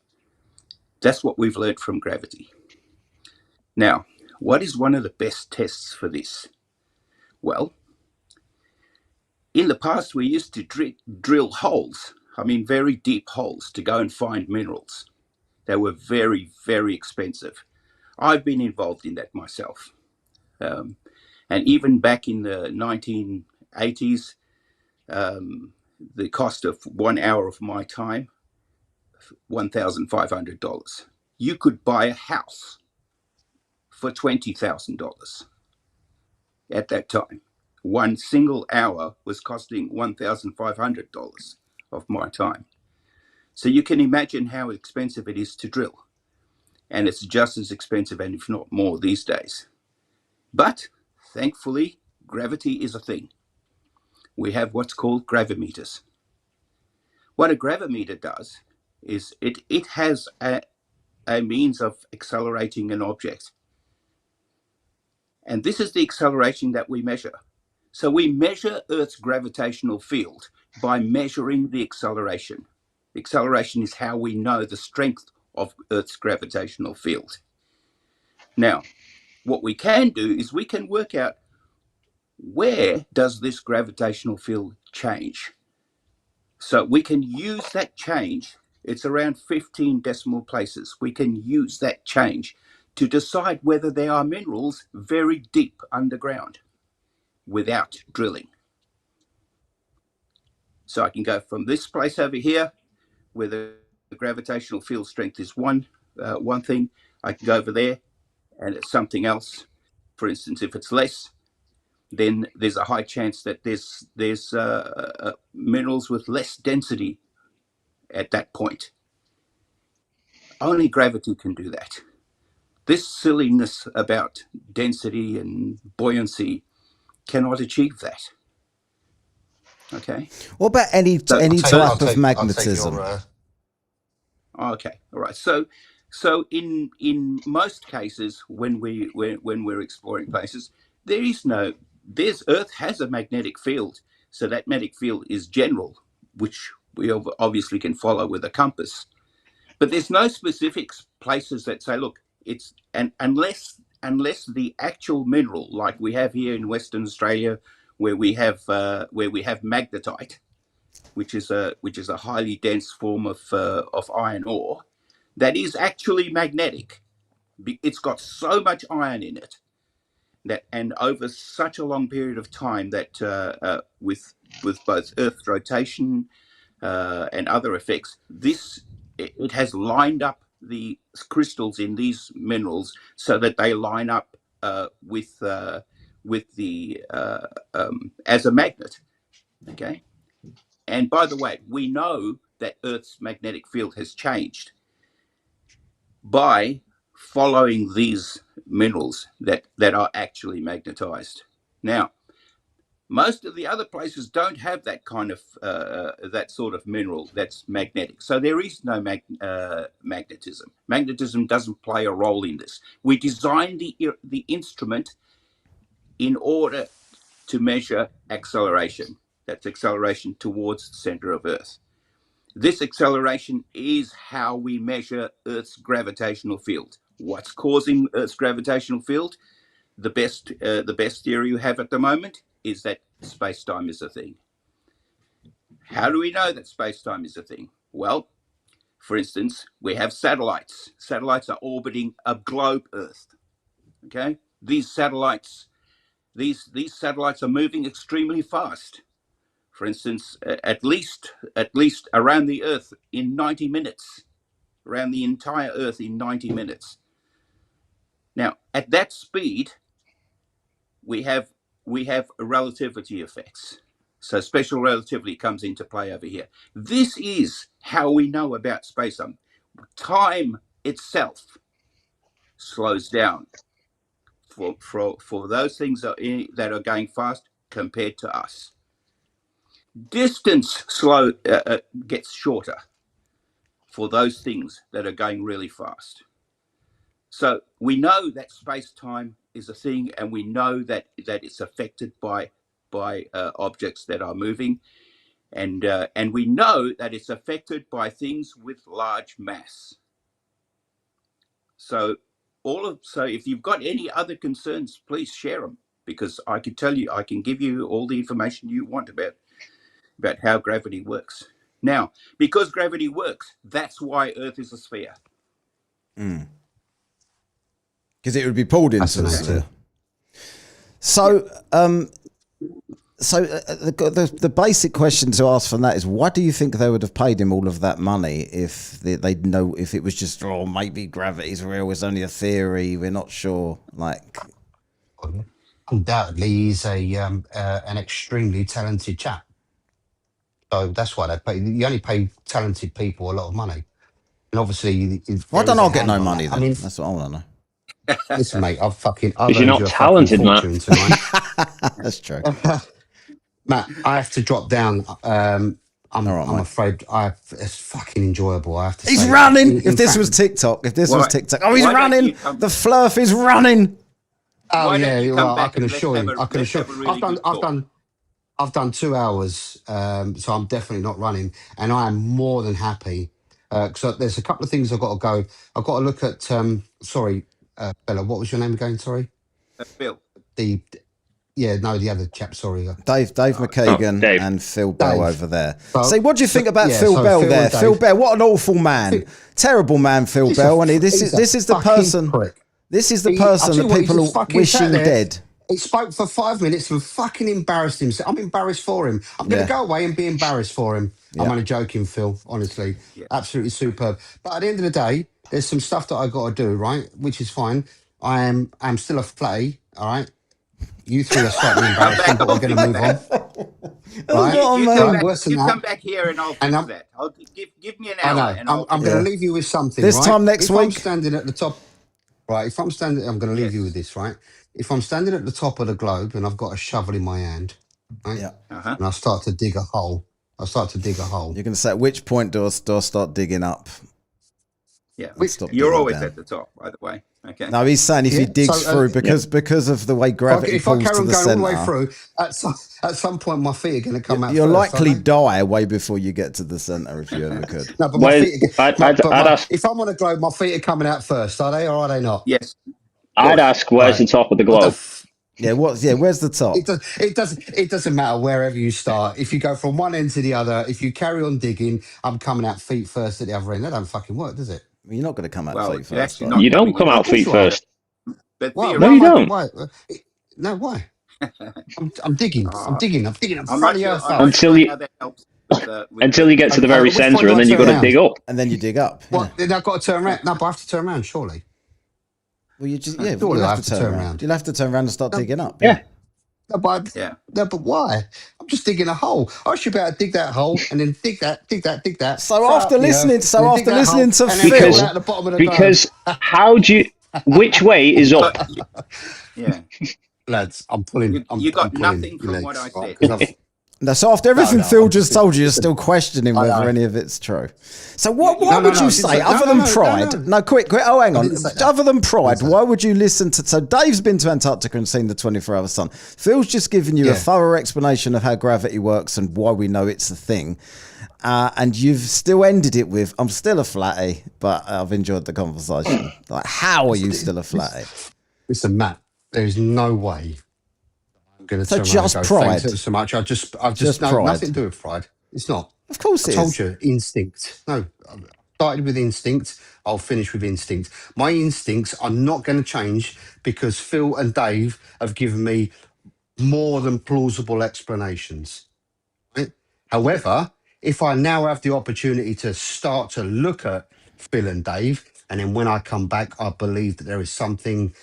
That's what we've learned from gravity. Now, what is one of the best tests for this? Well, in the past, we used to drill holes, very deep holes, to go and find minerals. They were very, very expensive. I've been involved in that myself. And even back in the 1980s, the cost of 1 hour of my time, $1,500. You could buy a house for $20,000 at that time. 1 single hour was costing $1,500 of my time. So you can imagine how expensive it is to drill. And it's just as expensive, and if not more, these days. But thankfully, gravity is a thing. We have what's called gravimeters. What a gravimeter does is it has a means of accelerating an object. And this is the acceleration that we measure. So we measure Earth's gravitational field by measuring the acceleration. The acceleration is how we know the strength of Earth's gravitational field. Now, what we can do is we can work out where does this gravitational field change. So we can use that change. It's around 15 decimal places. We can use that change to decide whether there are minerals very deep underground without drilling. So I can go from this place over here, where the gravitational field strength is one thing. I can go over there, and it's something else. For instance, if it's less, then there's a high chance that there's minerals with less density at that point. Only gravity can do that. This silliness about density and buoyancy cannot achieve that. Okay. What about any type of magnetism? Okay. All right. So in most cases, when we're exploring places, Earth has a magnetic field. So that magnetic field is general, which we obviously can follow with a compass. But there's no specific places that say, look, it's and unless the actual mineral, like we have here in Western Australia, where we have magnetite, which is a highly dense form of iron ore, that is actually magnetic. It's got so much iron in it that, and over such a long period of time, that with both Earth rotation and other effects, it has lined up the crystals in these minerals so that they line up with the as a magnet. Okay. And by the way, we know that Earth's magnetic field has changed by following these minerals that are actually magnetized. Now, most of the other places don't have that kind of that sort of mineral that's magnetic. So there is no magnetism. Magnetism doesn't play a role in this. We designed the instrument in order to measure acceleration. That's acceleration towards the center of Earth. This acceleration is how we measure Earth's gravitational field. What's causing Earth's gravitational field? The best theory you have at the moment is that space-time is a thing. How do we know that space-time is a thing? Well, for instance, we have satellites. Satellites are orbiting a globe Earth. Okay? These satellites are moving extremely fast. For instance, at least around the Earth in 90 minutes, around the entire Earth in 90 minutes. Now, at that speed, we have relativity effects. So special relativity comes into play over here. This is how we know about space-time. Time itself slows down for those things that are going fast compared to us. Distance gets shorter for those things that are going really fast. So we know that space-time is a thing, and we know that it's affected by objects that are moving, and we know that it's affected by things with large mass. So if you've got any other concerns, please share them, because I can give you all the information you want about how gravity works. Now, because gravity works, that's why Earth is a sphere. Because it would be pulled into the sphere. So, the basic question to ask from that is, why do you think they would have paid him all of that money if they'd know, if it was just, oh, maybe gravity's real, it's only a theory, we're not sure, like... Undoubtedly, he's an extremely talented chap. So that's why they pay. You only pay talented people a lot of money. And obviously... Why don't I get no money then? I mean, that's what I want to know. Listen, mate, I've you're earned not you a talented, fucking Matt. fortune tonight. That's true. Matt, I have to drop down. I'm mate. afraid it's fucking enjoyable. I have to He's say. running! If this was TikTok. Oh, he's running! The flurf is running! Oh, yeah, well, I can let's assure have you. a- I can let's assure have a really good talk. I've done 2 hours, so I'm definitely not running, and I am more than happy. So there's a couple of things I've got to go. I've got to look at. Sorry, Bella, what was your name again? Sorry, Bill. the other chap. Sorry, Dave McKagan Dave. and Phil Bell Dave. over there. So- Say, what do you think about yeah, Phil so Bell Phil there? and Dave. Phil Bell, what an awful man. Terrible man, Phil He's Bell. a- And this he's a is the fucking person. prick. This is the I'll person tell you that what, he people just fucking wishing sat there. dead. He spoke for 5 minutes and fucking embarrassed himself. I'm embarrassed for him. I'm going Yeah. to go away and be embarrassed for him. I'm Yeah. only joking, Phil, honestly. Yeah. Absolutely superb. But at the end of the day, there's some stuff that I got to do, right? Which is fine. I'm still a flatty, all right? You three are slightly embarrassing, but we're going to move on. Right? Oh, You man. come back, Worse than you that. come back here and I'll fix And I'm- that. I'll give me an I hour know. and I'll I'm fix going Yeah. to leave you with something, This right? time next if I'm week? standing at the top, right? If I'm standing, I'm going to leave you Yes. with this, right? If I'm standing at the top of the globe and I've got a shovel in my hand, right? Yeah. Uh-huh. And I start to dig a hole. You're going to say, at which point do I start digging up? Yeah, Stop you're digging always down. at the top, by the way. Okay. No, he's saying if he digs through because of the way gravity If I pulls carry to on the going all the way centre, through, at some point my feet are going to come out you'll first, likely aren't die way before you get to the centre if you ever could. they? No, but my Well, feet. I'd ask. If I'm on a globe, my feet are coming out first, are they, or are they not? Yes, of I'd course. ask, where's Right. the top of the What the globe? Yeah, where's the top? It doesn't matter wherever you start. If you go from one end to the other, if you carry on digging, I'm coming out feet first at the other end. That don't fucking work, does it? You're not going to come out Well, feet you're first, actually are not you? You don't coming come in. Of out course feet you are. first. But Why? No, Why you am I? don't. Why? No, why? I'm digging. I'm digging. I'm digging in I'm front not of sure. your I'm not stuff. Until sure you how that helps with until you get to the very At which point centre, do and I then you've turn got to around? dig up. And then you dig up. Yeah. What? Then I've got to turn around. No, but I have to turn around, surely. Well, Surely you'll I have to turn around. You'll have to turn around and start digging up. Yeah. Yeah. No, but why? I'm just digging a hole. I should be able to dig that hole and then dig that. So throw after up the listening, earth, and then dig that hole, to and then Because- fall out the bottom of the globe. Because how do you? Which way is up? Yeah. Lads, I'm pulling. You got I'm pulling nothing your from what legs, I right? said. 'Cause I've- No, so after everything No, Phil I'm just just- told you, you're still questioning I whether know. any of it's true. So what No, would you I say, didn't say- other no, than no, pride? no. Quick. Oh, hang I on. didn't say that. Other than pride, say why would you listen to... So Dave's been to Antarctica and seen the 24-hour sun. Phil's just given you a Yeah. thorough explanation of how gravity works and why we know it's a thing. And you've still ended it with, I'm still a flatty, but I've enjoyed the conversation. Like, how are you still a flatty? Listen, Matt, there is no way I'm going to So turn around just and go, pride. thanks ever so much. I've just no, pride. nothing to do with pride. It's not. Of course I it told is. you, instinct. No, I started with instinct. I'll finish with instinct. My instincts are not going to change because Phil and Dave have given me more than plausible explanations. Right? However, if I now have the opportunity to start to look at Phil and Dave, and then when I come back, I believe that there is something.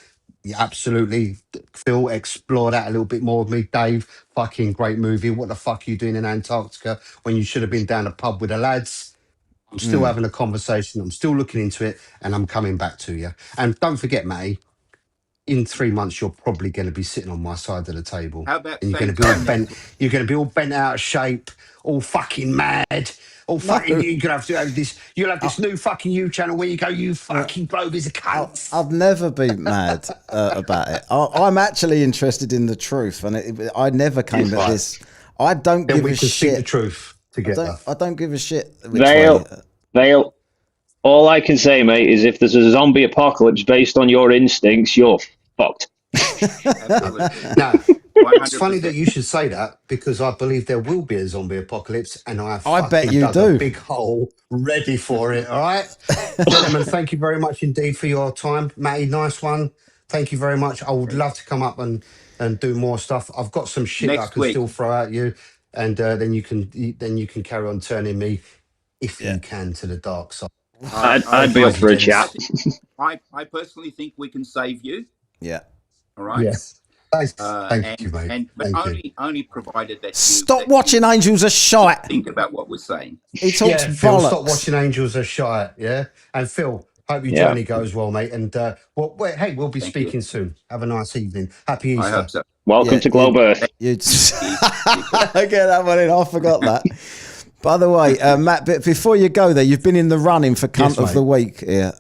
Yeah, absolutely. Phil, explore that a little bit more with me. Dave, fucking great movie. What the fuck are you doing in Antarctica when you should have been down a pub with the lads? I'm still having a conversation. I'm still looking into it, and I'm coming back to you. And don't forget, Matty, in 3 months, you're probably going to be sitting on my side of the table. How about And you're same going to be all time bent. next week? You're going to be all bent out of shape, all fucking mad. All fucking, you're gonna have to have this. You'll have this new fucking you channel where you go, you fucking globe is a cunt. I'd never be mad about it. I'm actually interested in the truth, and I never came at Right. this. I don't Then give we a can speak the shit. truth together. I don't give a shit. Which Vale, way. Vale. All I can say, mate, is if there's a zombie apocalypse based on your instincts, you're fucked. Absolutely. Now, 100%. it's funny that you should say that because I believe there will be a zombie apocalypse, and I I bet fucking you dug do. a big hole ready for it. All right, gentlemen, thank you very much indeed for your time, Matty. Nice one. Thank you very much. I would love to come up and do more stuff. I've got some shit that I Next can week. still throw at you, and then you can carry on turning me if you can to the dark side. I'd be up for a chat. I personally think we can save you. Yeah. All right. Yes. Thanks. Thank you, mate. But Thank you. only provided that you Stop watching Angels of Shite. think about what we're saying. He talks Phil, bollocks. stop watching Angels Are Shy. Yeah, and Phil, hope your Yeah. journey goes well, mate. And hey, we'll be Thank speaking soon. Have a nice evening. Happy Easter. I hope so. Welcome Yeah, to Globe Earth. You'd I get that one in. I forgot that. By the way, Matt, before you go there, you've been in the running for cunt Yes, of mate. the week here.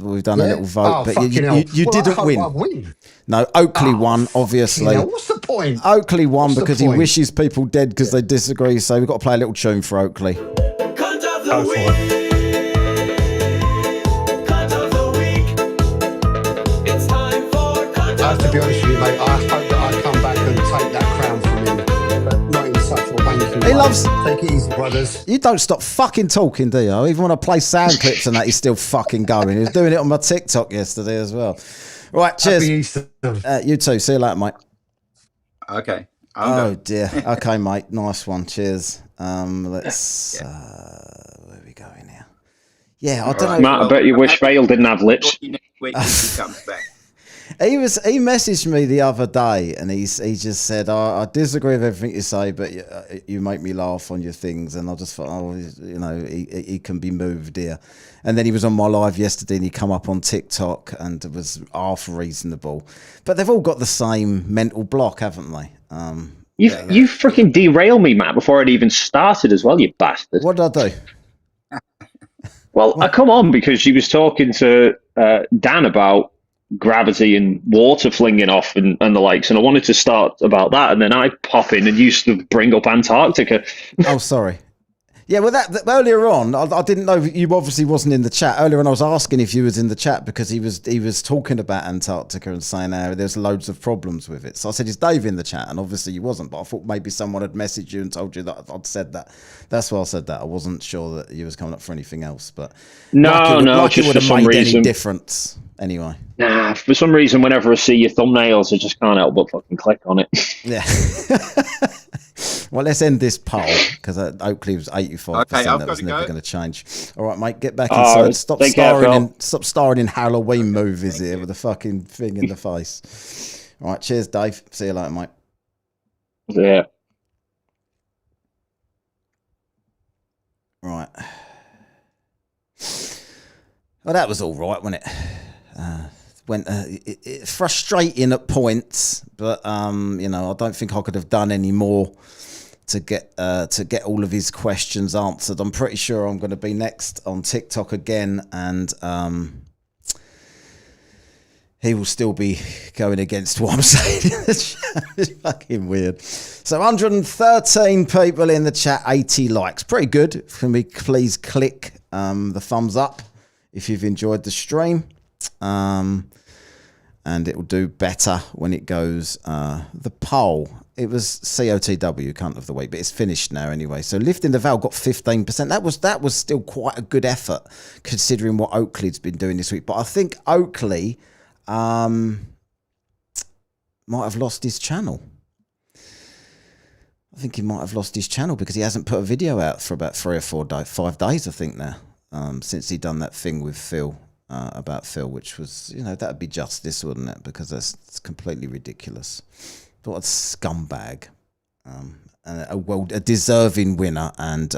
We've done a little vote, Oh, but fucking hell. you Well, I didn't hope win. I win. No, Oakley Oh, won, fucking obviously. hell. What's the point? Oakley won What's the because he point? wishes people dead because they disagree. So we've got to play a little tune for Oakley. Go for it. I have to be honest with you, mate. I hope that I come back and take that crown from him, but not in such a wanking way. loves- Take it easy, brothers. You don't stop fucking talking, do you? Even when I play sound clips and that, he's still fucking going. He was doing it on my TikTok yesterday as well. Right, cheers. Happy Easter. You too. See you later, mate. Okay. Oh dear. Okay, mate. Nice one. Cheers. Let's. Where are we going now? Yeah, I don't know. Matt, I bet you wish Vale didn't have lips. Talk to you next week when he comes back. He messaged me the other day and he just said, I disagree with everything you say, but you make me laugh on your things. And I just thought, he can be moved here. And then he was on my live yesterday and he come up on TikTok and it was half reasonable. But they've all got the same mental block, haven't they? You freaking derailed me, Matt, before I'd even started as well, you bastard. What did I do? Well, I come on because she was talking to Dan about gravity and water flinging off and the likes, and I wanted to start about that, and then I pop in and used to bring up Antarctica. Oh, sorry. Yeah, well, that earlier on, I didn't know you obviously wasn't in the chat. Earlier on, I was asking if you was in the chat because he was talking about Antarctica and saying there's loads of problems with it. So I said, is Dave in the chat? And obviously you wasn't, but I thought maybe someone had messaged you and told you that I'd said that. That's why I said that. I wasn't sure that you was coming up for anything else, but No, like just it would for have some made reason. any difference anyway. Nah, for some reason, whenever I see your thumbnails, I just can't help but fucking click on it. Yeah. Well, let's end this poll because Oakley was 85%. Okay, I've that got was to never go. going to change. All right, mate, get back inside. Stop starring in Halloween movies here with a fucking thing in the face. All right, cheers, Dave. See you later, mate. Yeah. Right. Well, that was all right, wasn't it? It's frustrating at points, but I don't think I could have done any more to get all of his questions answered. I'm pretty sure I'm going to be next on TikTok again, and he will still be going against what I'm saying in the chat. It's fucking weird. So 113 people in the chat, 80 likes. Pretty good. Can we please click the thumbs up if you've enjoyed the stream? And it will do better when it goes the poll. It was COTW, cunt of the week, but it's finished now anyway. So Lifting the Veil got 15%. That was still quite a good effort considering what Oakley's been doing this week. But I think Oakley might have lost his channel. I think he might have lost his channel because he hasn't put a video out for about 5 days, I think now, since he done that thing with Phil. About Phil, which was, that'd be justice, wouldn't it? Because it's completely ridiculous. What a scumbag. A deserving winner. And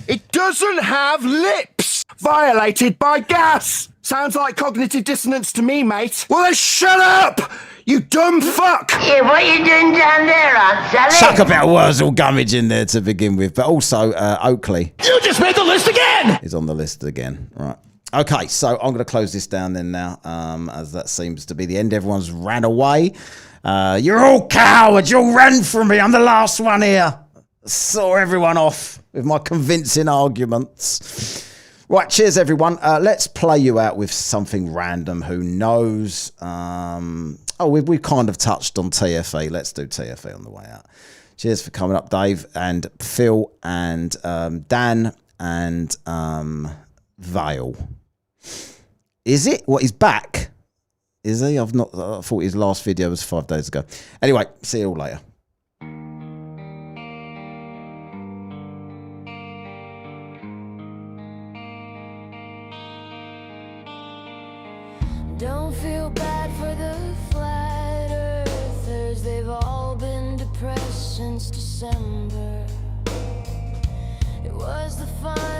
it doesn't have lips. Violated by gas. Sounds like cognitive dissonance to me, mate. Well, then shut up, you dumb fuck. Yeah, what you doing down there, Aunt Sally? chuck a bit of Wurzel Gummidge in there to begin with. But also Oakley. You just made the list again. Is on the list again. Right. Okay, so I'm going to close this down then now, as that seems to be the end. Everyone's ran away. You're all cowards. You all ran from me. I'm the last one here. Saw everyone off with my convincing arguments. Right, cheers, everyone. Let's play you out with something random. Who knows? We've kind of touched on TFA. Let's do TFA on the way out. Cheers for coming up, Dave and Phil and Dan and Vale. Is it? What, he's back? Is he? I thought his last video was 5 days ago. Anyway, see you all later. Don't feel bad for the flat earthers. They've all been depressed since December. It was the fun